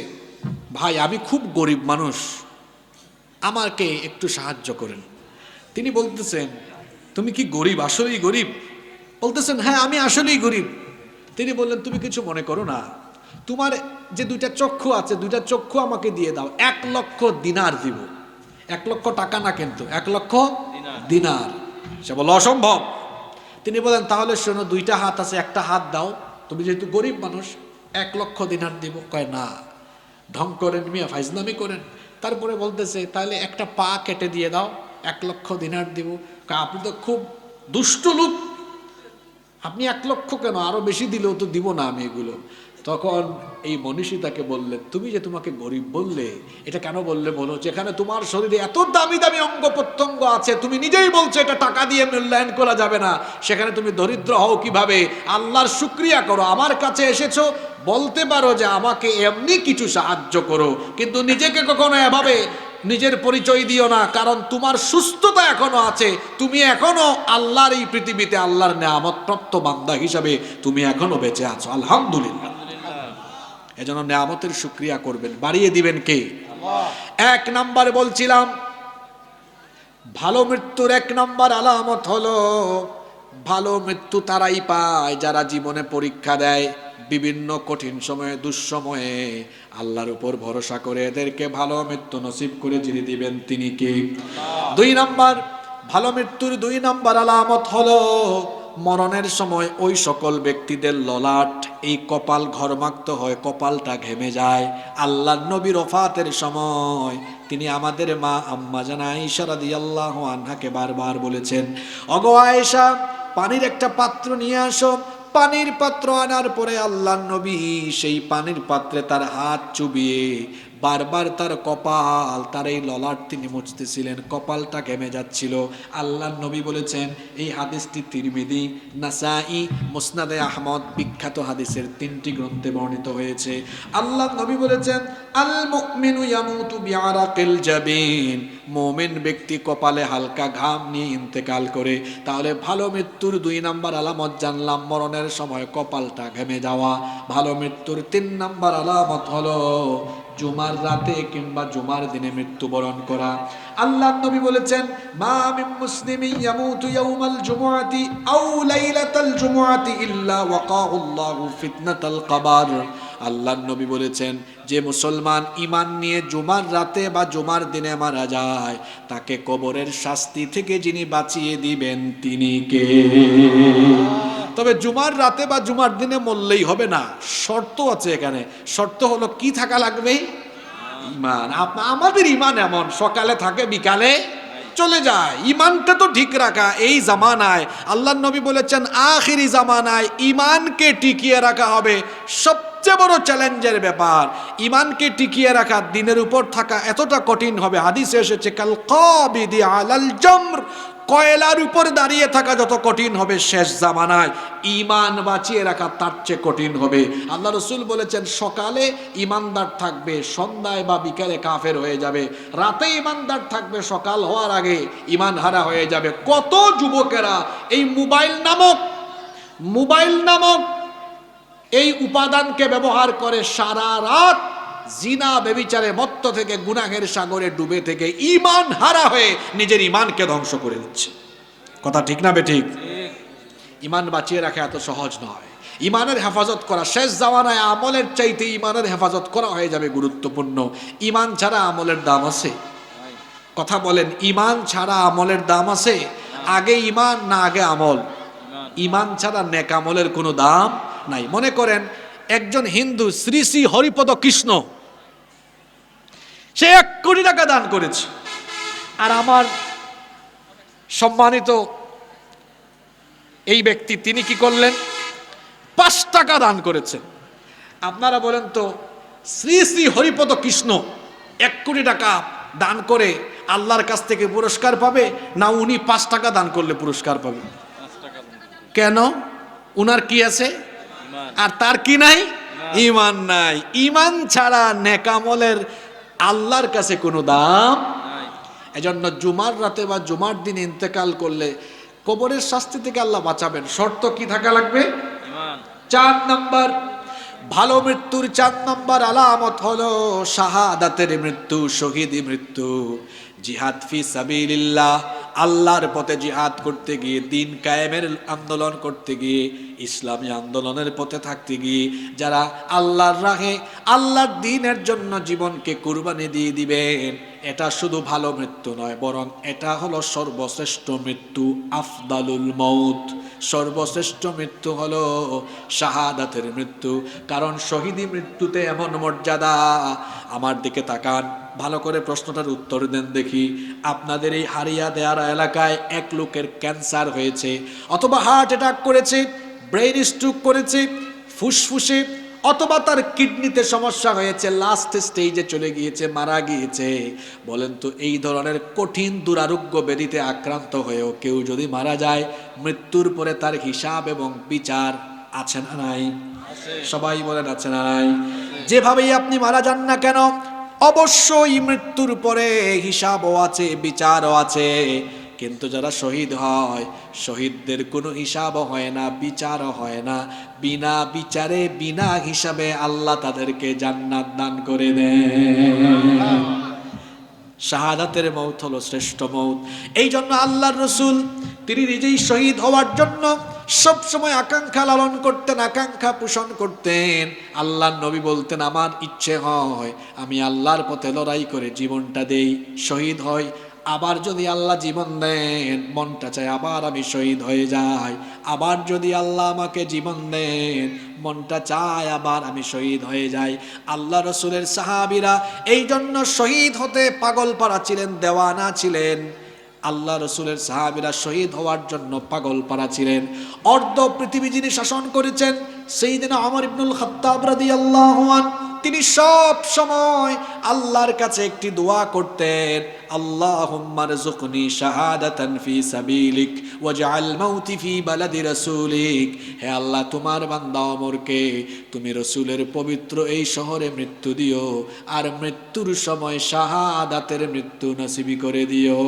ভাই আমি খুব গরিব মানুষ, আমাকে একটু সাহায্য করেন। তিনি বলতেছেন, তুমি কি গরিব, আসলেই গরিব? বলতেছেন, হ্যাঁ আমি আসলেই গরিব। তিনি বললেন, তুমি কিছু মনে করো না, তোমার যে 2টা চক্ষু আছে, 2টা চক্ষু আমাকে দিয়ে দাও, 1 লক্ষ দিনার দিব। 1 লক্ষ টাকা না, কিন্তু 1 লক্ষ দিনার। সে বলল, অসম্ভব। তিনি বলেন, তাহলে শোনো, 2টা হাত আছে, একটা হাত দাও, তুমি যেহেতু গরিব মানুষ, 1 লক্ষ দিনার দিব। কয় না, ঢং করেন মিয়া, ফাইজলামি করেন। তারপরে বলতেছে, তাহলে একটা পা কেটে দিয়ে দাও, 1 লক্ষ দিনার দিব। কয় আপনি তো খুব দুষ্ট লোক, আপনি 1 লক্ষ কেন, আরো বেশি দিলেও তো দিব না আমি এগুলো। তখন এই মনীষী তাকে বললেন, তুমি যে তোমাকে গরিব বললে, এটা কেন বললে বলো? যেখানে তোমার শরীরে এত দামি দামি অঙ্গ প্রত্যঙ্গ আছে, তুমি নিজেই বলছো এটা টাকা দিয়ে মূল্যায়ন করা যাবে না, সেখানে তুমি দরিদ্র হও কিভাবে? আল্লাহর শুকরিয়া করো, আমার কাছে এসেছো, বলতে পারো যে আমাকে এমনি কিছু সাহায্য করো, কিন্তু নিজেকে কখনো এভাবে নিজের পরিচয় দিও না, কারণ তোমার সুস্থতা এখনো আছে, তুমি এখনো আল্লাহর এই পৃথিবীতে আল্লাহর নেয়ামত প্রাপ্ত বান্দা হিসাবে তুমি এখনো বেঁচে আছো, আলহামদুলিল্লাহ। এজন্য নেয়ামতের শুকরিয়া করবেন, বাড়িয়ে দিবেন কে? 1 নম্বরে বলছিলাম, ভালো মৃত্যুর 1 নম্বর আলামত হলো, ভালো মৃত্যু তারাই পায় যারা জীবনে পরীক্ষা দেয়, বিভিন্ন কঠিন সময়ে, দুঃসময়ে আল্লাহর উপর ভরসা করে এদেরকে ভালো মৃত্যু নসিব করে যিনি দিবেন তিনি কে? 2 নম্বর, ভালো মৃত্যুর 2 নম্বর আলামত হলো, মরণের সময় ওই সকল ব্যক্তিদের ললাট, এই কপাল ঘর্মাক্ত হয়, কপালটা ঘেমে যায়। আল্লাহর নবী ওফাতের সময় তিনি আমাদের মা আম্মা জান আয়েশা রাদিয়াল্লাহু আনহাকে বারবার বলেছেন, ওগো আয়েশা, পানির একটা পাত্র নিয়ে আসো। পানির পাত্র আনার পরে আল্লাহর নবী সেই পানির পাত্রে তার হাত চুবিয়ে বারবার তার কপাল, তার এই ললাট তিনি মুছতেছিলেন, কপালটা ঘেমে যাচ্ছিল। আল্লাহর নবী বলেছেন, এই হাদিসটি তিরমিজি, নাসাই, মুসনাদে আহমদ বিখ্যাত হাদিসের 3টি গ্রন্থে বর্ণিত হয়েছে। আল্লাহর নবী বলেছেন, আল মুমিনু ইয়ামুতু বিআরাকিল জাবিন, মুমিন ব্যক্তি কপালে হালকা ঘাম নিয়ে ইন্তেকাল করে। তাহলে ভালো মৃত্যুর 2 নম্বর আলামত জানলাম, মরণের সময় কপালটা ঘেমে যাওয়া। ভালো মৃত্যুর 3 নম্বর আলামত হলো জুমার রাতে কিংবা জুমার দিনে মৃত্যুবরণ করা। আল্লাহর নবী বলেছেন, মা মিন মুসলিমিন ইয়ামুতু ইয়াউমাল জুমআতি আও লাইলাতাল জুমআতি ইল্লা ওয়াকাহুল্লাহু ফিতনাতাল কবর। আল্লাহর নবী বলেছেন, যে মুসলমান ঈমান নিয়ে জুমার রাতে বা জুমার দিনে মারা যায়, তাকে কবরের শাস্তি থেকে যিনি বাঁচিয়ে দিবেন তিনি কে? তবে জুমার রাতে বা জুমার দিনে মরলেই হবে না, শর্ত আছে এখানে। শর্ত হলো কি থাকা লাগবে? ঈমান। আমাদের ঈমান এমন, সকালে থাকে বিকালে চলে যায়। ঈমানটা তো ঠিক রাখা এই জামানায়, আল্লাহর নবী বলেছেন আখিরি জামানায় ঈমানকে টিকিয়ে রাখা হবে সবচেয়ে বড় চ্যালেঞ্জের ব্যাপার। ঈমানকে টিকিয়ে রাখা, দিনের উপর থাকা এতটা কঠিন হবে, হাদিসে এসেছে কাল কাবিদি আলাল জামর, কয়লার উপর দাঁড়িয়ে থাকা যত কঠিন হবে শেষ জামানায়, ঈমান বাঁচিয়ে রাখা তার চেয়ে কঠিন হবে। আল্লাহ রাসূল বলেছেন, সকালে ঈমানদার থাকবে, সন্ধ্যায় বা বিকেলে কাফের হয়ে যাবে। রাতে ঈমানদার থাকবে, সকাল হওয়ার আগে ঈমান হারা হয়ে যাবে। কত যুবকেরা এই মোবাইল নামক এই উপাদানকে ব্যবহার করে সারা রাত জিনা বেবিচারে মত্ত থেকে গুনাহের সাগরে ডুবে থেকে ঈমান হারা হয়ে নিজের ঈমানকে ধ্বংস করে দিচ্ছে। কথা ঠিক না বেঠিক? ঈমান বাঁচিয়ে রাখা এত সহজ নয়। ঈমানের হেফাজত করা শেষ জামানায় আমলের চাইতে ঈমানের হেফাজত করা হয়ে যাবে গুরুত্বপূর্ণ। ঈমান ছাড়া আমলের দাম আছে? কথা বলেন, ঈমান ছাড়া আমলের দাম আছে? আগে ঈমান না আগে আমল? ঈমান ছাড়া নেক আমলের কোনো দাম নাই। মনে করেন একজন হিন্দু শ্রী শ্রী হরিপদ কৃষ্ণ, সে 1 কোটি টাকা দান করেছে, আর আমার সম্মানিত এই ব্যক্তি তিনি কি করলেন? 5 টাকা দান করেছেন। আপনারা বলেন তো, শ্রী শ্রী হরিপদ কৃষ্ণ 1 কোটি টাকা দান করে আল্লাহর কাছ থেকে পুরস্কার পাবে, না উনি 5 টাকা দান করলে পুরস্কার পাবে? কেন? উনার কি আছে আর তার কি নাই? ঈমান নাই। ঈমান ছাড়া নেকামলের আল্লাহর কাছে কোনো দাম নাই। এজন্য জুমার রাতে বা জুমার দিন ইন্তেকাল করলে কবরের শাস্তি থেকে আল্লাহ বাঁচাবেন। শর্ত কি থাকা লাগবে? ঈমান। 4 নাম্বার, ভালো মৃত্যুর 4 নাম্বার আলামত হলো শাহাদাতের মৃত্যু, শহীদি মৃত্যু। জিহাদ ফি সাবিলিল্লাহ, আল্লাহর পথে জিহাদ করতে গিয়ে, দিন কায়েমের আন্দোলন করতে গিয়ে, ইসলামী আন্দোলনের পথে থাকতে গিয়ে যারা আল্লাহর রাহে আল্লাহর দ্বীনের জন্য জীবনকে কুরবানি দিয়ে দিবেন, এটা শুধু ভালো মৃত্যু নয়, বরং এটা হলো সর্বশ্রেষ্ঠ মৃত্যু, আফদালুল মউত। সর্বশ্রেষ্ঠ মৃত্যু হলো শাহাদাতের মৃত্যু। কারণ শহীদি মৃত্যুতে এমন মর্যাদা। আমার দিকে তাকান, ভালো করে প্রশ্নটার উত্তর দেন দেখি। আপনাদের এই হারিয়া দেয়ারা এলাকায় এক লোকের ক্যান্সার হয়েছে, অথবা হার্ট অ্যাটাক করেছে, ব্রেইন স্ট্রোক করেছে, ফুসফুসে অথবা তার কিডনিতে সমস্যা হয়েছে, লাস্ট স্টেজে চলে গিয়েছে, মারা গিয়েছে। বলেন তো, এই ধরনের কঠিন দুরারোগ্য ব্যাধিতে আক্রান্ত হয়েও কেউ যদি মারা যায়, মৃত্যুর পরে তার হিসাব এবং বিচার আছে না নাই? সবাই বলেন আছে না নাই? যেভাবেই আপনি মারা যান না কেন, অবশ্যই মৃত্যুর পরে হিসাবও আছে, বিচারও আছে। কিন্তু যারা শহীদ হয়, শহীদদের কোনো হিসাবও হয় না, বিচারও হয় না। বিনা বিচারে, বিনা হিসাবে আল্লাহ তাদেরকে জান্নাত দান করে দেন। শাহাদাতের মউত হলো শ্রেষ্ঠ মউত। এই জন্য আল্লাহর রাসূল তিনি নিজেই শহীদ হওয়ার জন্য সব সময় আকাঙ্ক্ষা লালন করতেন, আকাঙ্ক্ষা পোষণ করতেন। আল্লাহর নবী বলতেন, আমার ইচ্ছে হয় আমি আল্লাহর পথে লড়াই করে জীবনটা দেই, শহীদ হই। আবার যদি আল্লাহ জীবন দেন, মনটা চায় আবার আমি শহীদ হয়ে যাই। আবার যদি আল্লাহ আমাকে জীবন দেন, মনটা চায় আবার আমি শহীদ হয়ে যাই। আল্লাহ রসুলের সাহাবীরা এই জন্য শহীদ হতে পাগল পারা ছিলেন, দেওয়ানা ছিলেন। আল্লাহ রসুলের সাহাবীরা শহীদ হওয়ার জন্য পাগল পারা ছিলেন। অর্ধ পৃথিবী যিনি শাসন করেছেন, সাইয়েদনা ওমর ইবনুল খাত্তাব রাদিয়াল্লাহু আনহু, তিনি সব সময় আল্লাহর কাছে একটি দোয়া করতেন, আল্লাহুম্মা রযুকনি শাহাদাতান ফি সাবিলিক ওয়াজআল মাউতি ফি বালাদি রাসূলিক। হে আল্লাহ, তোমার বান্দা ওমরকে তুমি রসুলের পবিত্র এই শহরে মৃত্যু দিও, আর মৃত্যুর সময় শাহাদাতের মৃত্যু নসিব করে দিও।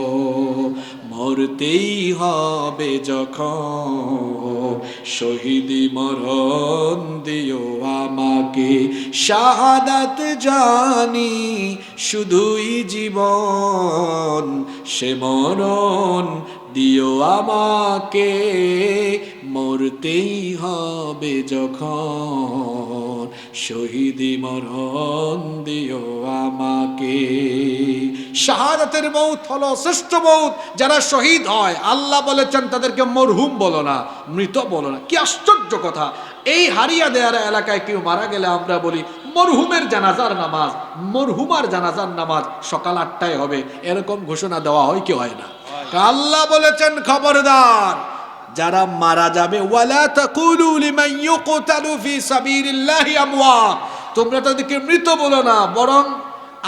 মরতেই হবে যখন, শহীদি মরণ দিও আমাকে। শাহাদাত জানি শুধুই জীবন, সে মরণ দিও আমাকে। মরতেই হবে যখন, শহীদি মরণ দিও আমাকে। শাহাদাতের মউত হলো শ্রেষ্ঠ মউত। যারা শহীদ হয়, আল্লাহ বলেছেন তাদেরকে মরহুম বলো না, মৃত বলো না। কি আশ্চর্য কথা! এই হারিয়া দেয়ারা এলাকায় কেউ মারা গেলে আমরা বলি মরহুমের জানাজার নামাজ, মরহুমার জানাজার নামাজ সকাল 8টায় হবে, এরকম ঘোষণা দেওয়া হয় কি হয় না? আল্লাহ বলেছেন, খবরদার যারা মারা যাবে, ওয়ালা তাকুলু লিমান ইউকতালু ফি সাবিলিল্লাহি আমওয়াত, তোমরা তাদেরকে মৃত বলো না, বরং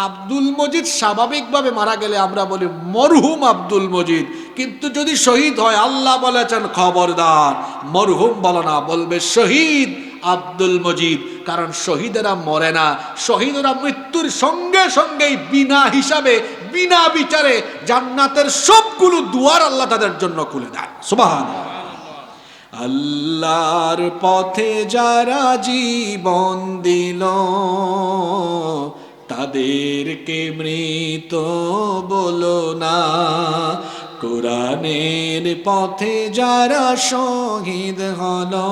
আব্দুল মজিদ স্বাভাবিকভাবে মারা গেলে আমরা বলি মরহুম আব্দুল মজিদ। কিন্তু যদি শহীদ হয়, আল্লাহ বলেছেন খবরদার মরহুম বলো না, বলবে শহীদ আব্দুল মজিদ। কারণ শহীদেরা মরে না, শহীদরা মৃত্যুর সঙ্গে সঙ্গেই বিনা হিসাবে, বিনা বিচারে জান্নাতের সবগুলো দুয়ার আল্লাহ তাদের জন্য খুলে দেয়। সুবহানাল্লাহ। আল্লাহর পথে যারা জীবন দিল, তাদেরকে মৃত বলো না। কোরআনের পথে যারা শহীদ হলো,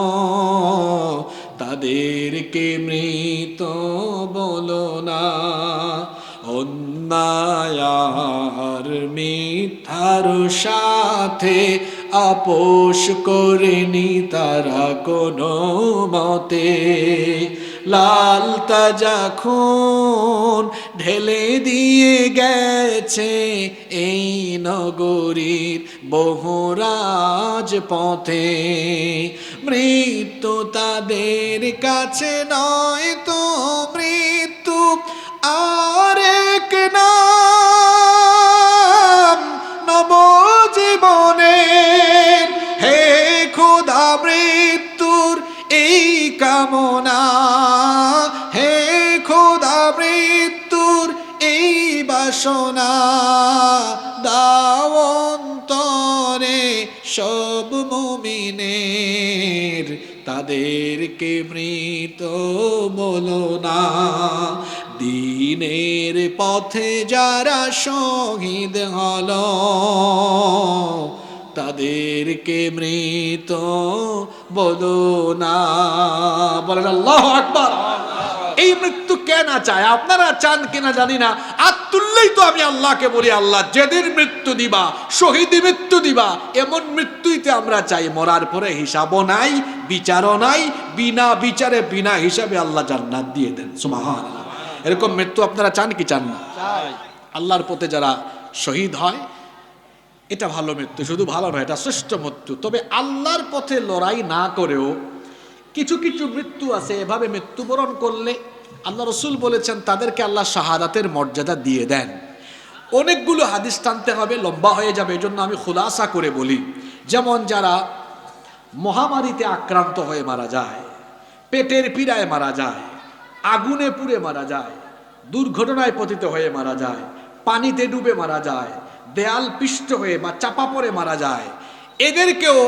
তাদেরকে মৃত বলো না। অন্যায় আর মিথ্যার সাথে আপোষ করেনি তারা কোনো মতে। লাল তাজা খুন ঢেলে দিয়ে গেছে এই নগরীর বহু রাজপথে। মৃত্যু তাদের কাছে নয় তো মৃত্যু আরেক নাম নবজীবনের। হে খোদা মৃত্যুর এই কামনা, হে খোদা মৃত্যুর এই বাসনা, দাও অন্তরে সব মুমিনের, তাদেরকে মৃত বলো না। দ্বীনের পথে যারা শহীদ হলো, তাদেরকে মৃত বলো না। বলেন আল্লাহু আকবার। এই মৃত্যু কে না চায়? আপনারা চান কিনা জানি না। তুললেই তো আমি আল্লাহকে বলি, আল্লাহ যেদিন মৃত্যু দিবা, শহীদ মৃত্যু দিবা, এমন মৃত্যুইতে আমরা চাই। মরার পরে হিসাবও নাই, বিচারও নাই, বিনা বিচারে বিনা হিসাবে আল্লাহ জান্নাত দিয়ে দেন। সুবহানাল্লাহ। এরকম মৃত্যু আপনারা চান কি চান না? আল্লাহর পথে যারা শহীদ হয়, এটা ভালো মৃত্যু, শুধু ভালো নয়, এটা শ্রেষ্ঠ মৃত্যু। তবে আল্লাহর পথে লড়াই না করেও কিছু কিছু মৃত্যু আছে, এভাবে মৃত্যুবরণ করলে আল্লাহ রসুল বলেছেন তাদেরকে আল্লাহ শাহাদাতের মর্যাদা দিয়ে দেন। অনেকগুলো হাদিস টানতে হবে, লম্বা হয়ে যাবে, এজন্য আমি খুলাসা করে বলি। যেমন যারা মহামারীতে আক্রান্ত হয়ে মারা যায়, পেটের পীড়ায় মারা যায়, আগুনে পুড়ে মারা যায়, দুর্ঘটনায় পতিত হয়ে মারা যায়, পানিতে ডুবে মারা যায়, দেয়াল পিষ্ট হয়ে বা চাপা পড়ে মারা যায়, এদেরকেও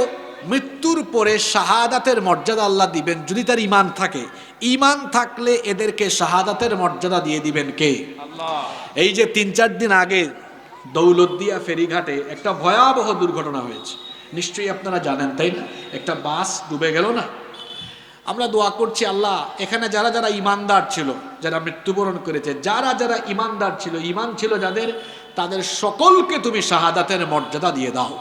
মৃত্যুর পরে শাহাদাতের মর্যাদা আল্লাহ দিবেন যদি তার ঈমান থাকে। ঈমান থাকলে এদেরকে শাহাদাতের মর্যাদা দিয়ে দিবেন কে? আল্লাহ। এই যে 3-4 দিন আগে দৌলতদিয়া ফেরিঘাটে একটা ভয়াবহ দুর্ঘটনা হয়েছে, নিশ্চয়ই আপনারা জানেন, তাই না? একটা বাস ডুবে গেল না? আমরা দোয়া করছি আল্লাহ এখানে যারা যারা ঈমানদার ছিল, যারা মৃত্যুবরণ করেছে, যারা যারা ঈমানদার ছিল, ঈমান ছিল যাদের, তাদের সকলকে তুমি শাহাদাতের মর্যাদা দিয়ে দাও।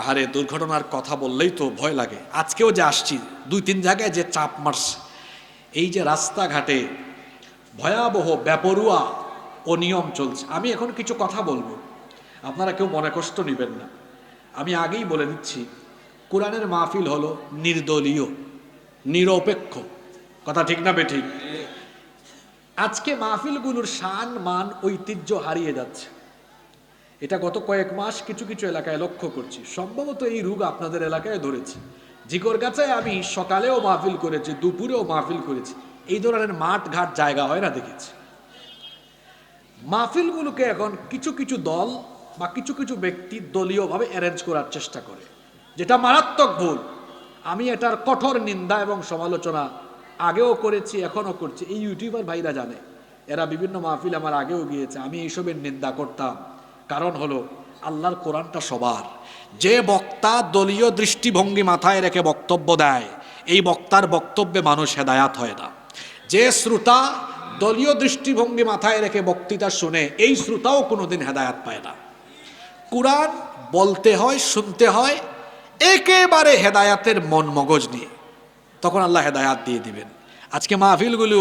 আরে দুর্ঘটনার কথা বললেই তো ভয় লাগে। আজকেও যে আসছি 2-3 জায়গায় যে চাপ মারছে, এই যে রাস্তাঘাটে ভয়াবহ বেপরুয়া অনিয়ম চলছে। আমি এখন কিছু কথা বলবো, আপনারা কেউ মনে কষ্ট নেবেন না। আমি আগেই বলে দিচ্ছি, কোরআনের মাহফিল হলো নির্দলীয়, নিরপেক্ষ। কথা ঠিক না বেঠিক? আজকে মাহফিলগুলোর শান মান ঐতিহ্য হারিয়ে যাচ্ছে। এটা গত কয়েক মাস কিছু কিছু এলাকায় লক্ষ্য করছি। সম্ভবত এই রোগ আপনাদের এলাকায় ধরেছে। ঝিকরগাছায় আমি সকালেও মাহফিল করেছি, দুপুরেও মাহফিল করেছি, এই ধরনের মাঠ ঘাট জায়গা হয় না দেখেছি। মাহফিলগুলোকে এখন কিছু কিছু দল বা কিছু কিছু ব্যক্তি দলীয়ভাবে অ্যারেঞ্জ করার চেষ্টা করে, যেটা মারাত্মক ভুল। আমি এটার কঠোর নিন্দা এবং সমালোচনা আগেও করেছি, এখনও করছি। এই ইউটিউবার ভাইরা জানে, এরা বিভিন্ন মাহফিল আমার আগেও গিয়েছে, আমি এইসবের নিন্দা করতাম। কারণ হলো আল্লাহর কোরআনটা সবার। যে বক্তা দলীয় দৃষ্টিভঙ্গি মাথায় রেখে বক্তব্য দেয়, এই বক্তার বক্তব্যে মানুষ হেদায়াত হয় না। যে শ্রোতা দলীয় দৃষ্টিভঙ্গি মাথায় রেখে বক্তৃতা শুনে, এই শ্রোতাও কোনোদিন হেদায়াত পায় না। কোরআন বলতে হয়, শুনতে হয় একেবারে হেদায়াতের মন মগজ নিয়ে, তখন আল্লাহ হেদায়াত দিয়ে দিবেন। আজকে মাহফিলগুলো,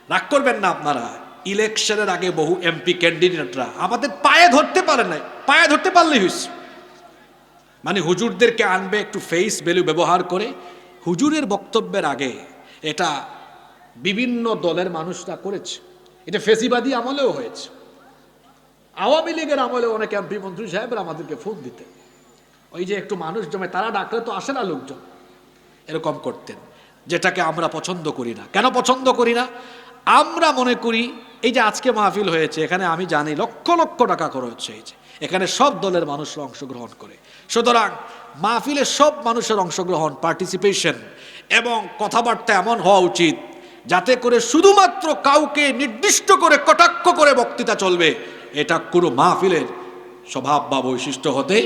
রাগ করবেন না আপনারা, ইলেকশনের আগে বহু এমপি ক্যান্ডিডেটরা আমাদের পায়ে ধরতে পারে নাই, পায়ে ধরতে পারলেই হয়েছে। মানে হুজুরদেরকে আনবে একটু ফেস ভ্যালু ব্যবহার করে। হুজুরের বক্তব্যের আগে এটা বিভিন্ন দলের মানুষরা করেছে। এটা ফেসিবাদী আমলেও হয়েছে, আওয়ামী লীগের আমলে অনেক এমপি মন্ত্রী সাহেবরা আমাদেরকে ফোন দিতেন, ওই যে একটু মানুষ জমে, তারা ডাকলে তো আসে না লোকজন, এরকম করতেন, যেটাকে আমরা পছন্দ করি না। কেন পছন্দ করি না? আমরা মনে করি এই যে আজকে মাহফিল হয়েছে, এখানে আমি জানি লক্ষ লক্ষ টাকা খরচ হয়েছে, এখানে সব দলের মানুষরা অংশগ্রহণ করে। সুতরাং মাহফিলে সব মানুষের অংশগ্রহণ, পার্টিসিপেশন এবং কথাবার্তা এমন হওয়া উচিত যাতে করে শুধুমাত্র কাউকে নির্দিষ্ট করে কটাক্ষ করে বক্তৃতা চলবে, এটা কোনো মাহফিলের স্বভাব বা বৈশিষ্ট্য হতে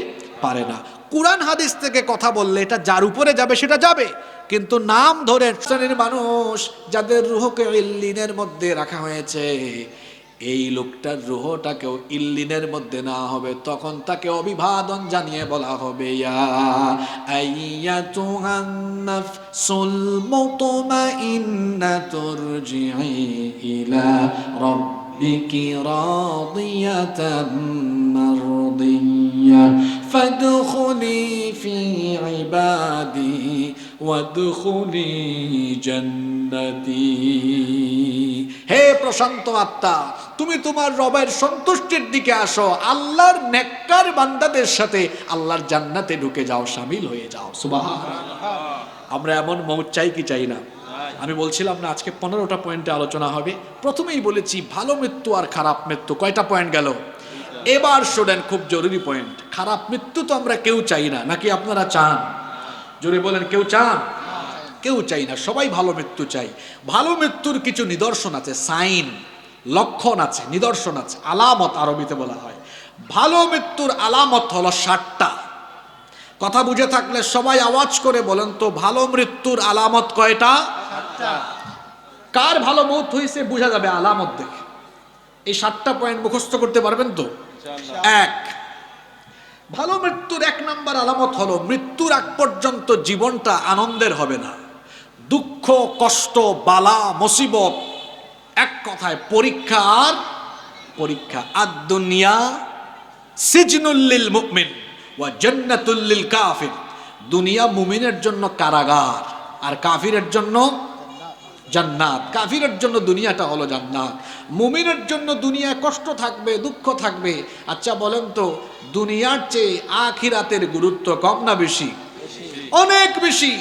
পারে না। কুরআন হাদিস থেকে কথা বললে এটা যার উপরে যাবে সেটা যাবে, কিন্তু নাম ধরে শ্রেণীর মানুষ যাদের রূহকে ইল্লিনের মধ্যে রাখা হয়েছে, এই লোকটার রূহটাকেও ইল্লিনের মধ্যে না হবে, তখন তাকে অভিবাদন জানিয়ে বলা হবে, ইয়া আইয়াতুহান নাফসুল মুতমাইন্নাতু রজিই ইলা রাব্বিকি রাদিয়াতাম মারদিয়্যা ফাদখুলি ফি ইবাদি ওয়াদখুলি জান্নাতি। হে প্রশান্ত আত্মা, তুমি তোমার রবের সন্তুষ্টির দিকে আসো, আল্লাহর নেককার বান্দাদের সাথে আল্লাহর জান্নাতে ঢুকে যাও, শামিল হয়ে যাও। সুবহানাল্লাহ। আমরা এমন মওত চাই কি চাই না? আমি বলছিলাম না আজকে 15টা পয়েন্টে আলোচনা হবে। প্রথমেই বলেছি ভালো মৃত্যু আর খারাপ মৃত্যু। কয়টা পয়েন্ট গেল? এবার শোনেন, খুব জরুরি পয়েন্ট। খারাপ মৃত্যু তো আমরা কেউ চাই না, নাকি আপনারা চান? জোরে বলেন, কেউ চান? কেউ চাই না, সবাই ভালো মৃত্যু চাই। ভালো মৃত্যুর কিছু নিদর্শন আছে, সাইন, লক্ষণ আছে, নিদর্শন আছে, আলামত আরবিতে বলা হয়। ভালো মৃত্যুর আলামত হলো 60টা। কথা বুঝে থাকলে সবাই আওয়াজ করে বলেন তো, ভালো মৃত্যুর আলামত কয়টা? 60টা। কার ভালো মৌত হয়েছে বোঝা যাবে আলামত দেখে। এই 60টা পয়েন্ট মুখস্থ করতে পারবেন তো? এক, ভালো মৃত্যুর 1 নাম্বার আলামত হলো মৃত্যুর আগ পর্যন্ত জীবনটা আনন্দের হবে না। দুঃখ, কষ্ট, বালা, মুসিবত, এক কথায় পরীক্ষা আর পরীক্ষা। আদ-দুনিয়া সিজনুল লিল মুমিন ওয়া জান্নাতুল লিল কাফির। দুনিয়া মুমিনের জন্য কারাগার আর কাফিরের জন্য জান্নাত। কাফিরের জন্য দুনিয়াটা হলো জান্নাত, মুমিনের জন্য দুনিয়ায় কষ্ট থাকবে, দুঃখ থাকবে। আচ্ছা বলেন তো, দুনিয়ার চেয়ে আখিরাতের গুরুত্ব কম না বেশি? অনেক বেশি।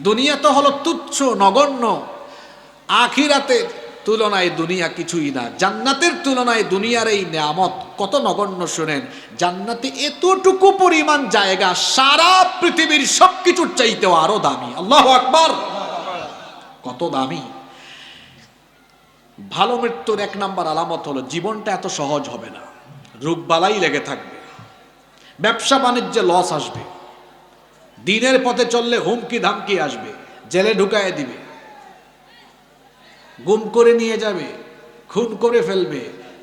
দুনিয়া তো হলো তুচ্ছ, নগণ্য। আখিরাতের তুলনায় দুনিয়া কিছুই না। জান্নাতের তুলনায় দুনিয়ার এই নিয়ামত কত নগণ্য শুনেন। জান্নাতে এতটুকু পরিমাণ জায়গা সারা পৃথিবীর সবকিছুর চাইতেও আরো দামি। আল্লাহু আকবার, কত দামি। ভালো মৃত্যুর 1 নাম্বার আলামত হলো জীবনটা এত সহজ হবে না, রোগবালাই লেগে থাকবে, ব্যবসা বাণিজ্যে লস আসবে, দিনের পথে চললে হুমকি ধামকি আসবে, জেলে ঢুকায় দিবে, গুম করে নিয়ে যাবে, খুন করে ফেলবে,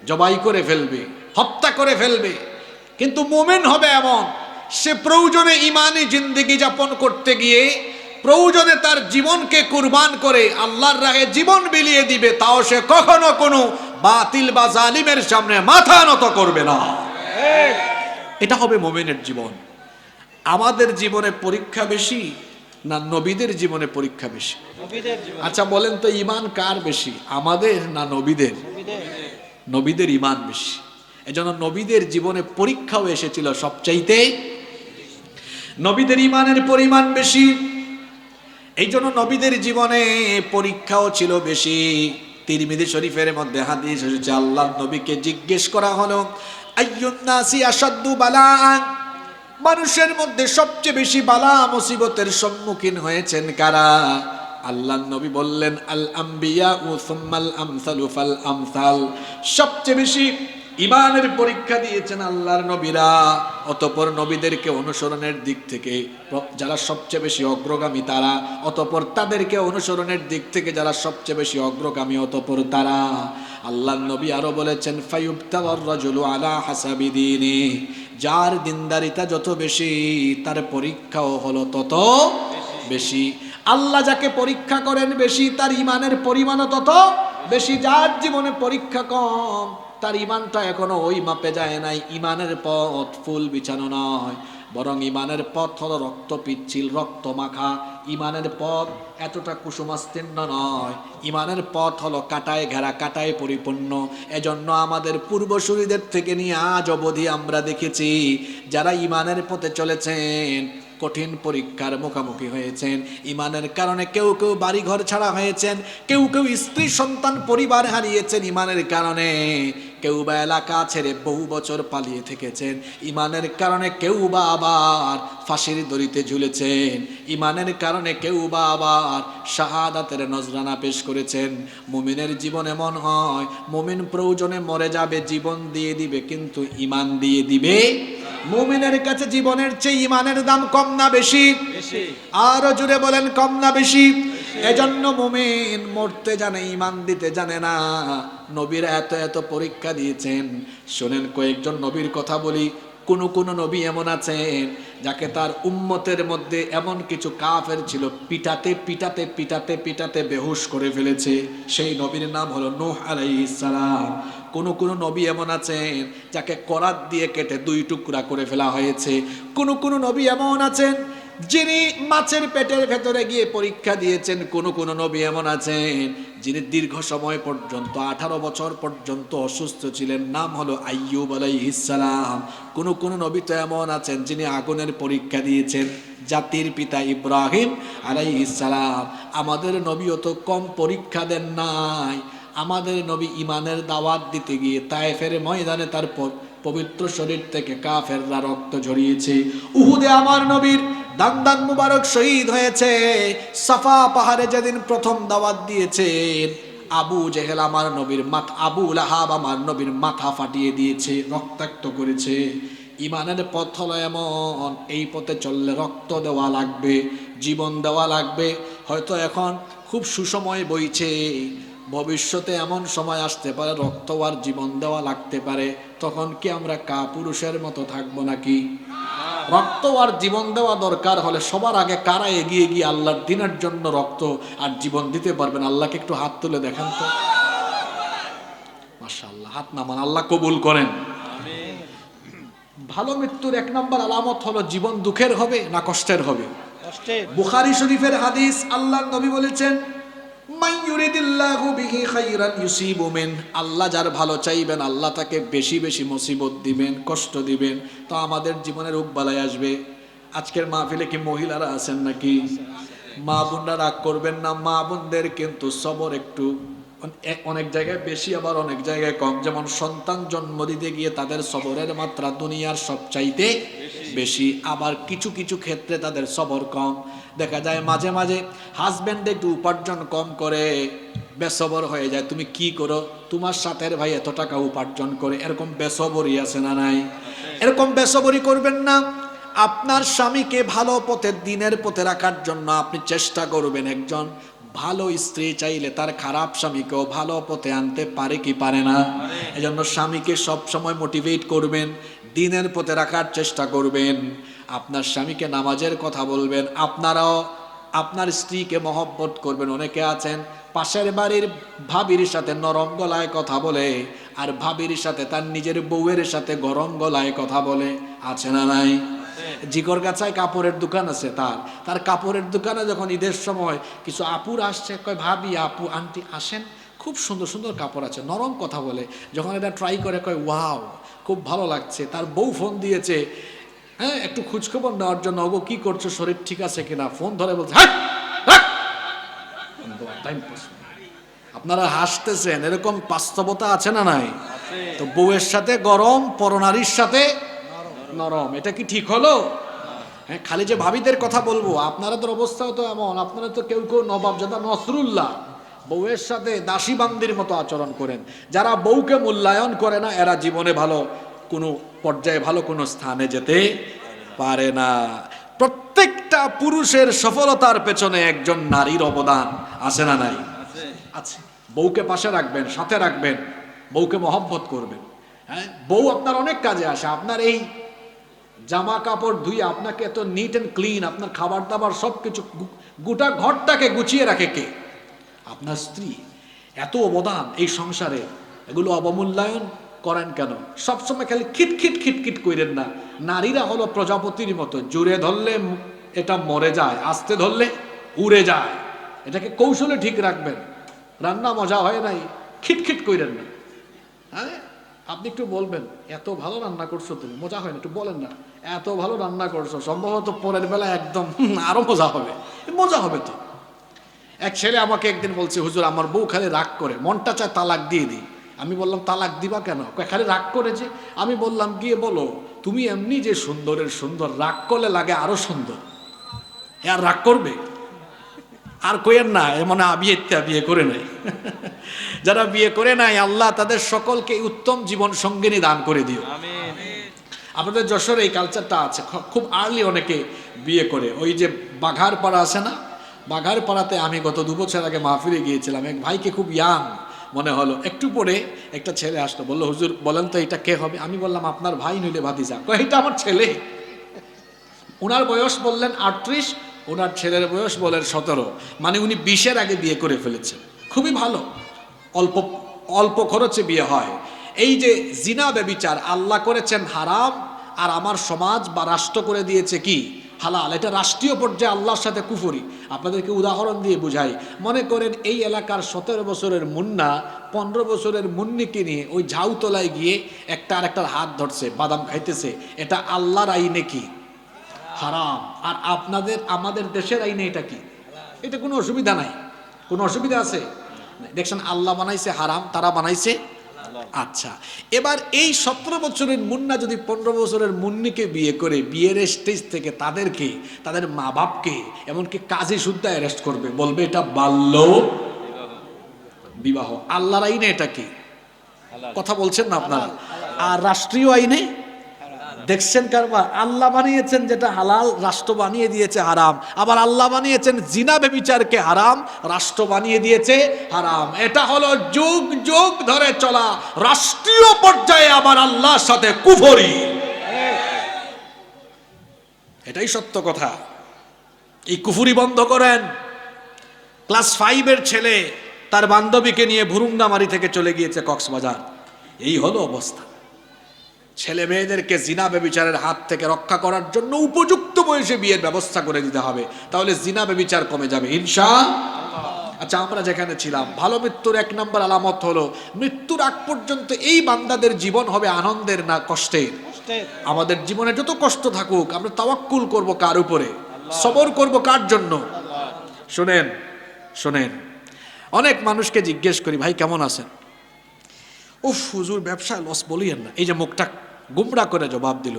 জবাই করে ফেলবে, হত্যা করে ফেলবে। কিন্তু মুমিন হবে এমন, সে প্রয়োজনে ঈমানি জিন্দেগি যাপন করতে গিয়ে প্রয়োজনে তার জীবনকে কুরবান করে আল্লাহর রাহে জীবন বিলিয়ে দিবে, তাও সে কখনো কোনো বাতিল বা জালিমের সামনে মাথা নত করবে না। এটা হবে মুমিনের জীবন। আমাদের জীবনে পরীক্ষা বেশি না নবীদের জীবনে পরীক্ষা বেশি? আচ্ছা বলেন তো, ঈমান কার বেশি, আমাদের না নবীদের? নবীদের ঈমান বেশি। এজন্য নবীদের জীবনে পরীক্ষাও এসেছিল সবচাইতে, নবীদের ঈমানের পরিমাণ বেশি। এই জন্য নবীদের জীবনে পরীক্ষাও ছিল বেশি। তিরমিজি শরীফের মধ্যে হাদিস এসেছে, আল্লাহর নবীকে জিজ্ঞেস করা হলো, আইয়ুন নাসি আশাদ্দু বালাআন, মানুষের মধ্যে সবচেয়ে বেশি বালা মুসিবতের সম্মুখীন হয়েছেন কারা? আল্লাহর নবী বললেন, আল আম্বিয়া ও সুম্মাল আমসালু ফাল আমসাল। সবচেয়ে বেশি ঈমানের পরীক্ষা দিয়েছেন আল্লাহর নবীরা, অতঃপর নবীদেরকে অনুসরণের দিক থেকে যারা সবচেয়ে বেশি অগ্রগামী তারা, অতঃপর তাদেরকে অনুসরণের দিক থেকে যারা সবচেয়ে বেশি অগ্রগামী, অতঃপর তারা। আল্লাহর নবী আরো বলেছেন, ফায়ুবতালার রাজুলু আলা হাসাবি দীনি, যার দিনদারিতা যত বেশি তার পরীক্ষাও হলো তত বেশি। আল্লাহ যাকে পরীক্ষা করেন বেশি, তার ঈমানের পরিমাণও তত বেশি। যার জীবনে পরীক্ষা কম, তার ঈমানটা এখনো ওই মাপে যায় নাই। ঈমানের পথ ফুল বিছানো নয়, বরং ঈমানের পথ হলো রক্ত পিচ্ছিল, রক্ত মাখা। ঈমানের পথ এতটা কুসুমাস্তীর্ণ নয়, ঈমানের পথ হলো কাটায় ঘেরা, কাটায় পরিপূর্ণ। এজন্য আমাদের পূর্বসূরীদের থেকে নিয়ে আজ অবধি আমরা দেখেছি যারা ঈমানের পথে চলেছেন কঠিন পরীক্ষার মুখোমুখি হয়েছেন। ঈমানের কারণে কেউ কেউ বাড়িঘর ছাড়া হয়েছেন, কেউ কেউ স্ত্রী সন্তান পরিবার হারিয়েছেন ঈমানের কারণে, কেউ বা এলাকা ছেড়ে বহু বছর পালিয়ে থেকেছেন ঈমানের কারণে, কেউ বা আবার ফাঁসির দড়িতে ঝুলেছেন ঈমানের কারণে, কেউ বা আবার শাহাদাতের নজরানা পেশ করেছেন। মুমিনের জীবন এমন হয়, মুমিন প্রয়োজনে মরে যাবে, জীবন দিয়ে দিবে, কিন্তু ঈমান দিয়ে দিবে। মুমিনের কাছে জীবনের চেয়ে ঈমানের দাম কম না বেশি? আরো জুড়ে বলেন, কম না বেশি? এজন্য মুমিন মরতে জানে, ঈমান দিতে জানে না। নবীর এত এত পরীক্ষা দিয়েছেন। শুনেন কয়েকজন নবীর কথা বলি। কোন নবী এমন আছেন যাকে তার উম্মতের মধ্যে এমন কিছু কাফের ছিল, পিটাতে পিটাতে পিটাতে পিটাতে বেহুশ করে ফেলেছে। সেই নবীর নাম হলো নূহ আলাইহিস সালাম। কোন নবী এমন আছেন যাকে করাত দিয়ে কেটে 2 টুকরা করে ফেলা হয়েছে। কোন নবী এমন আছেন যিনি মাছের পেটের ভেতরে গিয়ে পরীক্ষা দিয়েছেন। কোন নবী এমন আছেন যিনি দীর্ঘ সময় পর্যন্ত 18 বছর পর্যন্ত অসুস্থ ছিলেন, নাম হলো আইয়ুব আলাইহিস সালাম। কোন নবী তো এমন আছেন যিনি আগুনের পরীক্ষা দিয়েছেন, জাতির পিতা ইব্রাহিম আলাইহিস সালাম। আমাদের নবীও তো কম পরীক্ষা দেন নাই। আমাদের নবী ঈমানের দাওয়াত দিতে গিয়ে তায়েফের ময়দানে তার পবিত্র শরীর থেকে কাফেররা রক্ত ঝরিয়েছে। উহুদে আমার নবীর দান মুবারক শহীদ হয়েছে। সাফা পাহাড়ে যেদিন প্রথম দাওয়াত দিয়েছেন, আবু জেহেল আমার নবীর আবু লাহাব আমার নবীর মাথা ফাটিয়ে দিয়েছে, রক্তাক্ত করেছে। ঈমানের পথ হলো এমন, এই পথে চললে রক্ত দেওয়া লাগবে, জীবন দেওয়া লাগবে। হয়তো এখন খুব সুসময় বইছে, ভবিষ্যতে এমন সময় আসতে পারে রক্ত আর জীবন দেওয়া লাগতে পারে। তখন কি আমরা কাপুরুষের মতো থাকবো নাকি? রক্ত আর জীবন দেওয়া দরকার হলে সবার আগে কারা এগিয়ে গিয়ে আল্লাহর দ্বীনের জন্য রক্ত আর জীবন দিতে পারবেন? আল্লাহকে একটু হাত তুলে দেখান তো। মাশাআল্লাহ, হাত নামান, আল্লাহ কবুল করেন। ভালো মৃত্যুর 1 নম্বর আলামত হলো জীবন দুঃখের হবে না কষ্টের হবে? বুখারী শরীফের হাদিস, আল্লাহর নবী বলেছেন, মান ইউরিদিল্লাহু বিহি খাইরান ইউসিবু মিন। আল্লাহ যার ভালো চাইবেন আল্লাহ তাকে বেশি বেশি মুসিবত দিবেন, কষ্ট দিবেন। তো আমাদের জীবনে রোগ বালাই আসবে। আজকের মাহফিলে কি মহিলারা আছেন নাকি? মা বোনরা রাগ করবেন না, মা বোনদের কিন্তু সবর একটু অনেক জায়গায় বেশি, আবার অনেক জায়গায় কম। যেমন সন্তান জন্ম দিতে গিয়ে তাদের সবরের মাত্রা দুনিয়ার সবচাইতে বেশি, আবার কিছু কিছু ক্ষেত্রে তাদের সবর কম। দেখা যায় মাঝে মাঝে হাজব্যান্ড একটু উপার্জন কম করে বেসবর হয়ে যায়। তুমি কি করো? তোমার সাথের ভাই এত টাকা উপার্জন করে। এরকম বেসবরই আছে না নাই? এরকম বেসবরি করবেন না। আপনার স্বামীকে ভালো পথে, দিনের পথে রাখার জন্য আপনি চেষ্টা করবেন। একজন ভালো স্ত্রী চাইলে তার খারাপ স্বামীকেও ভালো পথে আনতে পারে কি পারে না? এজন্য স্বামীকে সব সময় মোটিভেট করবেন, দিনের পথে রাখার চেষ্টা করবেন। আপনার স্বামীকে নামাজের কথা বলবেন। আপনারাও আপনার স্ত্রীকে মহব্বত করবেন। অনেকে আছেন পাশের বাড়ির ভাবির সাথে নরম গলায় কথা বলে, আর ভাবির সাথে তার নিজের বউয়ের সাথে গরম গলায় কথা বলে, আছে না নাই? জিগর গাছায় কাপড়ের দোকান আছে, তার কাপড়ের দোকানে যখন ঈদের সময় কিছু আপুর আসছে, কয় ভাবি, আপু, আন্টি আসেন, খুব সুন্দর সুন্দর কাপড় আছে, নরম কথা বলে। যখন এটা ট্রাই করে কয় ওয়াও, খুব ভালো লাগছে। তার বউ ফোন দিয়েছে, হ্যাঁ, একটু খোঁজখবর নেওয়ার জন্য, ওগো কি করছো, শরীর ঠিক আছে কিনা। ফোন ধরে বলছে, আপনারা হাসতেছেন, এরকম বাস্তবতা আছে না নাই? তো বউয়ের সাথে গরম, পরনারীর সাথে নরম, এটা কি ঠিক হলো? হ্যাঁ, খালি যে ভাবিদের কথা বলবো, আপনাদের অবস্থাও তো এমন। আপনারা তো কেউ কেউ নবাবজাদা নসরুল্লাহ, বউয়ের সাথে দাসী বান্দির মতো আচরণ করেন। যারা বউকে মূল্যায়ন করে না, এরা জীবনে ভালো কোনো পর্যায়ে, ভালো কোনো স্থানে যেতে পারে না। প্রত্যেকটা পুরুষের সফলতার পেছনে একজন নারীর অবদান আছে না নাই? আছে। বউকে পাশে রাখবেন, সাথে রাখবেন, বউকে মহব্বত করবেন। হ্যাঁ, বউ আপনার অনেক কাজে আসে। আপনার এই জামা কাপড় ধুয়ে আপনাকে এত নিট অ্যান্ড ক্লিন, আপনার খাবার দাবার সবকিছু, গোটা ঘরটাকে গুছিয়ে রাখে কে? আপনার স্ত্রী। এত অবদান এই সংসারে, এগুলো অবমূল্যায়ন করেন কেন? সবসময় খালি খিটখিট খিটখিট করেন না। নারীরা হলো প্রজাপতির মতো, জোরে ধরলে এটা মরে যায়, আস্তে ধরলে উড়ে যায়। এটাকে কৌশলে ঠিক রাখবেন। রান্না মজা হয় নাই, খিটখিট করেন না। হ্যাঁ, আপনি একটু বলবেন, এত ভালো রান্না করছো তুমি, মজা হয় না, একটু বলেন না, এত ভালো রান্না করছো, সম্ভবত পরের বেলা একদম আরো মজা হবে। মজা হবে তো। এক ছেলে আমাকে একদিন বলছে, হুজুর আমার বউ খালি রাগ করে, মনটা চায় তালাক দিয়ে দিই। আমি বললাম, তালাক দিবা কেন? খালি রাগ করেছে। আমি বললাম, গিয়ে বলো তুমি এমনি যে সুন্দরের সুন্দর, রাগ করলে লাগে আরো সুন্দর। আর রাগ করবে? আর কইেন না মনে বিয়ে করে নাই। যারা বিয়ে করে নাই, আল্লাহ তাদের সকলকে উত্তম জীবন সঙ্গিনী দান করে দিও। আপনাদের যশোরে এই কালচারটা আছে, খুব আর্লি অনেকে বিয়ে করে। ওই যে বাঘার পাড়া আছে না, বাঘারপাড়াতে আমি গত 2 বছর আগে মাহফিলে গিয়েছিলাম, এক ভাইকে খুব ইয়াং মনে হলো। একটু পরে একটা ছেলে আসলো, বললো হুজুর বলেন তো এটা কে হবে? আমি বললাম আপনার ভাই নইলে ভাতিজা। কয় এটা আমার ছেলে। ওনার বয়স বললেন 38, ওনার ছেলের বয়স বলেন 17, মানে উনি 20-এর আগে বিয়ে করে ফেলেছেন। খুবই ভালো, অল্প অল্প খরচে বিয়ে হয়। এই যে জিনা ব্যভিচার আল্লাহ করেছেন হারাম, আর আমার সমাজ বা রাষ্ট্র করে দিয়েছে কি হালাল। এটা রাষ্ট্রীয় পর্যায়ে আল্লাহর সাথে কুফরি। আপনাদেরকে উদাহরণ দিয়ে বুঝাই। মনে করেন এই এলাকার 17 বছরের মুন্না 15 বছরের মুন্নিকে নিয়ে ওই ঝাউতলায় গিয়ে একটা আর একটার হাত ধরছে, বাদাম খাইতেছে, এটা আল্লাহর আইনে কি হারাম। আর আমাদের দেশের আইনে এটা কি, এটা কোনো অসুবিধা নাই। কোনো অসুবিধা আছে? দেখছেন আল্লাহ বানাইছে হারাম, তারা বানাইছে। আচ্ছা, এবার এই 17 বছরের মুন্না যদি 15 বছরের মুন্নিকে বিয়ে করে, বিয়ের স্টেজ থেকে তাদেরকে, তাদের মা বাপকে, এমনকি কাজী সুদ্ধা অ্যারেস্ট করবে, বলবে এটা বাল্য বিবাহ। আল্লাহর আইনে এটা কি? কথা বলছেন না আপনারা? আর রাষ্ট্রীয় আইনে দেখছেন কারবার, আল্লাহ বানিয়েছেন যেটা হালাল, রাষ্ট্র বানিয়ে দিয়েছে হারাম। আবার আল্লাহ বানিয়েছেন জিনা ব্যভিচারকে হারাম, রাষ্ট্র বানিয়ে দিয়েছে হারাম। এটা হলো যুগ যুগ ধরে চলা রাষ্ট্রীয় পর্যায়ে আবার আল্লাহর সাথে কুফরি। এটাই সত্য কথা। এই কুফরি বন্ধ করেন। ক্লাস 5-এর ছেলে তার বান্ধবীকে নিয়ে ভুরুঙ্গামারি থেকে চলে গিয়েছে কক্সবাজার। এই হলো অবস্থা। ছেলে মেয়েদেরকে জিনা ব্যভিচারের হাত থেকে রক্ষা করার জন্য উপযুক্ত বয়সে বিয়ের ব্যবস্থা করে দিতে হবে, তাহলে জিনা ব্যভিচার কমে যাবে ইনশাআল্লাহ। আচ্ছা, আমরা যেখানে ছিলাম, ভালো মৃত্যুর 1 নম্বর আলামত হলো মৃত্যুর আগ পর্যন্ত এই বান্দাদের জীবন হবে আনন্দের না কষ্টের? আমাদের জীবনে যত কষ্ট থাকুক, আমরা তাওয়াক্কুল করব কার উপরে? সবর করব কার জন্য? শোনেন শোনেন, অনেক মানুষকে জিজ্ঞেস করি, ভাই কেমন আছেন? উফ হুজুর ব্যবসায় লস বলিয়েন না। এই যে মুখটা গুমরা করে জবাব দিল।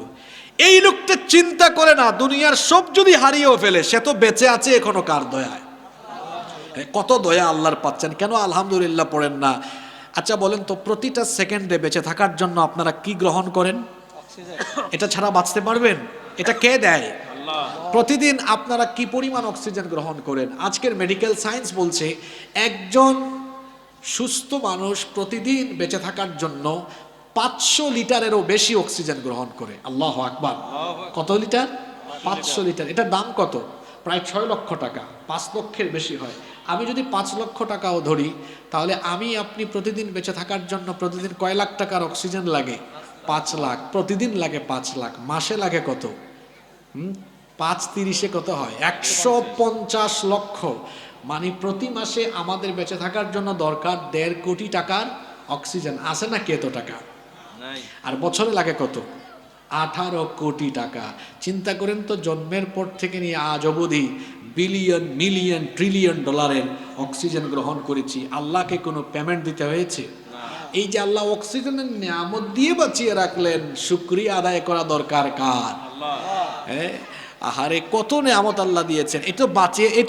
এই লোকটা চিন্তা করে না, দুনিয়ার সব যদি হারিয়েও ফেলে, সে তো বেঁচে আছে এখনো কার দয়ায়। কত দয়া আল্লাহর পাচ্ছেন, কেন আলহামদুলিল্লাহ পড়েন না? আচ্ছা বলেন তো, প্রতিটা সেকেন্ডে বেঁচে থাকার জন্য আপনারা কি গ্রহণ করেন? এটা ছাড়া বাঁচতে পারবেন? এটা কে দেয়? প্রতিদিন আপনারা কি পরিমাণ অক্সিজেন গ্রহণ করেন? আজকের মেডিকেল সায়েন্স বলছে একজন সুস্থ মানুষ প্রতিদিন বেঁচে থাকার জন্য 500 লিটারেরও বেশি অক্সিজেন গ্রহণ করে। আল্লাহু আকবার। কত লিটার? 500 লিটার। এটার দাম কত? প্রায় 6 লক্ষ টাকা। 5 লক্ষের বেশি হয়। আমি যদি 5 লক্ষ টাকাও ধরি, তাহলে আমি আপনি প্রতিদিন বেঁচে থাকার জন্য প্রতিদিন কয় লাখ টাকার অক্সিজেন লাগে? 5 লাখ। প্রতিদিন লাগে 5 লাখ। মাসে লাগে কত? 5-30-এ কত হয়? 150 লক্ষ। মানে প্রতি মাসে আমাদের বেঁচে থাকার জন্য দরকার 1.5 কোটি টাকার অক্সিজেন। আছে না কি এত টাকা? আর বছরে লাগে কত? 18 কোটি টাকা। চিন্তা করেন তো, জন্মের পর থেকে নিয়ে আজ অবধি বিলিয়ন মিলিয়ন ট্রিলিয়ন ডলারের অক্সিজেন গ্রহণ করেছি। আল্লাহকে কোনো পেমেন্ট দিতে হয়েছে? এই যে আল্লাহ অক্সিজেনের নিয়ামত দিয়ে বাঁচিয়ে রাখলেন, শুকরিয়া আদায় করা দরকার কার? হ্যাঁ, আহারে কত নিয়ামত আল্লাহ দিয়েছেন। এই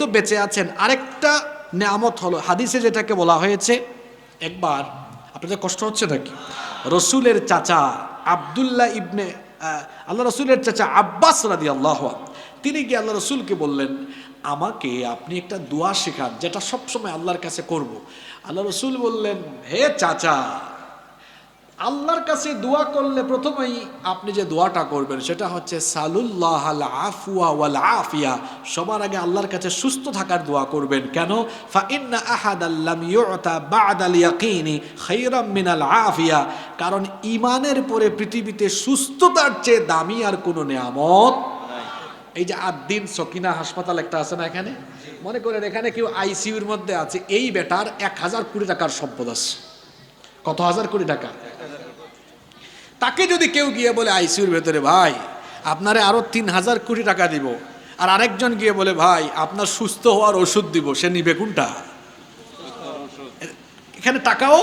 তো বেঁচে আছেন। আরেকটা নিয়ামত হলো হাদিসে যেটাকে বলা হয়েছে, একবার আপনাদের কষ্ট হচ্ছে নাকি? রসুলের চাচা আব্দুল্লাহ ইবনে আল্লাহ রসুলের চাচা আব্বাস রাদিয়াল্লাহু আনহু, তিনি গিয়ে আল্লাহ রসুলকে বললেন, আমাকে আপনি একটা দোয়া শেখান যেটা সবসময় আল্লাহর কাছে করব। আল্লাহ রসুল বললেন, হে চাচা, আল্লাহর কাছে দোয়া করলে প্রথমেই আপনি যে দোয়াটা করবেন সেটা হচ্ছে সালুল্লাহাল আফওয়া ওয়াল আফিয়া। সবার আগে আল্লাহর কাছে সুস্থ থাকার দোয়া করবেন। কেন? ফা ইন্না আহাদাল লাম ইউতা বা'দাল ইয়াকিনি খায়রাম মিনাল আফিয়া। কারণ ঈমানের পরে পৃথিবীতে সুস্থতার চেয়ে দামি আর কোনো নিয়ামত নাই। এই যে আদ্দিন সকিনা হাসপাতাল একটা আছে না এখানে, মনে করেন এখানে কেউ আইসিইউর মধ্যে আছে, এই বেটার 1000 কোটি টাকার সম্পদ আছে। কত হাজার কোটি টাকা? তাকে যদি কেউ গিয়ে বলে আইসিইউর ভেতরে, ভাই আপনারে আরো 3000 কোটি টাকা দিব, আর আরেকজন গিয়ে বলে ভাই আপনার সুস্থ হওয়ার ওষুধ দিব, সে নিবে কোনটা? এখানে টাকাও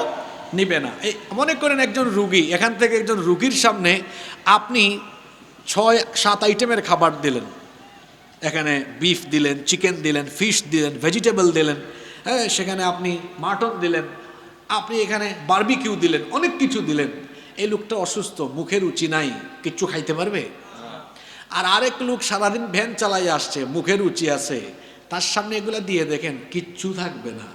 নিবে না। এই মনে করেন একজন রুগী, এখান থেকে একজন রুগীর সামনে আপনি 6-7 আইটেমের খাবার দিলেন। এখানে বিফ দিলেন, চিকেন দিলেন, ফিশ দিলেন, ভেজিটেবল দিলেন, হ্যাঁ সেখানে আপনি মাটন দিলেন, আপনি এখানে বারবিকিউ দিলেন, অনেক কিছু দিলেন। এই লোকটা অসুস্থ, মুখে রুচি নাই, কিচ্ছু খাইতে পারবে? আর আরেক লোক সারাদিন ভ্যান চালাই আসছে, মুখে রুচি আছে, তার সামনে এগুলো দিয়ে দেখেন কিচ্ছু থাকবে না।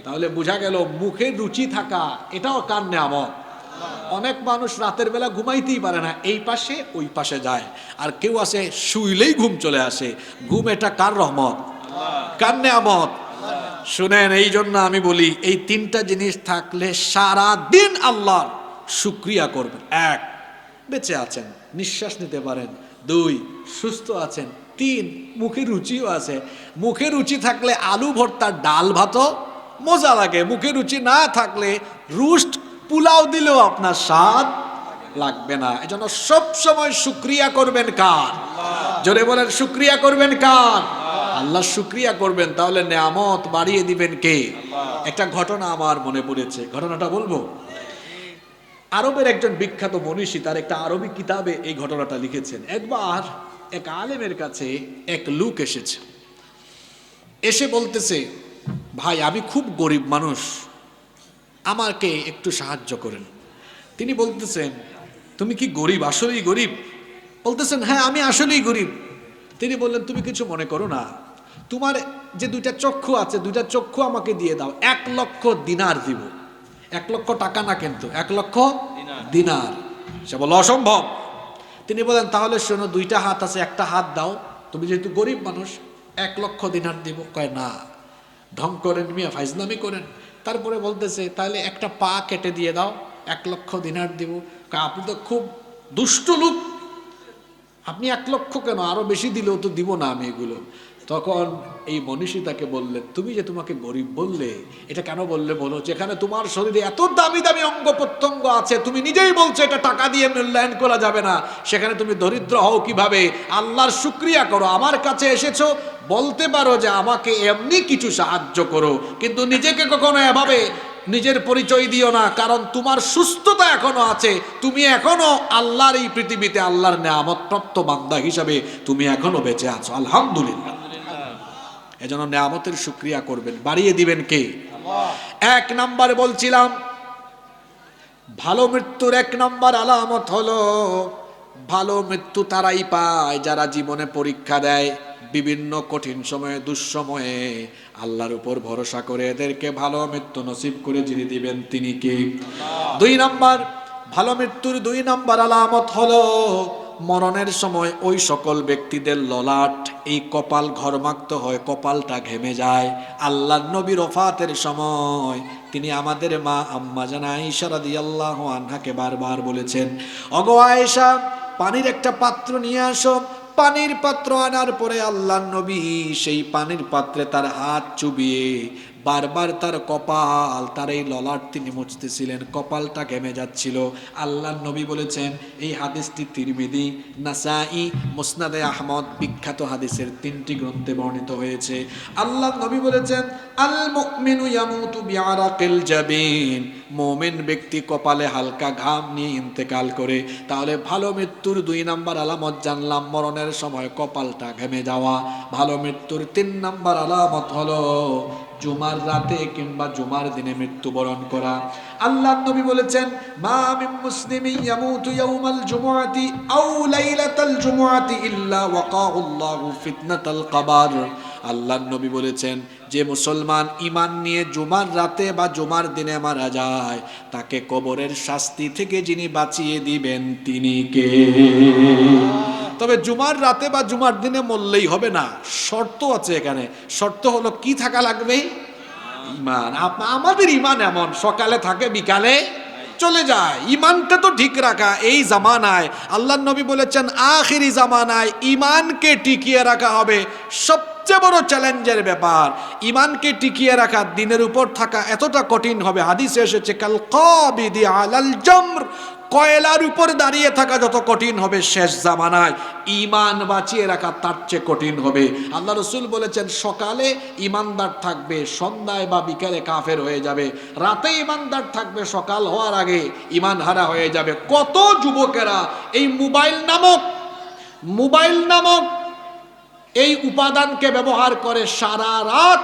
তাহলে বোঝা গেল মুখে রুচি থাকা এটাও কার নেয়ামত। অনেক মানুষ রাতের বেলা ঘুমাইতেই পারে না, এই পাশে ওই পাশে যায়, আর কেউ আছে শুইলেই ঘুম চলে আসে। ঘুম এটা কার রহমত, কার নেয়ামত? শুনেন, এই জন্য আমি বলি এই তিনটা জিনিস থাকলে সারা দিন আল্লাহর শুকরিয়া করবেন। এক, বেঁচে আছেন, নিঃশ্বাস নিতে পারেন। দুই, সুস্থ আছেন। তিন, মুখে রুচিও আছে। মুখে রুচি থাকলে আলু ভর্তা ডাল ভাতও মজা লাগে। মুখে রুচি না থাকলে রুস্ট পোলাও দিলেও আপনার স্বাদ লাগবে না। এজন্য সব সময় শুকরিয়া করবেন কার? জোরে বলেন, শুকরিয়া করবেন কার? আল্লাহ শুকরিয়া করবেন, তাহলে নেয়ামত বাড়িয়ে দিবেন কে? একটা ঘটনা আমার মনে পড়েছে, ঘটনাটা বলবো। আরবের একজন বিখ্যাত মনীষী তার একটা আরবি কিতাবে এই ঘটনাটা লিখেছেন। একবার এক আলেমের কাছে এক লোক এসেছে, এসে বলতেছে, ভাই আমি খুব গরিব মানুষ, আমাকে একটু সাহায্য করেন। তিনি বলতেছেন, তুমি কি গরিব, আসলেই গরিব? বলতেছেন, হ্যাঁ আমি আসলেই গরিব। তিনি বললেন, তুমি কিছু মনে করো না, তোমার যে দুইটা চক্ষু আছে, দুইটা চক্ষু আমাকে দিয়ে দাও, 1,00,000 দিনার দিব। 1,00,000 টাকা না, কিন্তু 1,00,000 দিনার। সে বলল, অসম্ভব। তিনি বলেন, তাহলে শোনো, দুইটা হাত আছে, একটা হাত দাও, তুমি যেহেতু গরিব মানুষ, 1,00,000 দিনার দিব। কয় না, ঢং করেন মিয়া, ফাইজলামি করেন। তারপরে বলতেছে, তাহলে একটা পা কেটে দিয়ে দাও, 1,00,000 দিনার দিব। কয়, আপনি তো খুব দুষ্ট লোক, আপনি 1,00,000 কেন, আরো বেশি দিলেও তো দিব না আমি এগুলো। তখন এই মনীষী তাকে বললেন, তুমি যে তোমাকে গরিব বললে, এটা কেন বললে বলো? যেখানে তোমার শরীরে এত দামি দামি অঙ্গ প্রত্যঙ্গ আছে, তুমি নিজেই বলছো এটা টাকা দিয়ে মূল্যায়ন করা যাবে না, সেখানে তুমি দরিদ্র হও কিভাবে? আল্লাহর শুকরিয়া করো। আমার কাছে এসেছো, বলতে পারো যে আমাকে এমনি কিছু সাহায্য করো, কিন্তু নিজেকে কখনো এভাবে নিজের পরিচয় দিও না, কারণ তোমার সুস্থতা এখনো আছে, তুমি এখনো আল্লাহর এই পৃথিবীতে আল্লাহর নেয়ামত প্রাপ্ত বান্দা হিসাবে তুমি এখনো বেঁচে আছো, আলহামদুলিল্লাহ। এজন্য নেয়ামতের শুকরিয়া করবেন, বাড়িয়ে দিবেন কে? এক নাম্বারে বলছিলাম, ভালো মৃত্যুর এক নাম্বার আলামত হলো, ভালো মৃত্যু তারাই পায় যারা জীবনে পরীক্ষা দেয়, বিভিন্ন কঠিন সময়ে, দুঃসময়ে আল্লাহর উপর ভরসা করে এদেরকে ভালো মৃত্যু নসিব করে যিনি দিবেন তিনি কে? দুই নাম্বার, ভালো মৃত্যুর 2 নাম্বার আলামত হলো, মরণের সময় ওই সকল ব্যক্তিদের ললাট, এই কপাল ঘর্মাক্ত হয়, কপালটা ঘেমে যায়। আল্লাহর নবীর ওফাতের সময় তিনি আমাদের মা আম্মা জানা আয়েশা রাদিয়াল্লাহু আনহাকে বারবার বলেছেন, ওগো আয়েশা, পানির একটা পাত্র নিয়ে আসো। পানির পাত্র আনার পরে আল্লাহর নবী সেই পানির পাত্রে তার হাত চুবিয়ে বারবার তার কপাল, তার এই ললাট তিনি মুছতেছিলেন, কপালটা ঘেমে যাচ্ছিল। আল্লাহর নবী বলেছেন, এই হাদিসটি তিরমিজি, নাসাই, মুসনাদে আহমদ বিখ্যাত হাদিসের 3টি গ্রন্থে বর্ণিত হয়েছে। আল্লাহর নবী বলেছেন, আল মুমিনু ইয়ামুতু বিআরাকিল জাবিন, মুমিন ব্যক্তি কপালে হালকা ঘাম নিয়ে ইন্তেকাল করে। তাহলে ভালো মৃত্যুর 2 নাম্বার আলামত জানলাম, মরণের সময় কপালটা ঘেমে যাওয়া। ভালো মৃত্যুর 3 নাম্বার আলামত হলো জুমার রাতে কিংবা জুমার দিনে মৃত্যুবরণ করা। আল্লাহর নবী বলেছেন, মা মিন মুসলিমিন ইয়ামুতু ইয়াউমাল জুমআতি আও লাইলাতাল জুমআতি ইল্লা ওয়াকাহুল্লাহু ফিতনাতাল কবর। আল্লাহর নবী বলেছেন, যে মুসলমান ঈমান নিয়ে জুমার রাতে বা জুমার দিনে মারা যায়, তাকে কবরের শাস্তি থেকে যিনি বাঁচিয়ে দিবেন তিনি কে? তবে জুমার রাতে বা জুমার দিনে মরলেই হবে না, শর্ত আছে এখানে। শর্ত হলো কি থাকা লাগবে? ঈমান। আমাদের ঈমান এমন, সকালে থাকে বিকালে চলে যায়। ঈমানটা তো ঠিক রাখা এই জামানায়, আল্লাহর নবী বলেছেন আখিরি জামানায় ঈমানকে টিকিয়ে রাখা হবে সবচেয়ে বড় চ্যালেঞ্জের ব্যাপার। ঈমানকে টিকিয়ে রাখা, দিনের উপর থাকা এতটা কঠিন হবে। হাদিসে এসেছে, কাল কাবিদি আলাল জামর, কয়লার উপর দাঁড়িয়ে থাকা যত কঠিন হবে শেষ জামানায়, ঈমান বাঁচিয়ে রাখা তার চেয়ে কঠিন হবে। আল্লাহ রাসূল বলেছেন, সকালে ঈমানদার থাকবে, সন্ধ্যায় বা বিকেলে কাফের হয়ে যাবে। রাতে ঈমানদার থাকবে, সকাল হওয়ার আগে ঈমান হারা হয়ে যাবে। কত যুবকেরা এই মোবাইল নামক এই উপাদানকে ব্যবহার করে সারা রাত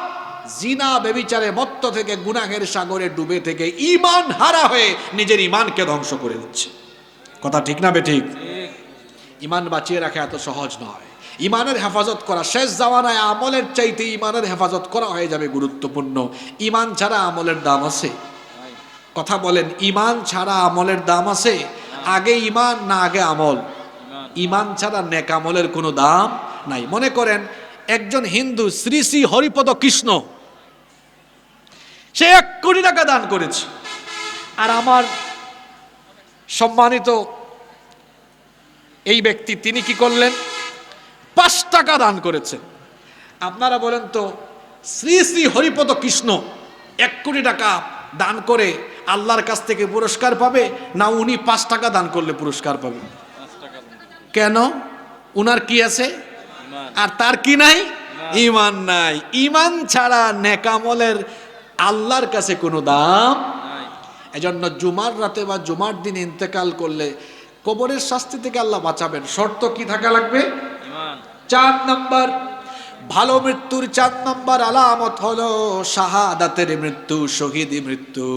জিনা বেবিচারে মত্ত থেকে গুনাহের সাগরে ডুবে থেকে ঈমান হারা হয়ে নিজের ঈমানকে ধ্বংস করে দিচ্ছে। কথা ঠিক না বেঠিক? ঈমান বাঁচিয়ে রাখা এত সহজ নয়। ইমানের হেফাজত করা শেষ জামানায় আমলের চাইতে ইমানের হেফাজত করা হয়ে যাবে গুরুত্বপূর্ণ। ইমান ছাড়া আমলের দাম আছে? কথা বলেন, ইমান ছাড়া আমলের দাম আছে? আগে ইমান না আগে আমল? ইমান ছাড়া নেক আমলের কোনো দাম নাই। মনে করেন একজন হিন্দু শ্রী শ্রী হরিপদ কৃষ্ণ, সে 1 কোটি টাকা দান করেছে, আর আমার সম্মানিত এই ব্যক্তি তিনি কি করলেন? 5 টাকা দান করেছেন। আপনারা বলেন তো, শ্রী শ্রী হরিপদ কৃষ্ণ 1 কোটি টাকা দান করে আল্লাহর কাছ থেকে পুরস্কার পাবে, না উনি 5 টাকা দান করলে পুরস্কার পাবে? কেন? উনার কি আছে আর তার কি নাই? ইমান নাই। ইমান ছাড়া নেক আমলের আল্লাহর কাছে কোনো দাম। এজন্য জুমার রাতে বা জুমার দিন ইন্তেকাল করলে কবরের শাস্তি থেকে আল্লাহ বাঁচাবেন। শর্ত কি থাকা লাগবে? 4 নাম্বার, ভালো মৃত্যুর 4 নাম্বার আলামত হলো শাহাদাতের মৃত্যু, শহীদি মৃত্যু।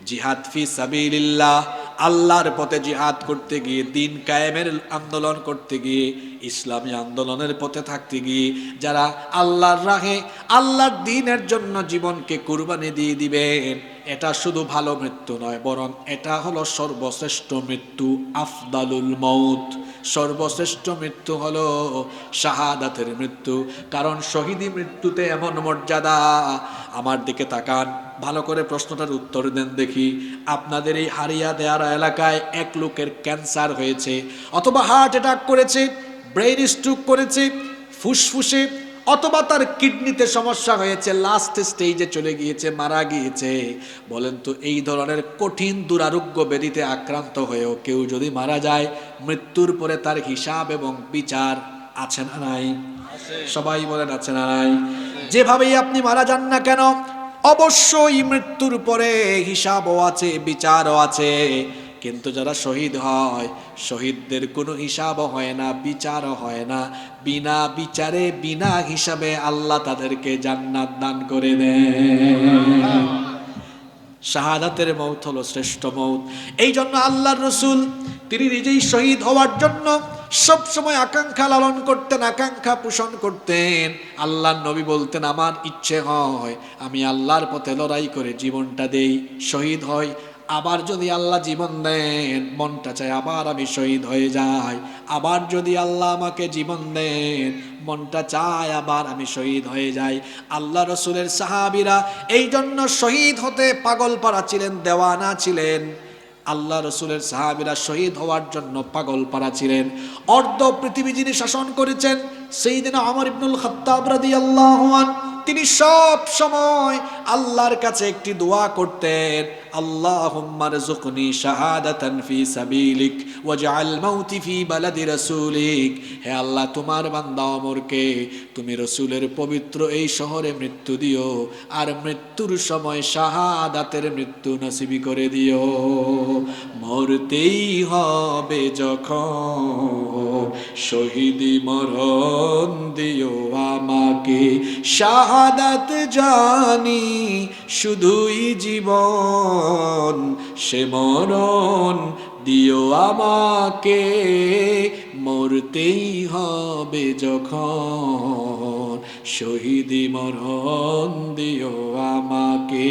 জিহাদ ফি সাবিলিল্লাহ, আল্লাহর পথে জিহাদ করতে গিয়ে, দিন কায়েমের আন্দোলন করতে গিয়ে, ইসলামী আন্দোলনের পথে থাকতে গিয়ে যারা আল্লাহর রাহে আল্লাহর দ্বীনের জন্য জীবনকে কুরবানি দিয়ে দিবেন, এটা শুধু ভালো মৃত্যু নয়, বরং এটা হলো সর্বশ্রেষ্ঠ মৃত্যু, আফদালুল মউত। সর্বশ্রেষ্ঠ মৃত্যু হলো শাহাদাতের মৃত্যু। কারণ শহীদি মৃত্যুতে এমন মর্যাদা। আমার দিকে তাকান, ভালো করে প্রশ্নটার উত্তর দেন দেখি। আপনাদের এই হারিয়া দেয়ারা এলাকায় 1 লোকের ক্যান্সার হয়েছে, অথবা হার্ট অ্যাটাক করেছে, ব্রেইন স্ট্রোক করেছে, ফুসফুসে অথবা তার কিডনিতে সমস্যা হয়েছে, লাস্ট স্টেজে চলে গিয়েছে, মারা গিয়েছে। বলেন তো, এই ধরনের কঠিন দুরারোগ্য ব্যাধিতে আক্রান্ত হয়েও কেউ যদি মারা যায়, মৃত্যুর পরে তার হিসাব এবং বিচার আছে না নাই? সবাই বলেন আছে না নাই? যেভাবেই আপনি মারা যান না কেন, অবশ্যই মৃত্যুর পরে হিসাবও আছে, বিচারও আছে। কিন্তু যারা শহীদ হয়, শহীদদের কোনো হিসাবও হয় না, বিচারও হয় না। বিনা বিচারে বিনা হিসাবে আল্লাহ তাদেরকে জান্নাত দান করে দেন। শাহাদাতের মউত হলো শ্রেষ্ঠ মউত। এই জন্য আল্লাহর রাসূল তিনি নিজেই শহীদ হওয়ার জন্য সব সময় আকাঙ্ক্ষা লালন করতেন, আকাঙ্ক্ষা পোষণ করতেন। আল্লাহর নবী বলতেন, আমার ইচ্ছে হয় আমি আল্লাহর পথে লড়াই করে জীবনটা দেই, শহীদ হই। আবার যদি আল্লাহ জীবন দেন, মনটা চায় আবার আমি শহীদ হয়ে যাই। আবার যদি আল্লাহ আমাকে জীবন দেন, মনটা চায় আবার আমি শহীদ হয়ে যাই। আল্লাহ রসুলের সাহাবীরা এই জন্য শহীদ হতে পাগল পারা ছিলেন, দেওয়ানা ছিলেন। আল্লাহ রসুলের সাহাবীরা শহীদ হওয়ার জন্য পাগল পারা ছিলেন। অর্ধ পৃথিবী যিনি শাসন করেছেন, সাইয়েদনা ওমর ইবনুল খাত্তাব রাদিয়াল্লাহু আনহু, তিনি সব সময় আল্লাহর কাছে একটি দোয়া করতেন, আল্লাহুম্মা রযুকনি শাহাদাতান ফি সাবিলিক ওয়াজআল মাউতি ফি বালাদি রাসূলিক। হে আল্লাহ, তোমার বান্দা ওমরকে তুমি রাসূলের পবিত্র এই শহরে মৃত্যু দিও, আর মৃত্যুর সময় শাহাদাতের মৃত্যু নসিব করে দিও। মরতেই হবে যখন শহীদি মরণ দিও আমাকে, শাহাদাত জানি শুধুই জীবন, সে মরণ দিও আমাকে। মরতেই হবে যখন শহীদি মরণ দিও আমাকে।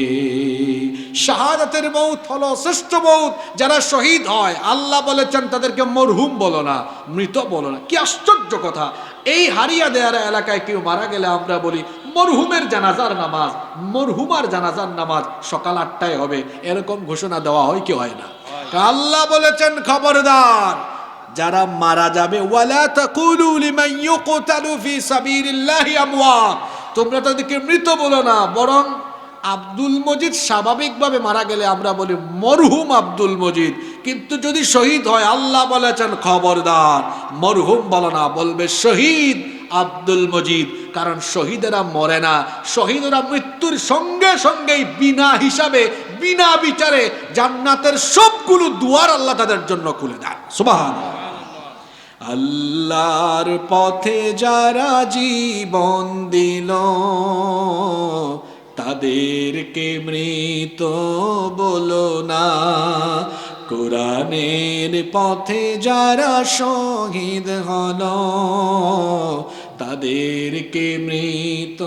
শাহাদাতের মউত হলো শ্রেষ্ঠ মউত। যারা শহীদ হয়, আল্লাহ বলেছেন তাদেরকে মরহুম বলো না, মৃত বলো না। কি আশ্চর্য কথা! এই হারিয়া দেয়ারা এলাকায় কেউ মারা গেলে আমরা বলি মরহুমের জানাজার নামাজ, মরহুমার জানাজার নামাজ সকাল 8টায় হবে, এরকম ঘোষণা দেওয়া হয় কি হয় না? আল্লাহ বলেছেন, খবরদার যারা মারা যাবে, ওয়ালা তাকুলু লিমান ইউকতালু ফি সাবিলিল্লাহি আমওয়াত, তোমরা তাদেরকে মৃত বলো না, বরং আব্দুল মজিদ স্বাভাবিকভাবে মারা গেলে আমরা বলি মরহুম আব্দুল মজিদ। কিন্তু যদি শহীদ হয়, আল্লাহ বলেছেন খবরদার মরহুম বলো না, বলবে শহীদ আব্দুল মজিদ। কারণ শহীদেরা মরে না, শহীদরা মৃত্যুর সঙ্গে সঙ্গেই বিনা হিসাবে বিনা বিচারে জান্নাতের সবগুলো দুয়ার আল্লাহ তাদের জন্য খুলে দেন। সুবহানাল্লাহ। আল্লাহর পথে যারা জীবন দিল, তাদেরকে মৃত বলো না, কোরআনের পথে যারা শহীদ হলো তাদেরকে মৃত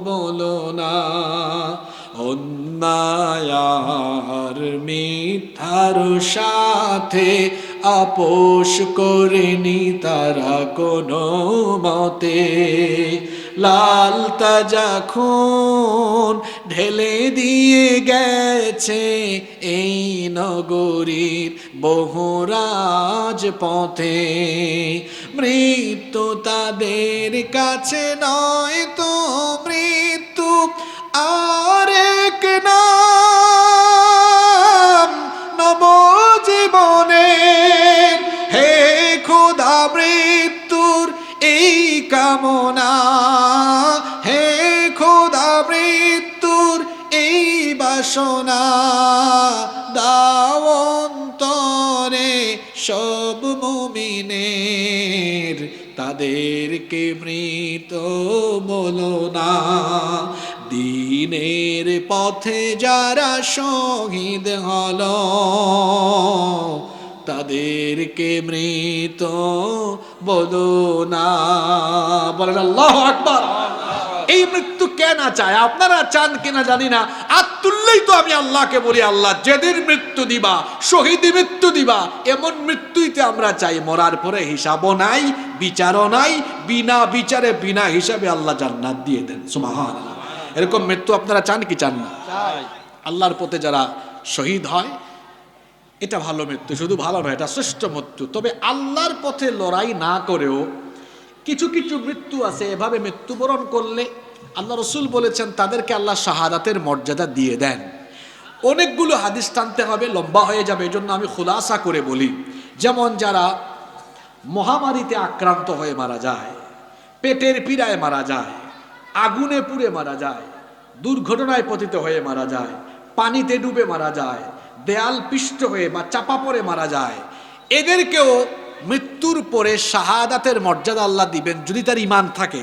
বলো না। অন্যায় আর মিথ্যার সাথে আপোষ করেনি তারা কোনো মতে। লাল তাজা খুন ঢেলে দিয়ে গেছে এই নগরীর বহু রাজপথে। মৃত্যু তাদের কাছে নয় তো মৃত্যু আরেক নাম নবজীবনের। হে খোদা মৃত্যুর এই কামনা, হে খোদা মৃত্যুর এই বাসনা, দাও অন্তরে সব মুমিনের তাদেরকে মৃত বলো না। দ্বীনের পথে যারা শহীদ হলো তাদেরকে মৃত বলো না। বলেন আল্লাহু আকবার। এই মৃত্যু কে না চায়? আপনারা চান কিনা জানি না। আর তুললেই তো আমি আল্লাহকে বলি, আল্লাহ যেদিন মৃত্যু দিবা, শহীদি মৃত্যু দিবা, এমন মৃত্যুইতে আমরা চাই। মরার পরে হিসাবও নাই, বিচারও নাই, বিনা বিচারে বিনা হিসাবে আল্লাহ জান্নাত দিয়ে দেন। সুবহানাল্লাহ। এরকম মৃত্যু আপনারা চান কি চান না? আল্লাহর পথে যারা শহীদ হয় এটা ভালো মৃত্যু, শুধু ভালো নয়, এটা শ্রেষ্ঠ মৃত্যু। তবে আল্লাহর পথে লড়াই না করেও কিছু কিছু মৃত্যু আছে, এভাবে মৃত্যুবরণ করলে আল্লাহ রসুল বলেছেন তাদেরকে আল্লাহ শাহাদাতের মর্যাদা দিয়ে দেন। অনেকগুলো হাদিস টানতে হবে, লম্বা হয়ে যাবে, এই জন্য আমি খুলাসা করে বলি। যেমন যারা মহামারীতে আক্রান্ত হয়ে মারা যায়, পেটের পীড়ায় মারা যায়, আগুনে পুড়ে মারা যায়, দুর্ঘটনায় পতিত হয়ে মারা যায়, পানিতে ডুবে মারা যায়, দেয়াল পিষ্ট হয়ে বা চাপা পড়ে মারা যায়, এদেরকেও মৃত্যুর পরে শাহাদাতের মর্যাদা আল্লাহ দিবেন যদি তার ঈমান থাকে।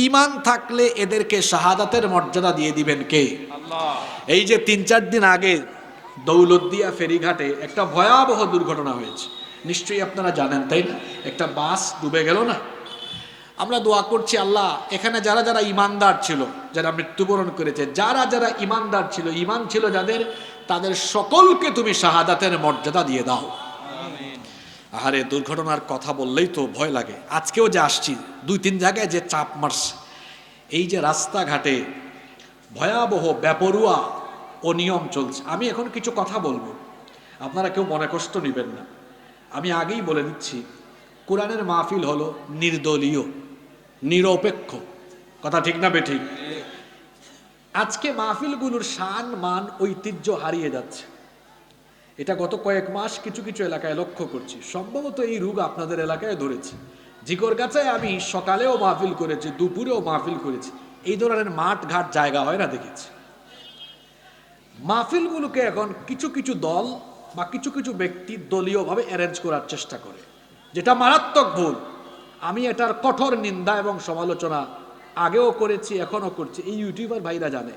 ঈমান থাকলে এদেরকে শাহাদাতের মর্যাদা দিয়ে দিবেন কে? আল্লাহ। এই যে 3-4 দিন আগে দৌলতদিয়া ফেরিঘাটে একটা ভয়াবহ দুর্ঘটনা হয়েছে, নিশ্চয়ই আপনারা জানেন, তাই না? একটা বাস ডুবে গেল না? আমরা দোয়া করছি আল্লাহ এখানে যারা যারা ঈমানদার ছিল, যারা মৃত্যুবরণ করেছে, যারা যারা ঈমানদার ছিল, ঈমান ছিল যাদের, তাদের সকলকে তুমি শাহাদাতের মর্যাদা দিয়ে দাও। আরে দুর্ঘটনার কথা বললেই তো ভয় লাগে। আজকেও যে আসছি 2-3 জায়গায় যে চাপ মারছে, এই যে রাস্তাঘাটে ভয়াবহ বেপরুয়া অনিয়ম চলছে। আমি এখন কিছু কথা বলবো, আপনারা কেউ মনে কষ্ট নেবেন না। আমি আগেই বলে দিচ্ছি, কোরআনের মাহফিল হলো নির্দলীয়, নিরপেক্ষ। কথা ঠিক না বেঠিক? আজকে মাহফিলগুলোর শান মান ঐতিহ্য হারিয়ে যাচ্ছে। এটা গত কয়েক মাস কিছু কিছু এলাকায় লক্ষ্য করছি। সম্ভবত এই রোগ আপনাদের এলাকায় ধরেছে। জিকরগাছায় আমি সকালেও মাহফিল করেছি, দুপুরেও মাহফিল করেছি। এই ধরনের মাঠ ঘাট জায়গা হয় না দেখেছি। মাহফিলগুলোকে এখন কিছু কিছু দল বা কিছু কিছু ব্যক্তি দলীয়ভাবে অ্যারেঞ্জ করার চেষ্টা করে, যেটা মারাত্মক ভুল। আমি এটার কঠোর নিন্দা এবং সমালোচনা আগেও করেছি, এখনও করছি। এই ইউটিউবার ভাইরা জানে,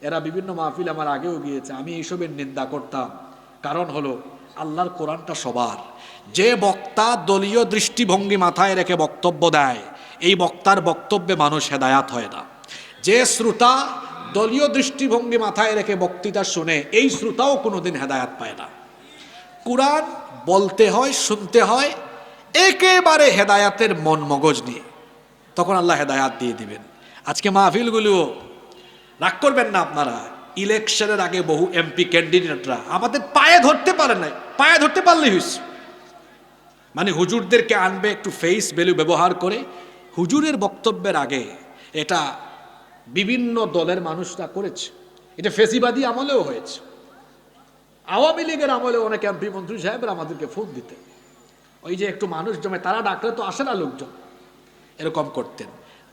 এরা বিভিন্ন মাহফিল আমার আগেও গিয়েছে। আমি এইসবের নিন্দা করতাম, কারণ হলো আল্লাহর কোরআনটা সবার। যে বক্তা দলীয় দৃষ্টিভঙ্গি মাথায় রেখে বক্তব্য দেয়, এই বক্তার বক্তব্যে মানুষ হেদায়াত হয় না। যে শ্রোতা দলীয় দৃষ্টিভঙ্গি মাথায় রেখে বক্তৃতা শুনে, এই শ্রোতাও কোনোদিন হেদায়াত পায় না। কোরআন বলতে হয়, শুনতে হয় একেবারে হেদায়াতের মন মগজ নিয়ে, তখন আল্লাহ হেদায়াত দিয়ে দিবেন। আজকে মাহফিলগুলো রাগ করবেন না আপনারা, ইলেকশনের আগে বহু এমপি ক্যান্ডিডেটরা আমাদের পায়ে ধরতে পারে নাই, পায়ে ধরতে পারলেই হয়েছে। মানে হুজুরদেরকে আনবে একটু ফেস ভ্যালু ব্যবহার করে। হুজুরের বক্তব্যের আগে এটা বিভিন্ন দলের মানুষরা করেছে। এটা ফেসিবাদী আমলেও হয়েছে, আওয়ামী লীগের আমলেও অনেক এমপি মন্ত্রী সাহেবরা আমাদেরকে ফোন দিতে, ওই যে একটু মানুষ জমে, তারা ডাকলে তো আসে না লোকজন, এরকম করতেন,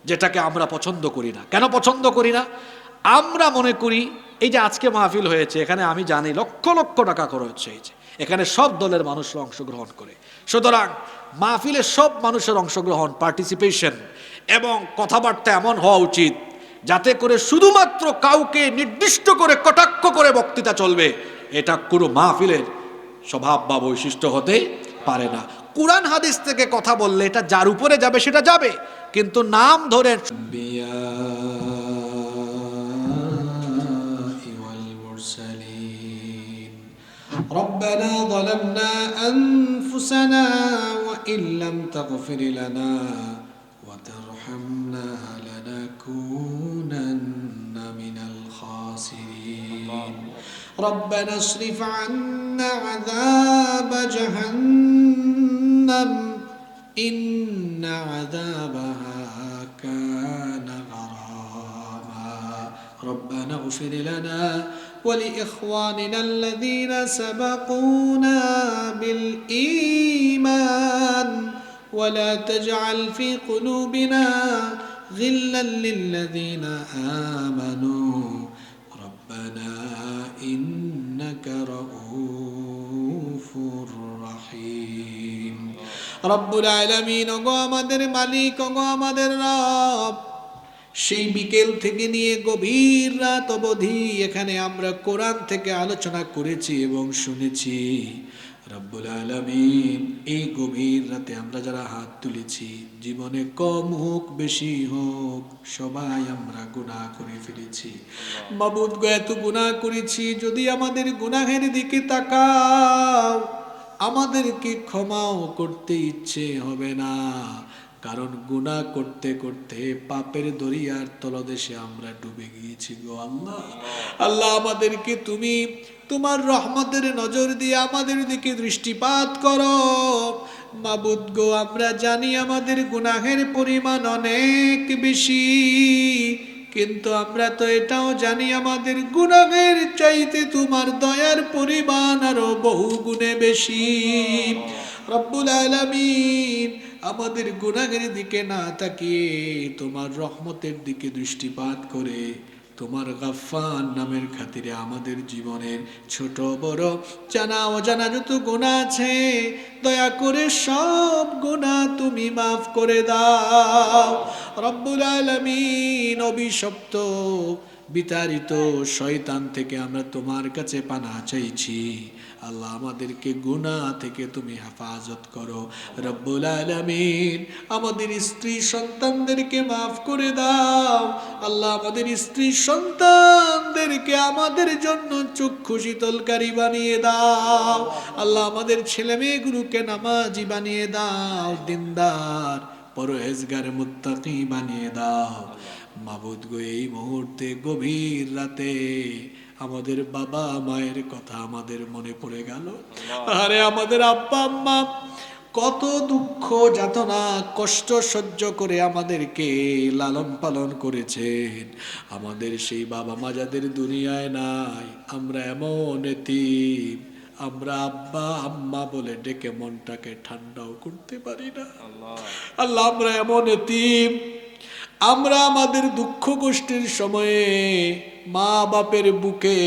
যেটাকে আমরা পছন্দ করি না। কেন পছন্দ করি না? আমরা মনে করি এই যে আজকে মাহফিল হয়েছে, এখানে আমি জানি লক্ষ লক্ষ টাকা খরচ হয়েছে, এখানে সব দলের মানুষরা অংশগ্রহণ করে। সুতরাং মাহফিলে সব মানুষের অংশগ্রহণ, পার্টিসিপেশন এবং কথাবার্তা এমন হওয়া উচিত যাতে করে শুধুমাত্র কাউকে নির্দিষ্ট করে কটাক্ষ করে বক্তৃতা চলবে, এটা কোনো মাহফিলের স্বভাব বা বৈশিষ্ট্য হতে পারে না। কুরআন হাদিস থেকে কথা বললে এটা যার উপরে যাবে সেটা যাবে, কিন্তু নাম ধরে ربنا ظلمنا أنفسنا وإن لم تغفر لنا وترحمنا لنكونن من الخاسرين ربنا اصرف عنا عذاب جهنم إن عذابها كان غراما ربنا اغفر لنا ولإخواننا الذين سبقونا بالإيمان ولا تجعل في قلوبنا غلا للذين آمنوا ربنا إنك رؤوف رحيم رب العالمين ওগো আমাদের মালিক, ওগো আমাদের রব, সেই বিকেল থেকে নিয়ে গভীর রাত অবধি এখানে আমরা কোরআন থেকে আলোচনা করেছি এবং শুনেছি। রব্বুল আলামিন, এই গভীর রাতে আমরা যারা হাত তুলেছি, জীবনে কম হোক বেশি হোক সবাই আমরা গুনাহ করে ফেলেছি। মাবুদ গো, এত গুনাহ করেছি, যদি আমাদের গুনাহের দিকে তাকাও আমাদেরকে ক্ষমাও করতে ইচ্ছে হবে না, কারণ গুনাহ করতে করতে পাপের দরিয়ার তলদেশে আমরা ডুবে গিয়েছি গো আল্লাহ। আল্লাহ, আমাদেরকে তুমি তোমার রহমতের নজর দিয়ে আমাদের দিকে দৃষ্টিপাত করো। মাবুদ গো, আমরা জানি আমাদের গুনাহের পরিমাণ অনেক বেশি, কিন্তু আমরা তো এটাও জানি আমাদের গুনাহের চাইতে তোমার দয়ার পরিমাণ আরো বহু গুণে বেশি। রব্বুল আলামিন, আমাদের গুনাহের দিকে না তাকিয়ে তোমার রহমতের দিকে দৃষ্টিপাত করে তোমার গাফফার নামের খাতিরে আমাদের জীবনের ছোট বড় জানা অজানা যত গুনাহ আছে দয়া করে সব গুনাহ তুমি মাফ করে দাও। রব্বুল আলামিন, অভিশপ্ত বিতাড়িত শয়তান থেকে আমরা তোমার কাছে পানাহ চাইছি। আল্লাহ, আমাদেরকে গুনাহ থেকে তুমি হেফাজত করো। রব্বুল আলামিন, আমাদের স্ত্রী সন্তানদেরকে মাফ করে দাও। আল্লাহ, আমাদের স্ত্রী সন্তানদেরকে আমাদের জন্য চক্ষু শীতলকারী বানিয়ে দাও। আল্লাহ, আমাদের ছেলে মেয়েগুলোকে নামাজি বানিয়ে দাও, দিনদার পরহেজগার মুত্তাকি বানিয়ে দাও। মাবুদ গো, এই মুহূর্তে গভীর রাতে আমাদের বাবা মায়ের কথা আমাদের মনে পড়ে গেল। আরে আমাদের আব্বা আম্মা কত দুঃখ যাতনা কষ্ট সহ্য করে আমাদেরকে লালন পালন করেছেন। আমাদের সেই বাবা মা যাদের দুনিয়ায় নাই, আমরা এমন এতিম, আমরা আব্বা আম্মা বলে ডেকে মনটাকে ঠান্ডাও করতে পারি না। আল্লাহ, আমরা এমন এতিম, আমরা আমাদের দুঃখ কষ্টের সময়ে মা বাপের বুকে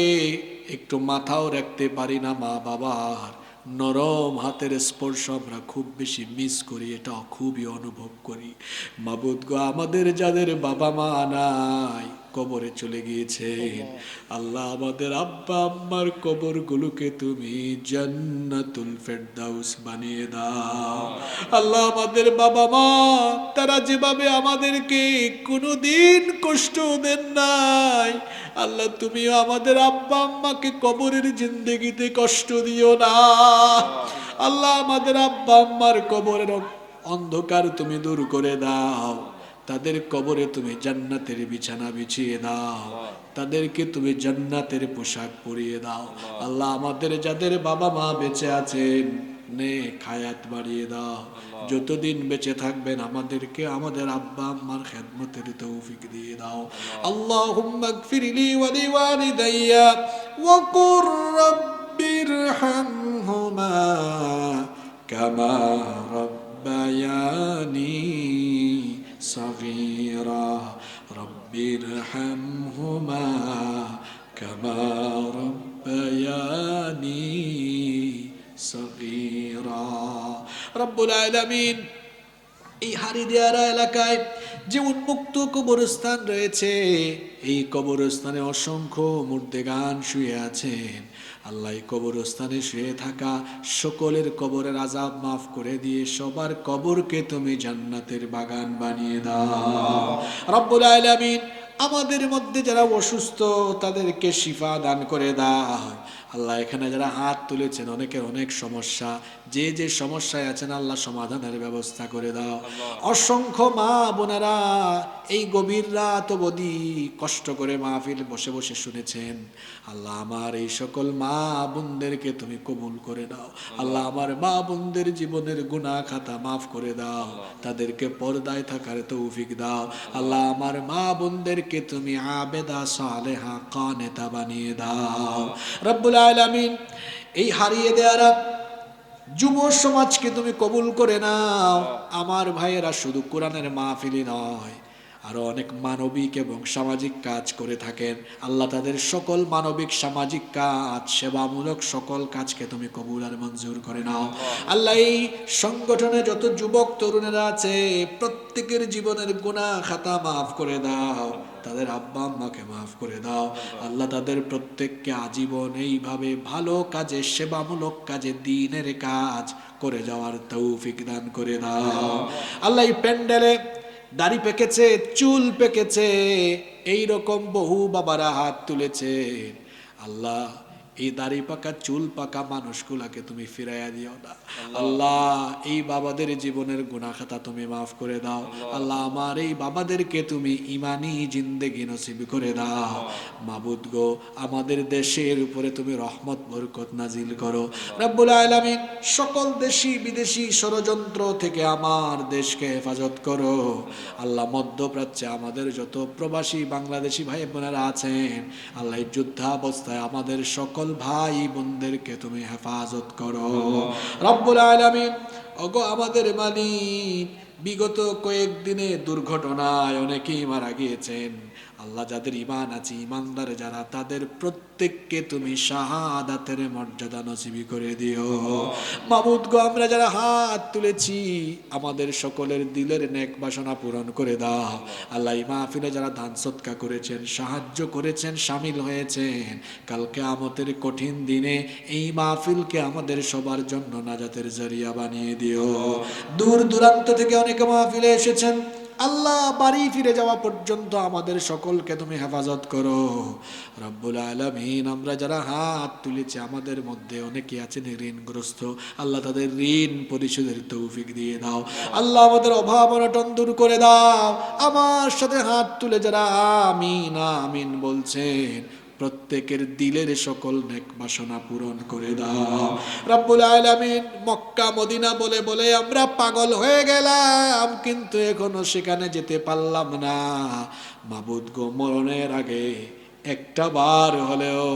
একটু মাথাও রাখতে পারি না। মা বাবার নরম হাতের স্পর্শ আমরা খুব বেশি মিস করি, এটা খুবই অনুভব করি। মাবুদ গো, আমাদের যাদের বাবা মা নাই, কবরে চলে গিয়েছেন, আল্লাহ আমাদের আব্বা আম্মার কবরগুলোকে তুমি জান্নাতুল ফেরদাউস বানিয়ে দাও। আল্লাহ, আমাদের বাবা মা তারা যেভাবে আমাদেরকে কোনোদিন কষ্ট দেন নাই, আল্লাহ তুমিও আমাদের আব্বা আম্মাকে কবরের জিন্দেগিতে কষ্ট দিও না। আল্লাহ, আমাদের আব্বা আম্মার কবরের অন্ধকার তুমি দূর করে দাও, তাদের কবরে তুমি জান্নাতের বিছানা বিছিয়ে দাও, তাদেরকে তুমি জান্নাতের পোশাক পরিয়ে দাও। আল্লাহ, আমাদের যাদের বাবা মা বেঁচে আছেন নেক হায়াত বাড়িয়ে দাও। যতদিন বেঁচে থাকবেন আমাদেরকে আমাদের আব্বা আম্মার খেদমতের তৌফিক দিয়ে দাও। আল্লাহুম্মা গফিরলি ওয়া লিওয়ালিদাইয়া ওয়া কুর রাব্বিরহামহুমা কামা রাব্বায়ানি صغيرا رب ارحمهما كما ربياني صغيرا رب العالمين এই হারিদিয়ারা এলাকায় যে উন্মুক্ত কবরস্থান রয়েছে, এই কবরস্থানে অসংখ্য মুর্দেগান শুয়ে আছেন। আল্লাহ এই কবরস্থানে শুয়ে থাকা সকলের কবরের আযাব মাফ করে দিয়ে সবার কবরকে তুমি জান্নাতের বাগান বানিয়ে দাও রব্বুল আলামিন। আমাদের মধ্যে যারা অসুস্থ তাদেরকে শিফা দান করে দাও আল্লাহ। এখানে যারা হাত তুলেছেন অনেকের অনেক সমস্যা, যে যে সমস্যায় আছেন আল্লাহ সমাধানের ব্যবস্থা করে দাও। অসংখ্য মা বোনেরা এই গভীর রাত অবধি কষ্ট করে মাহফিল বসে বসে শুনেছেন আল্লাহ, আমার এই সকল মা বোনদেরকে তুমি কবুল করে দাও আল্লাহ। আমার মা বোনদের জীবনের গুনাহ খাতা মাফ করে দাও, তাদেরকে পর্দায় থাকার তৌফিক দাও আল্লাহ। আমার মা বোনদেরকে তুমি আবেদা সালেহা কানেতা বানিয়ে দাও রব্বুল আলামিন। এই হারিয়ে দেয়ারা যুব সমাজকে তুমি কবুল করে নাও। আমার ভাইয়েরা শুধু কোরআনের মাহফিলই নয়, আরো অনেক মানবিক এবং সামাজিক কাজ করে থাকেন আল্লাহ। তাদের সকল মানবিক সামাজিক কাজ সেবামূলক সকল কাজকে তুমি কবুল আর মঞ্জুর করে নাও আল্লাহ। এই সংগঠনে যত যুবক তরুণেরা আছে প্রত্যেকের জীবনের গুনাহ খাতা মাফ করে দাও, তাদের আব্বা আম্মাকে মাফ করে দাও আল্লাহ। তাদের প্রত্যেককে আজীবন এইভাবে ভালো কাজে সেবামূলক কাজে দ্বীনের কাজ করে যাওয়ার তৌফিক দান করে দাও আল্লাহ। এই প্যান্ডেলে দাড়ি পেকেছে, চুল পেকেছে, এই রকম বহু বাবারা হাত তুলেছে আল্লাহ। এই দাড়ি পাকা চুল পাকা মানুষগুলাকে তুমি ফিরাইয়া দিও না আল্লাহ। এই বাবাদের জীবনের গুনাহ খাতা তুমি মাফ করে দাও আল্লাহ। আমার এই বাবাদেরকে তুমি ঈমানি জিন্দেগি নসিব করে দাও মাবুদ গো। আমাদের দেশের উপরে তুমি রহমত বরকত নাজিল করো রব্বুল আলামিন। সকল দেশি বিদেশি ষড়যন্ত্র থেকে আমার দেশকে হেফাজত করো আল্লাহ। মধ্যপ্রাচ্যে আমাদের যত প্রবাসী বাংলাদেশি ভাই বোনেরা আছেন আল্লাহ, এই যুদ্ধাবস্থায় আমাদের সকল ভাই বোনদেরকে তুমি হেফাজত করো রব্বুল আলামিন। ওগো আমাদের মালিক, বিগত কয়েকদিনে দুর্ঘটনায় অনেকেই মারা গিয়েছেন আল্লাহ। যাদের ঈমান আছে, ঈমানদার যারা, তাদের প্রত্যেককে তুমি শাহাদাতের মর্যাদা নসিবি করে দিও মাবুদ গো। আমরা যারা হাত তুলেছি আমাদের সকলের দিলের নেক বাসনা পূরণ করে দাও আল্লাহ। এই মাহফিলে যারা দান সদকা করেছেন, সাহায্য করেছেন, শামিল হয়েছেন, কাল কিয়ামতের কঠিন দিনে এই মাহফিলকে আমাদের সবার জন্য নাজাতের জরিয়া বানিয়ে দিও। দূর দূরান্ত থেকে অনেকে মাহফিলে এসেছেন আল্লাহ, বাড়ি ফিরে যাওয়া পর্যন্ত আমাদের সকলকে তুমি হেফাজত করো রব্বুল আলামিন। আমরা যারা হাত তুলেছি আমাদের মধ্যে অনেকে আছেন ঋণগ্রস্ত আল্লাহ, তাদের ঋণ পরিশোধের তৌফিক দিয়ে দাও আল্লাহ। আমাদের অভাব অনটন দূর করে দাও। আমার সাথে হাত তুলে যারা আমিন আমিন বলছেন প্রত্যেকের দিলের সকল নেক বাসনা পূরণ করে দাও রব্বুল আলামিন। মক্কা মদিনা বলে বলে আমরা পাগল হয়ে গেলাম, কিন্তু এখনো সেখানে যেতে পারলাম না মাবুদ গো। মরণের আগে একটা বার হলেও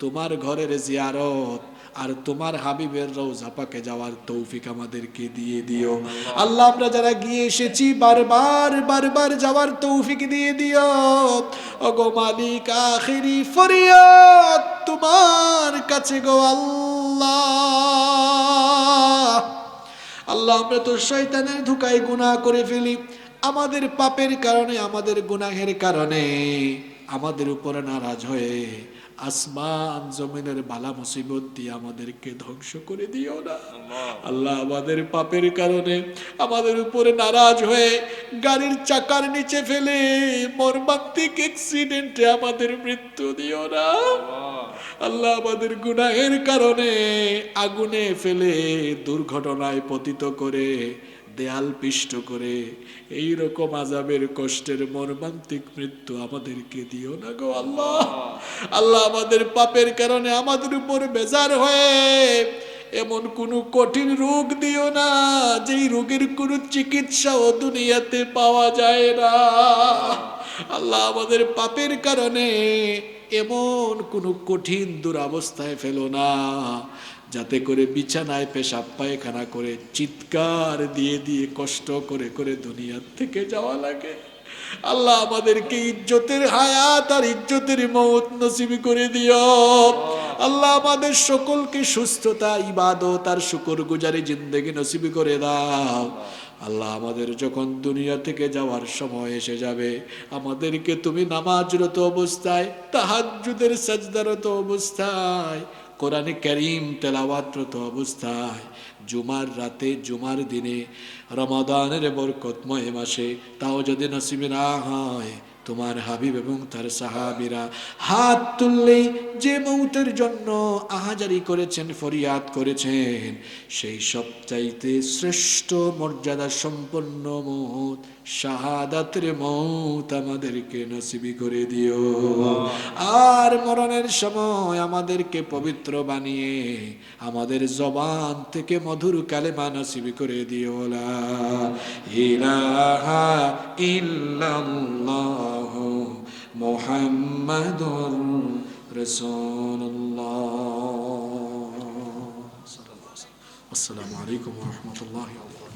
তোমার ঘরের জিয়ারত আর তোমার হাবিবের রওজা পাকে যাওয়ার তৌফিক আমাদেরকে দিয়ে দিও আল্লাহ। আমরা যারা গিয়ে এসেছি বারবার বারবার যাওয়ার তৌফিক দিয়ে দিও ওগো মালিক। আখিরি ফরিয়াদ তোমার কাছে গো আল্লাহ। আল্লাহ আমরা তো শয়তানের ধোঁকায় গুনাহ করে ফেলি, আমাদের পাপের কারণে, আমাদের গুনাহের কারণে আমাদের উপরে নারাজ হয়ে আসমান জমিনের বালা মুসিবত দিয়ে আমাদেরকে ধ্বংস করে দিও না আল্লাহ। আমাদের পাপের কারণে আমাদের উপরে নারাজ হয়ে গাড়ির চাকার নিচে ফেলে মর্মান্তিক অ্যাক্সিডেন্টে আমাদের মৃত্যু দিও না আল্লাহ। আমাদের গুনাহের কারণে আগুনে ফেলে দুর্ঘটনায় পতিত করে দেয়াল পিষ্ট করে এই রকম আযাবের কষ্টের মর্মান্তিক মৃত্যু আমাদেরকে দিও না গো আল্লাহ। আল্লাহ আমাদের পাপের কারণে আমাদের উপর বেজার হয়ে এমন কোন কঠিন রোগ দিও না যেই রোগের কোনো চিকিৎসাও দুনিয়াতে পাওয়া যায় না আল্লাহ। আমাদের পাপের কারণে এমন কোন কঠিন দুরবস্থায় ফেলো না যাতে করে বিছানায় পেশাব পায়খানা করে চিৎকার দিয়ে দিয়ে কষ্ট করে করে দুনিয়ার থেকে যাওয়া লাগে আল্লাহ। আমাদেরকে ইজ্জতের হায়াত আর ইজ্জতের মওত নসিব করে দিও আল্লাহ। আমাদের সকলকে সুস্থতা, ইবাদত আর শুকরগুজারি জিন্দেগি নসিব করে দাও আল্লাহ আমাদের যখন দুনিয়া থেকে যাওয়ার সময় এসে যাবে, আমাদেরকে তুমি নামাজরত অবস্থায়, তাহাজ্জুদের সাজদারত অবস্থায়, কোরআনে কারীম তেলাওয়াতরত অবস্থায়, জুমার রাতে, জুমার দিনে, রমাদানের বরকতময় মাসে, তাও যদি নসিবে না হয়, তোমার হাবিব এবং তার সাহাবীরা হাত তুললেই যে মৌতের জন্য আহাজারি করেছেন, ফরিয়াদ করেছেন, সেই সবচাইতে শ্রেষ্ঠ মর্যাদা সম্পন্ন মৌত, শাহাদাতের মৌত আমাদেরকে নসিবি করে দিও। আর মরণের সময় আমাদেরকে পবিত্র বানিয়ে আমাদের জবান থেকে মধুর কালেমা নসিবি করে দিও। লা ইলাহা ইল্লাল্লাহ মুহাম্মাদুর রাসূলুল্লাহ। আসসালামু আলাইকুম ওয়া রাহমাতুল্লাহি ওয়া বারাকাতুহু।